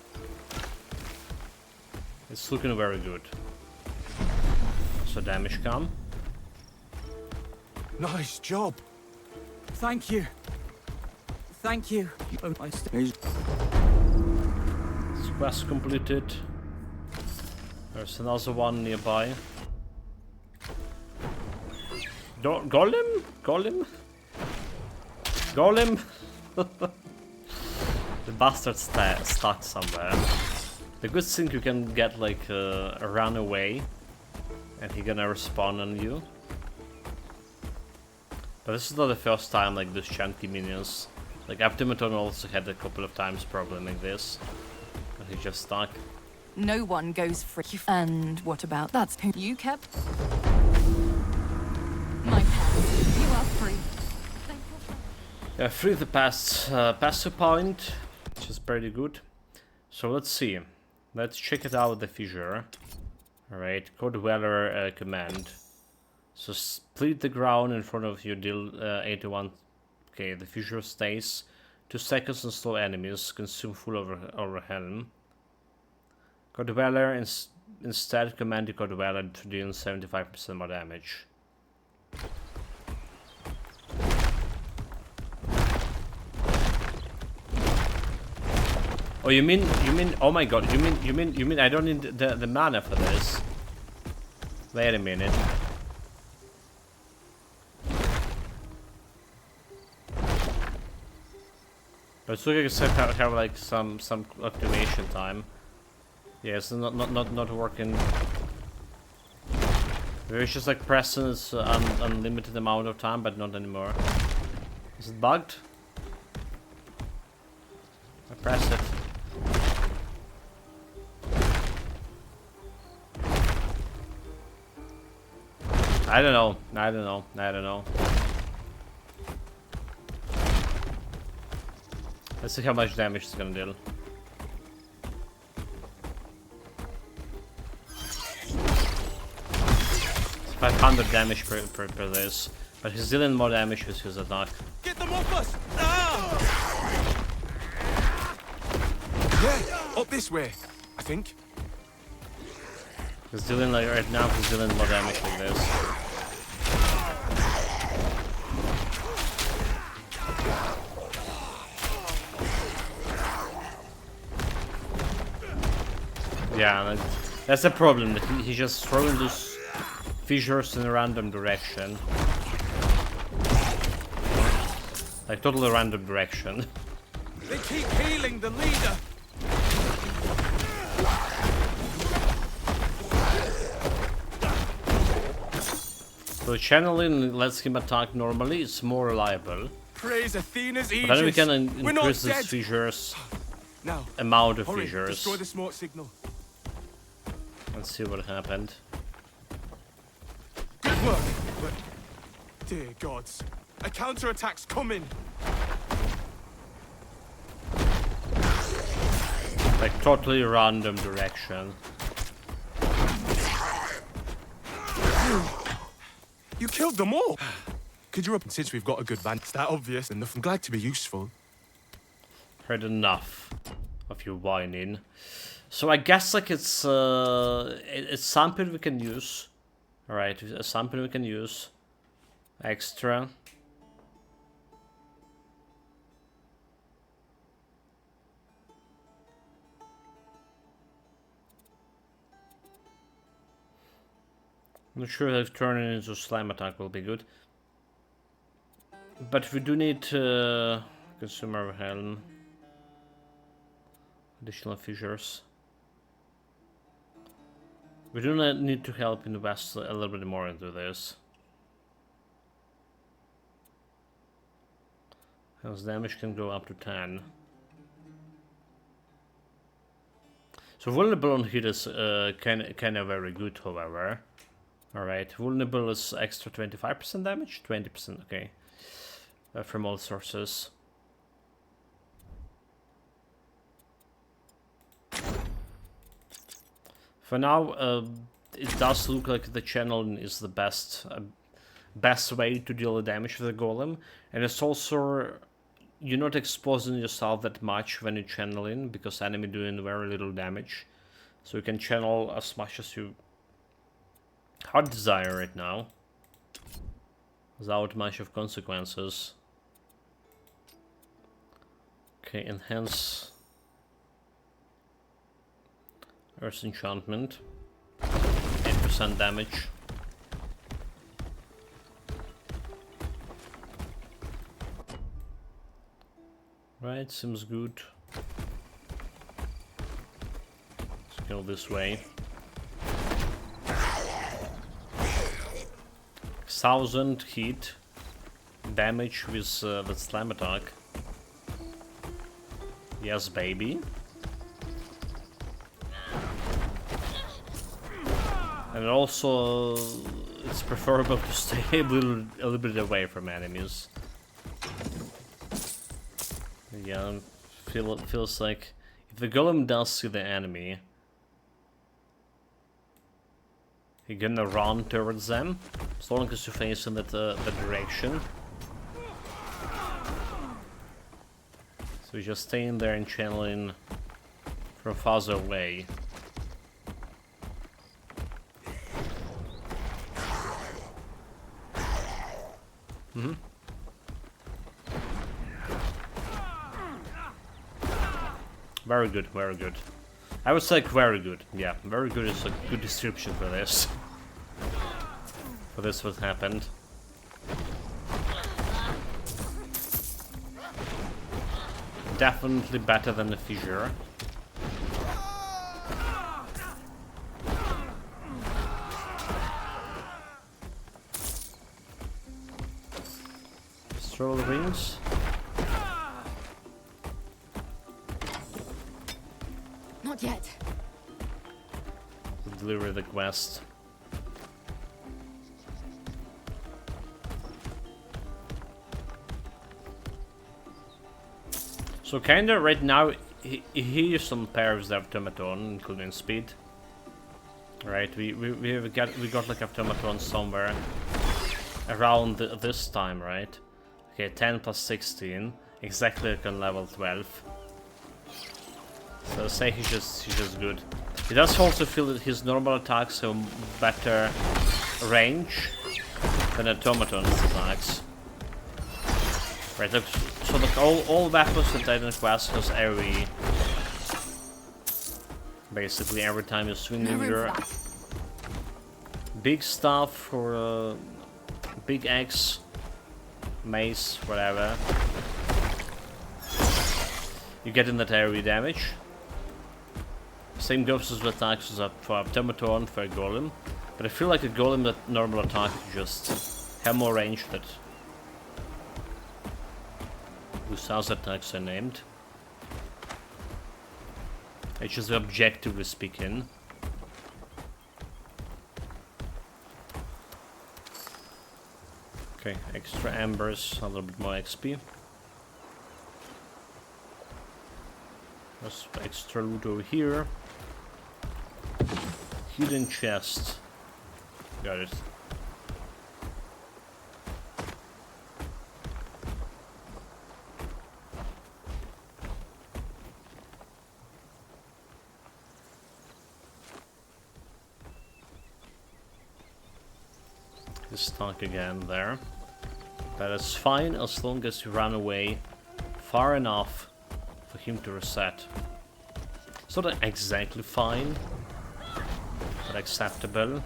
It's looking very good. So damage come. Nice job. Thank you. Thank you. Quest completed. There's another one nearby. Golem? Golem? Golem? The bastard's stuck somewhere. The good thing you can get like a runaway and he gonna respawn on you. But this is not the first time like those chunky minions. Like Optimaton also had a couple of times problem like this. But he just stuck. No one goes free. And what about that's who you kept? My pets, you are free. Yeah, free the passive point, which is pretty good. So let's see. Let's check it out, the fissure. Alright, Code Dweller command. So split the ground in front of you, deal 81. Okay, the fissure stays 2 seconds and slow enemies, consume full over helm. Code Dweller instead command the Code Dweller to deal 75% more damage. Oh, you mean, oh my god, you mean I don't need the mana for this? Wait a minute. But it's looking like have like some activation time. Yeah, it's not working. It's just like pressing is unlimited amount of time, but not anymore. Is it bugged? I press it. I don't know. Let's see how much damage it's gonna deal. It's 500 damage per this, but he's dealing more damage with his attack. Get them off us! Ah! Yeah, up this way, I think. He's dealing like right now. He's dealing more damage like this. Yeah, that's the problem, that he's just throwing those fissures in a random direction. Like, totally random direction. They keep healing the leader. So channeling lets him attack normally, it's more reliable. Praise Athena's Aegis. But then we can We're not increase dead. these fissures. Now, Amount of hurry, fissures. destroy the smoke signal. Let's see what happened. Good work, but dear gods, a counterattack's coming. Like totally random direction. You killed them all. Could you open since we've got a good band? It's that obvious enough. I'm glad to be useful. Heard enough of you whining. So I guess like it's something we can use. Alright, something we can use. Extra. I'm not sure if turning it into slime attack will be good. But we do need to consume our helm. Additional fissures. We do not need to help invest a little bit more into this. His damage can go up to 10. So vulnerable on hit is kind of very good, however. Alright, vulnerable is extra 25% damage? 20%, okay. From all sources. For now, it does look like the channeling is the best way to deal the damage with the golem. And it's also, you're not exposing yourself that much when you channeling, because enemy doing very little damage. So you can channel as much as you heart desire right now, without much of consequences. Okay, enhance Earth enchantment, 8% damage. Right, seems good. Let's go this way. 1000 hit damage with slam attack. Yes, baby. And also, it's preferable to stay a little bit away from enemies. Yeah, feels like if the golem does see the enemy, you're gonna run towards them, as long as you face in that direction. So you just stay in there and channeling from farther away. Very good, very good. I would say very good. Yeah, very good is a good description for this. For this what happened. Definitely better than the fissure. Throw the rings. Not yet. Deliver the quest. So kinda right now he used some pairs of automaton, including speed. Right, we got like automaton somewhere around this time, right? Okay, 10 plus 16, exactly like on level 12. So say he's just good. He does also feel that his normal attacks have better range than automaton's attacks. Right, look, so look, all weapons in Titan Quest has AoE. Basically, every time you swing in your big stuff or big axe, mace, whatever, you get in that area damage. Same goes with attacks for Automaton, for a Golem. But I feel like a Golem that normal attack just have more range that whose house attacks are named. It's just objectively speaking. Okay, extra embers, a little bit more XP. There's extra loot over here. Hidden chest. Got it. He's stuck again there. That is fine as long as you run away far enough for him to reset. It's not exactly fine, but acceptable.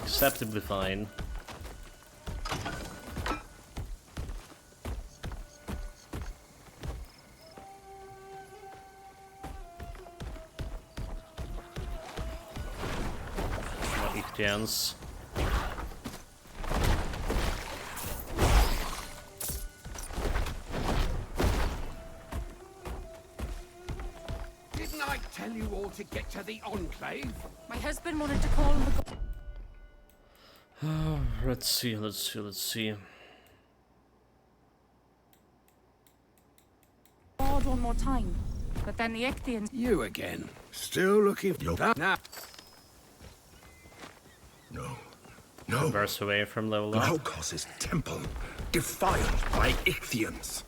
Acceptably fine. Chance. Didn't I tell you all to get to the Enclave? My husband wanted to call him the Let's see. God one more time. But then the Ichthians... You again. Still looking for that now. No. Burst away from level up. Glaukos' temple, defiled by Ichthians.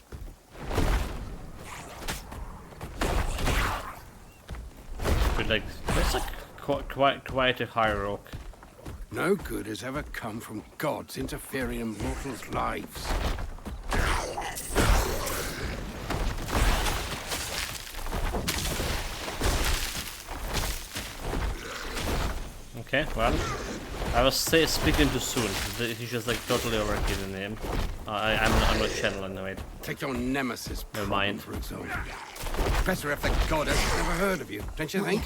But like, that's like quite a high rock. No good has ever come from gods interfering in mortals' lives. Okay, well, I was speaking too soon. He's just like totally overkilling him. I'm not channeling, wait. Take your nemesis, never mind. For example. Better if the goddess never heard of you, don't you think?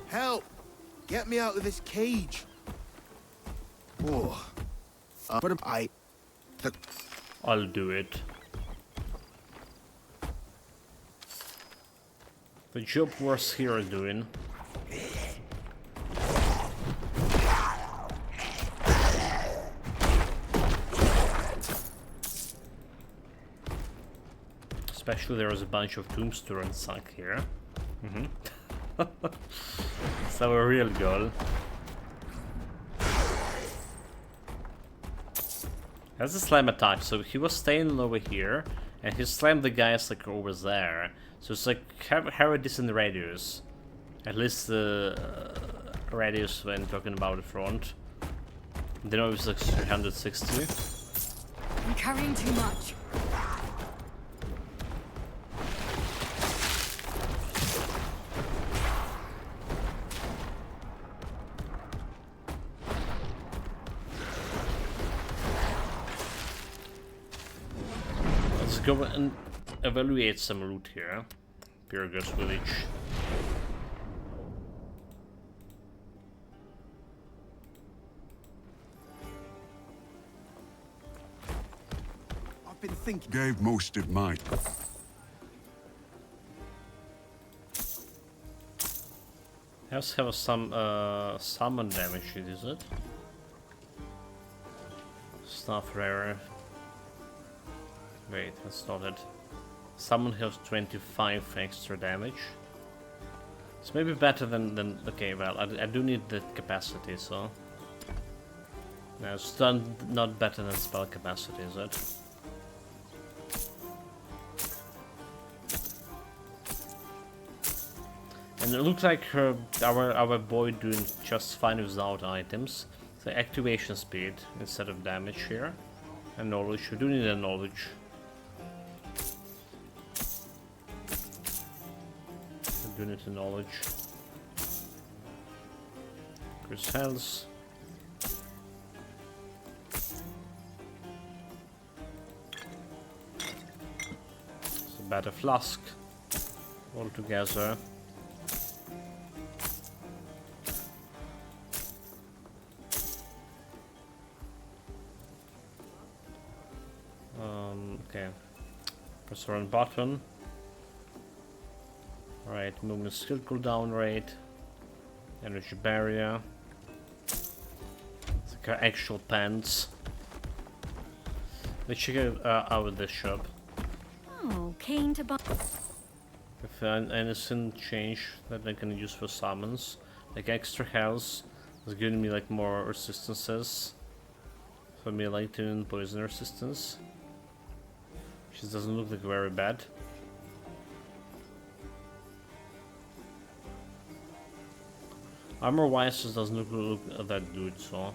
Help! Get me out of this cage. Oh. But I'll do it. The job was here doing. Especially there was a bunch of tombstone sunk here. So a real goal. That's a slam attack, so he was staying over here, and he slammed the guys like over there. So it's like have a decent radius. At least the radius when talking about the front. Then it was like 360. I'm carrying too much. Let's go and evaluate some loot here. Pyrgos village. I've been thinking. Gave most of mine. Has have some summon damage, is it? Stuff rare. Wait, that's not it. Summon has 25 extra damage. It's maybe better than okay, well, I do need the capacity, so... No, it's not better than spell capacity, is it? And it looks like our boy doing just fine without items. So activation speed instead of damage here. And knowledge, we do need a knowledge. We do need a knowledge. Chris health. It's a better flask all together. Okay. Press run button. Alright, movement skill cooldown rate. Energy barrier. It's like actual pants. Let's check out this shop. Oh, keen to buy. If anything change that I can use for summons, like extra health, it's giving me like more resistances for melee and poison resistance. Which doesn't look like very bad. Armor wise, just doesn't look that good, so.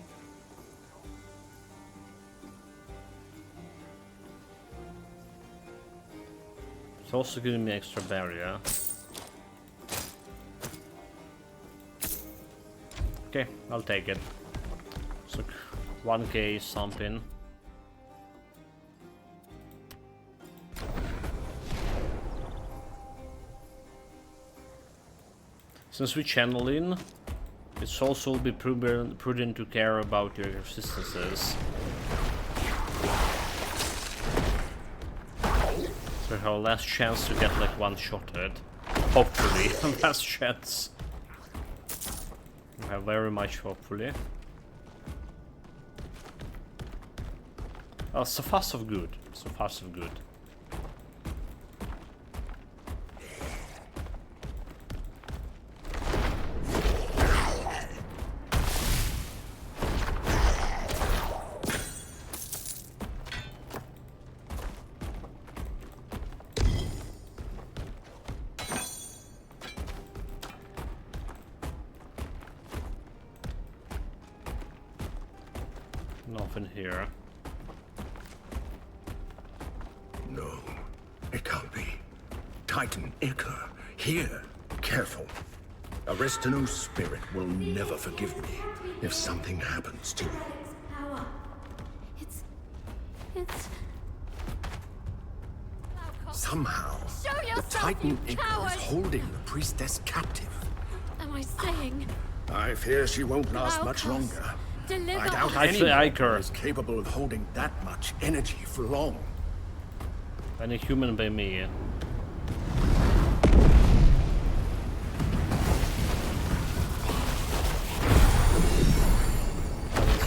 It's also giving me extra barrier. Okay, I'll take it. It's like 1k something. Since we channel in, it's also be prudent to care about your resistances. So we have less chance to get like one-shotted. Hopefully, less chance. We have very much hopefully. Oh, so far so good. So far so good. Nothing here. No, it can't be. Titan Iker, here. Careful. Aristino's spirit will never forgive me if something happens to you. Power. It's. Somehow, Show the yourself, Titan you Iker coward! is holding the priestess captive. Am I saying? I fear she won't last much Glaucus, longer. deliver I doubt Actually, anyone Iker is capable of holding that much energy for long. Any human by me.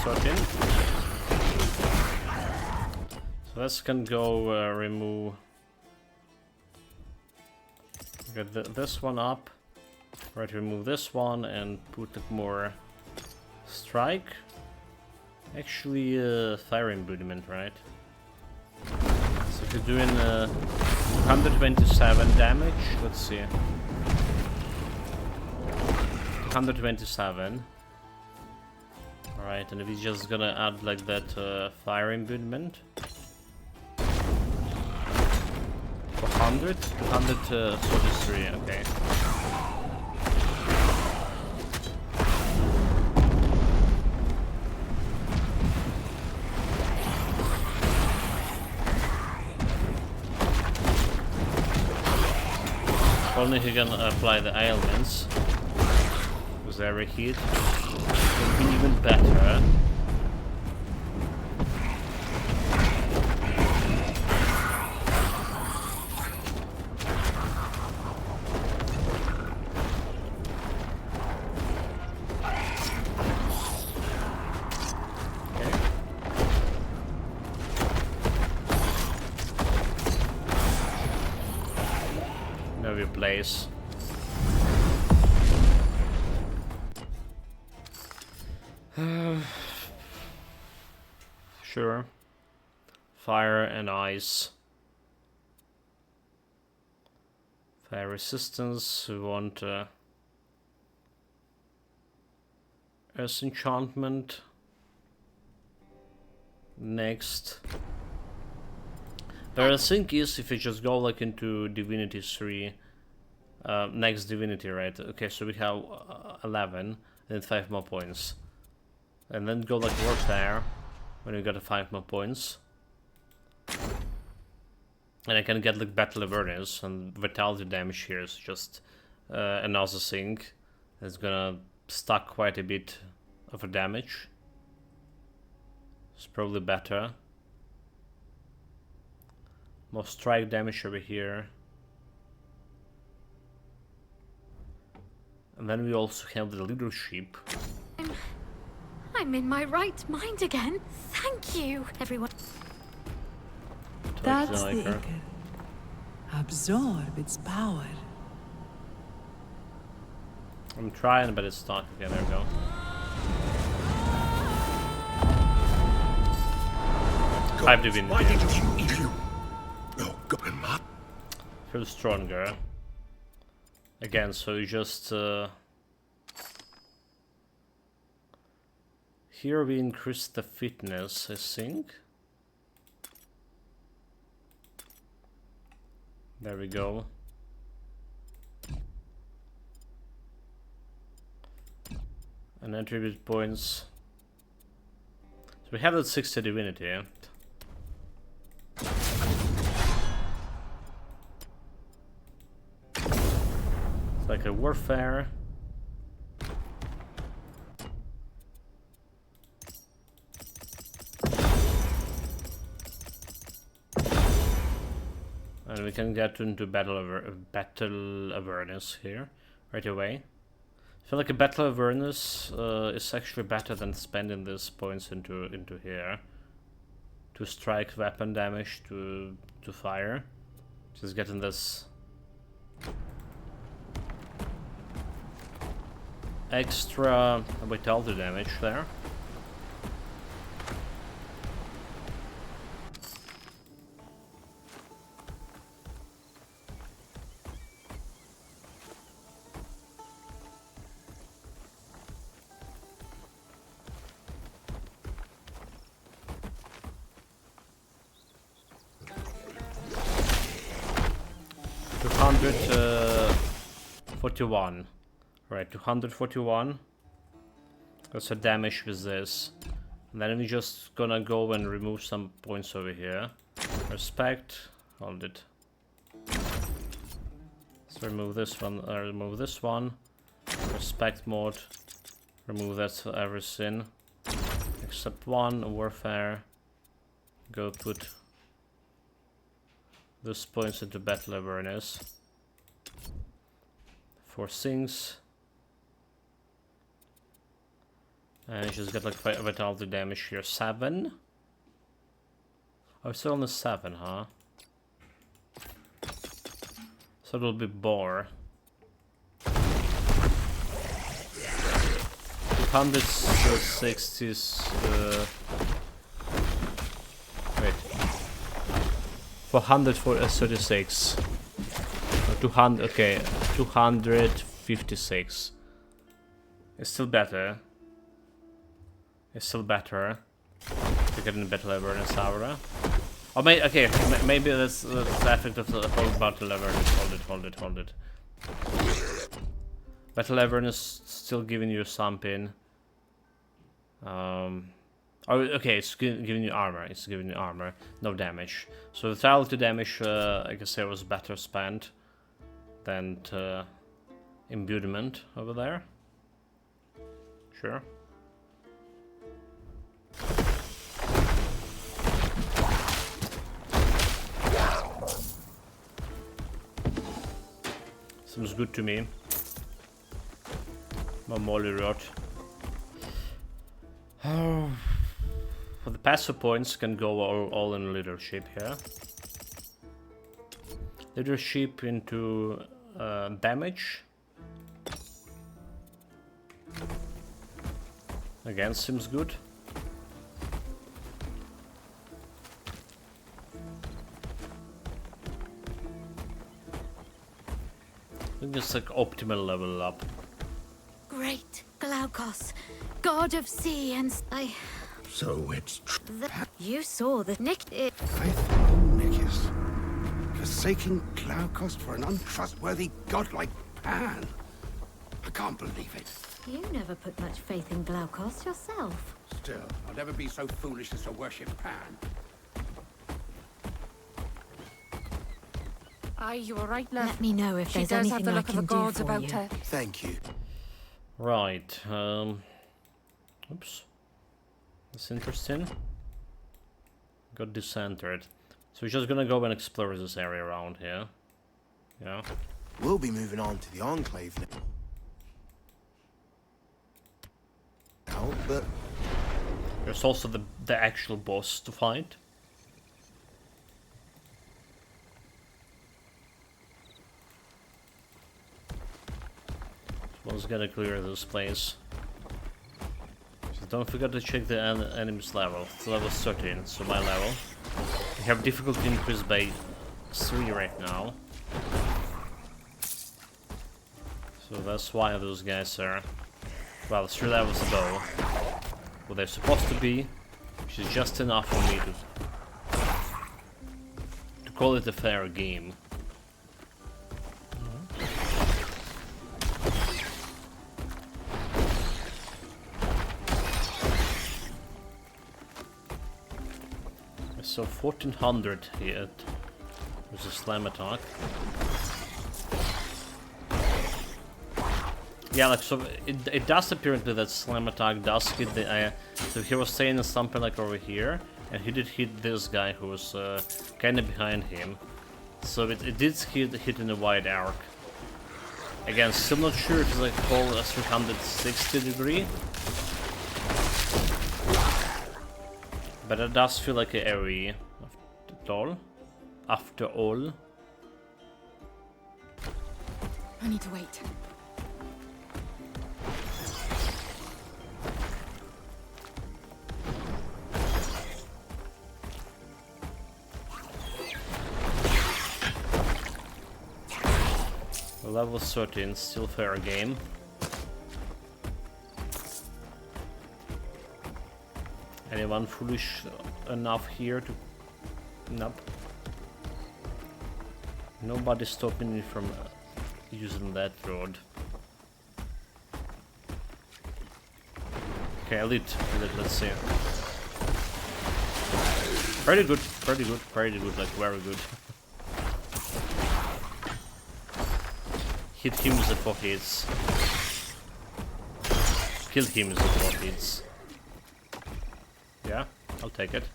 Certain. So this can go remove. Get this one up. Right, remove this one and put more strike. Actually, fire embodiment, right? So if you're doing 127 damage, let's see. 127. Alright, and if he's just gonna add like that fire embodiment. 100? 233, okay. Only he can apply the ailments. Because every hit would be even better. Place. Sure. Fire and ice. Fire resistance. We want as enchantment. Next. The thing is, if you just go like into Divinity 3, next Divinity, right? Okay, so we have 11 and 5 more points. And then go like Warfare when we got 5 more points. And I can get like Battle Awareness, and Vitality damage here is just another thing that's gonna stack quite a bit of a damage. It's probably better. More strike damage over here. And then we also have the leadership. I'm in my right mind again. Thank you, everyone. That's the Iker. Absorb its power. I'm trying, but it's stuck. Okay, there we go. Five divinity. Why did you? Oh, God. Feel stronger. Again, so you just here we increase the fitness, I think. There we go. And attribute points. So we have that 60 divinity. It's like a warfare. And we can get into battle awareness here right away. I feel like a battle awareness is actually better than spending these points into here to strike weapon damage to fire. Just getting this extra vitality damage there. Right, 241. That's a damage with this. And then we're just gonna go and remove some points over here. Respect, hold it. So remove this one, remove this one. Respect mode, remove that for everything. Except one, warfare. Go put those points into battle awareness. 4 things. And you just get like vitality damage here. 7. Oh, it's only 7, huh? So it'll be bore. 260 is wait. 436. 200, okay, 256. It's still better. It's still better to get in the battle awareness aura. Or okay, maybe that's the effect of the whole battle awareness. Hold it. Battle awareness still giving you something. Oh, okay, it's giving you armor. It's giving you armor, no damage. So the vitality damage, I can say, was better spent than imbuement over there. Sure. Seems good to me. My molly rot. For the passive points, can go all in leadership here. Leadership into damage. Again, seems good. I think it's like optimal level up. Great, Glauk. Glaukos, god of sea and So it's you saw the Faithful Nikis. Forsaking Glaukos for an untrustworthy god like Pan. I can't believe it. You never put much faith in Glaukos yourself. Still, I'll never be so foolish as to worship Pan. Aye, you were right, love. Let me know if She there's does anything have the I look of can the do gods for about you. her. Thank you. Right, oops. That's interesting. Got decentered. So we're just gonna go and explore this area around here. Yeah. We'll be moving on to the Enclave now, but There's also the actual boss to fight. So let's gotta clear this place. So don't forget to check the enemy's level. It's level 13, so my level. We have difficulty increased by 3 right now. So that's why those guys are, well, 3 levels above what they're supposed to be, which is just enough for me to call it a fair game. So 1400 hit with a slam attack. Yeah, like, so it does apparently that slam attack does hit the so he was saying something like over here, and he did hit this guy who was kind of behind him. So it did hit in a wide arc. Again, still not sure if it's like whole 360 degree. But it does feel like an area after all. I need to wait. Level 13, still fair game. Anyone foolish enough here to... Nope. Nobody's stopping me from using that road. Okay, elite, let's see. Pretty good, like very good. Hit him with the 4 hits. Kill him with the 4 hits. Yeah, I'll take it.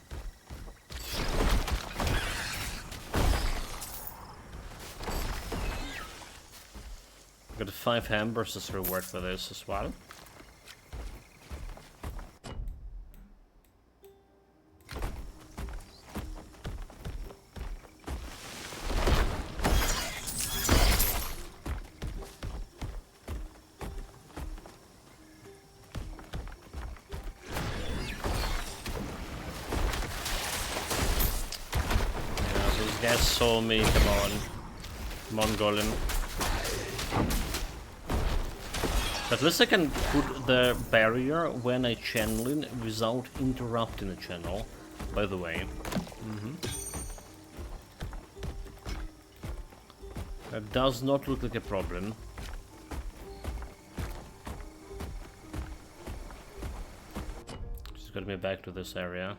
Got a 5 hammers as reward for this as well. Guys saw me, come on. Come on, Golem. At least I can put the barrier when I channel in without interrupting the channel, by the way. That does not look like a problem. Just got me back to this area.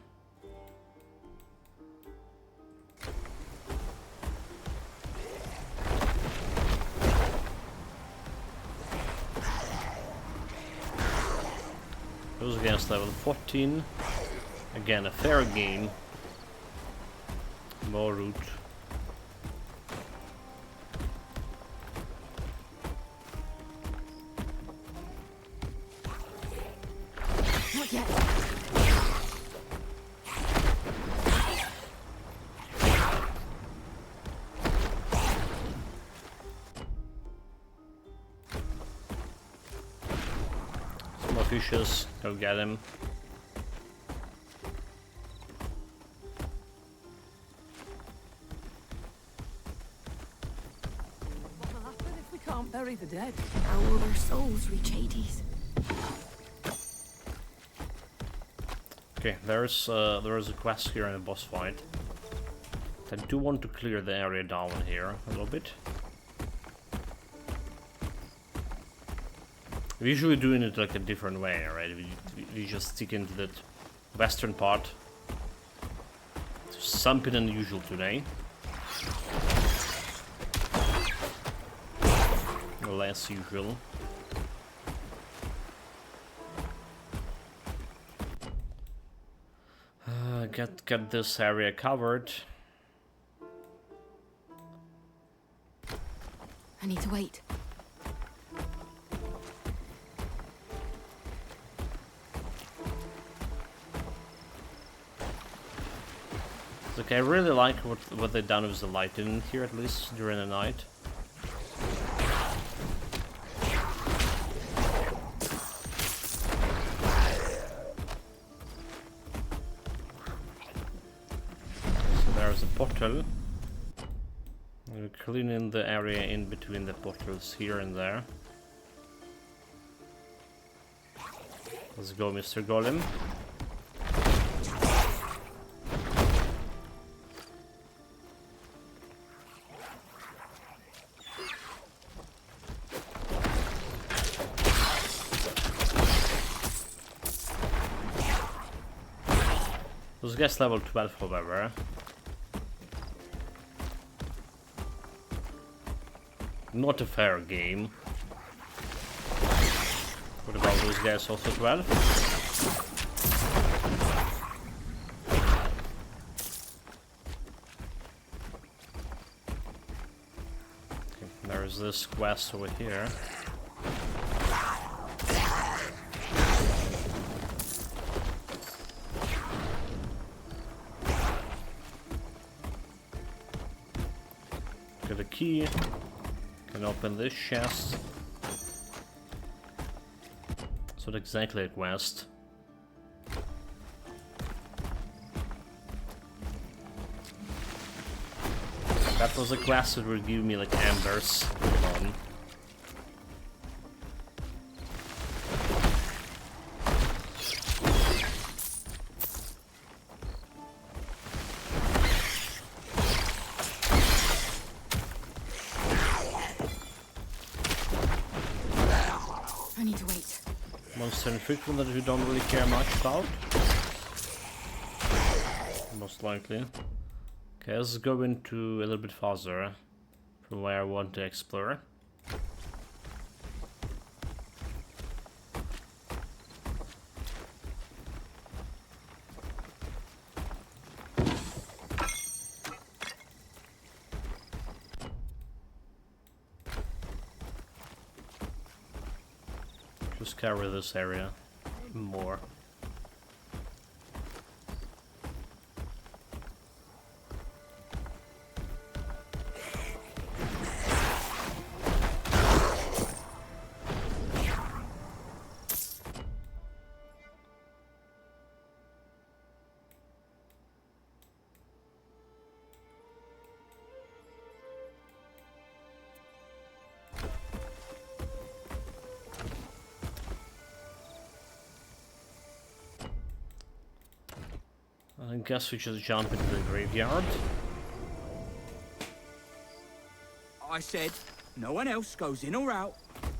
Goes against level 14. Again, a fair game. More route. Not yet. Fishes, go get him. What will happen if we can't bury the dead? How will their souls reach Hades? Okay, there is a quest here in a boss fight. I do want to clear the area down here a little bit. We're usually doing it like a different way, right? We just stick into that western part. Something unusual today. Less usual. Get this area covered. I need to wait. Okay, I really like what they've done with the lighting in here, at least during the night. So there's a portal. We're cleaning the area in between the portals here and there. Let's go, Mr. Golem. This guy's level 12, however. Not a fair game. What about those guys also 12? Okay, there's this quest over here. Get a key. Can open this chest. It's not exactly a quest. That was a quest that would give me like embers. Come on. I need to wait. Monster infection that we don't really care much about. Most likely. Okay, let's go into a little bit farther from where I want to explore. Just cover this area more. I guess we just jump into the graveyard. I said, no one else goes in or out,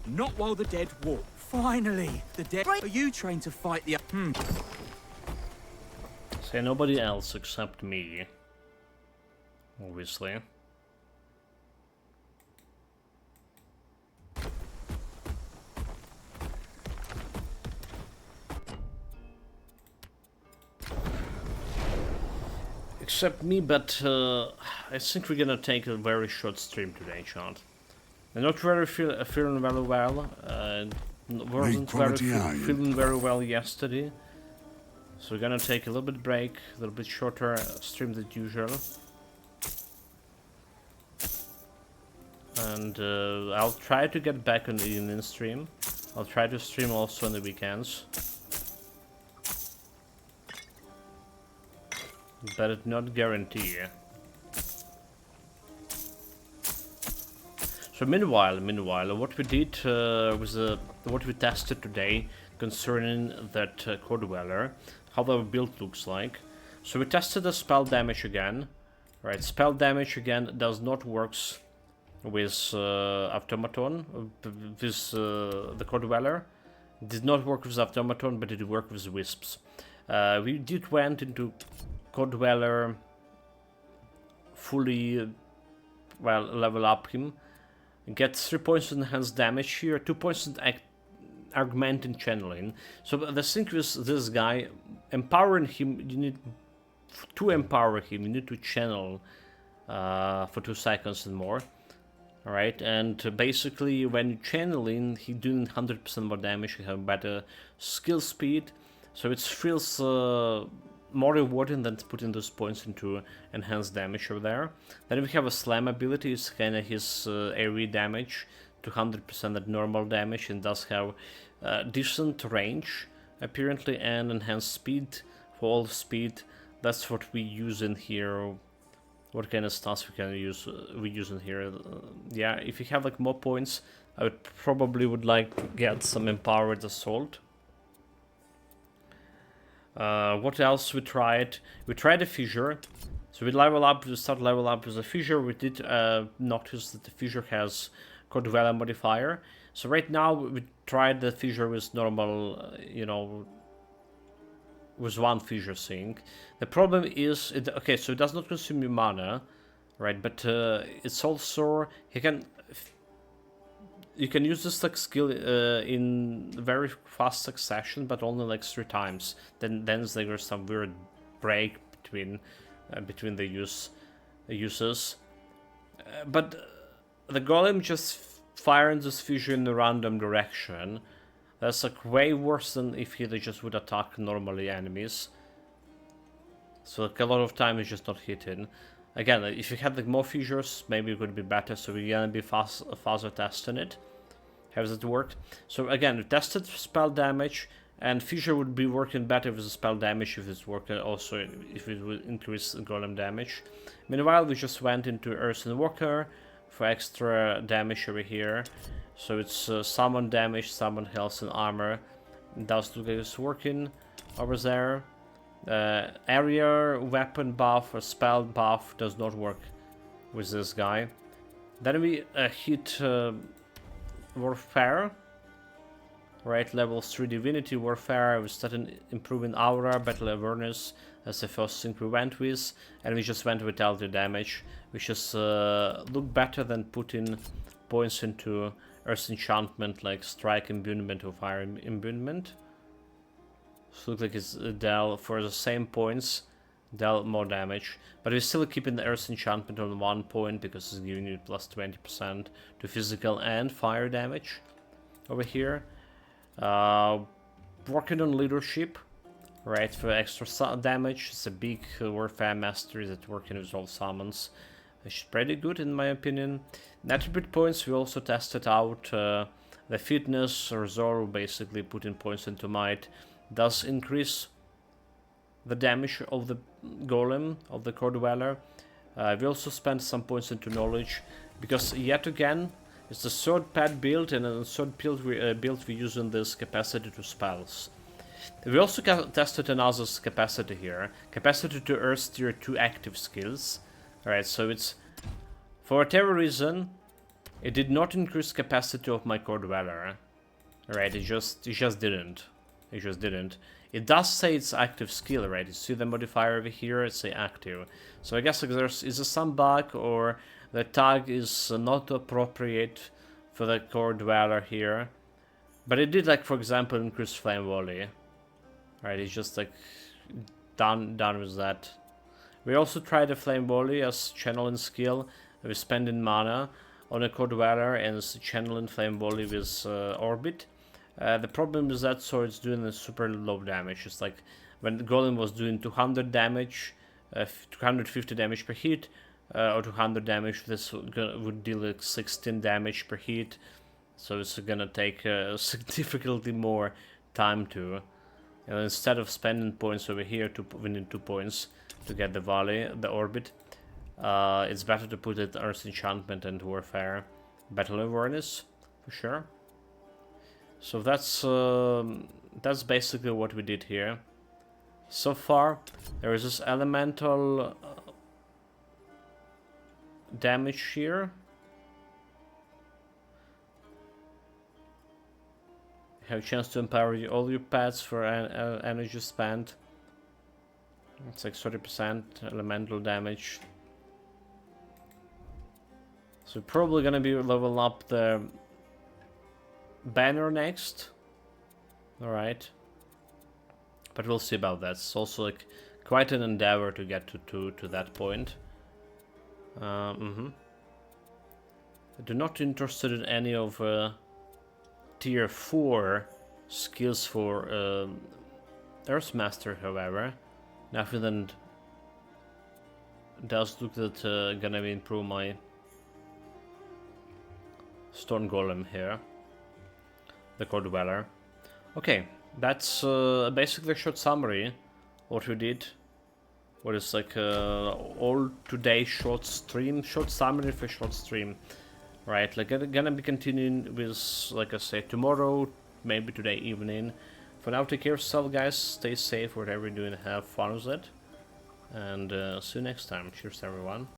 not while the dead walk. Finally, the dead. Are you trained to fight the? Say nobody else except me. Obviously. Except me, but I think we're gonna take a very short stream today, Chant. I'm not very feeling very well. Wasn't feeling very well yesterday, so we're gonna take a little bit break, a little bit shorter stream than usual, and I'll try to get back on the evening stream. I'll try to stream also on the weekends. But it's not guarantee. So meanwhile, what we did was what we tested today. concerning that core dweller, how the build looks like. So we tested the spell damage again. Right, spell damage again does not works with automaton, with the core dweller. Did not work with automaton, but it worked with wisps. We did went into core dweller fully, well, level up him. Get 3 points of enhanced damage here, 2 points of augmenting channeling. So the thing with this guy, empowering him, you need to empower him, you need to channel for 2 seconds and more. Alright, and basically when you channeling, he doing 100% more damage, you have better skill speed, so it feels more rewarding than putting those points into enhanced damage over there. Then we have a slam ability, it's kind of his AoE damage to 100% at normal damage, and does have decent range apparently, and enhanced speed for all speed. That's what we use in here. What kind of stats we can use? We use in here. Yeah, if you have like more points, I would probably would like to get some empowered assault. What else we tried? We tried a fissure. So we level up. We start level up with a fissure. We did notice that the fissure has core dweller modifier. So right now we tried the fissure with normal, you know, with one fissure thing. The problem is, okay, so it does not consume your mana, right? But it's also you can use this like skill in very fast succession, but only like 3 times. Then there's some weird break between the uses. But the golem just firing this fissure in a random direction. That's like way worse than if he just would attack normally enemies. So like a lot of time is just not hitting. Again, if you had like more fissures, maybe it would be better. So we're gonna be faster testing it. How does it work? So again, we tested spell damage, and fissure would be working better with the spell damage if it's working also if it would increase golem damage. Meanwhile, we just went into Earthen Walker for extra damage over here. So it's summon damage, summon health and armor. Does look like it's working over there. Area weapon buff or spell buff does not work with this guy. Then we hit Warfare. Right, level 3 Divinity Warfare. We started improving Aura, Battle Awareness as the first thing we went with. And we just went without the damage, which just look better than putting points into Earth Enchantment like Strike Imbuement or Fire Imbuement. So looks like it's dealt for the same points, dealt more damage. But we're still keeping the Earth Enchantment on 1 point because it's giving you plus 20% to physical and fire damage over here. Working on Leadership, right, for extra damage. It's a big warfare mastery that working with all summons. It's pretty good in my opinion. In attribute points, we also tested out the fitness resolve, basically putting points into might does increase the damage of the golem, of the core dweller. We also spent some points into knowledge because yet again it's the third pad build, and in the third build we're using this capacity to spells. We also tested another capacity here, capacity to earth tier 2 active skills. Alright, so it's for whatever reason it did not increase capacity of my core dweller. Right, it just didn't. It just didn't. It does say it's active skill, right? You see the modifier over here, it's say active. So I guess like is there some bug, or the tag is not appropriate for the core dweller here. But it did, like, for example, increase flame volley. Right, it's just like done with that. We also tried the flame volley as channeling skill. We're spending mana on a core dweller and channeling flame volley with orbit. The problem is that so it's doing a super low damage. It's like when the golem was doing 200 damage, 250 damage per hit, or 200 damage, this would deal like 16 damage per hit. So it's gonna take significantly more time to. And instead of spending points over here to winning 2 points to get the volley, the orbit, it's better to put it Earth Enchantment and Warfare, Battle Awareness for sure. So that's basically what we did here. So far, there is this elemental damage here. Have a chance to empower all your pets for energy spent. It's like 30% elemental damage. So we're probably gonna be leveling up the banner next. Alright. But we'll see about that. It's also like quite an endeavor to get to that point. I'm not interested in any of tier 4 skills for Earthmaster, however. Nothing that does look that gonna improve my Stone Golem here, the Core Dweller. Okay, that's basically a short summary what we did. What is like all today short summary for short stream, right? Like gonna be continuing with, like I said, tomorrow, maybe today evening. For now, take care of yourself, guys. Stay safe, whatever you're doing, have fun with it, and see you next time. Cheers, everyone.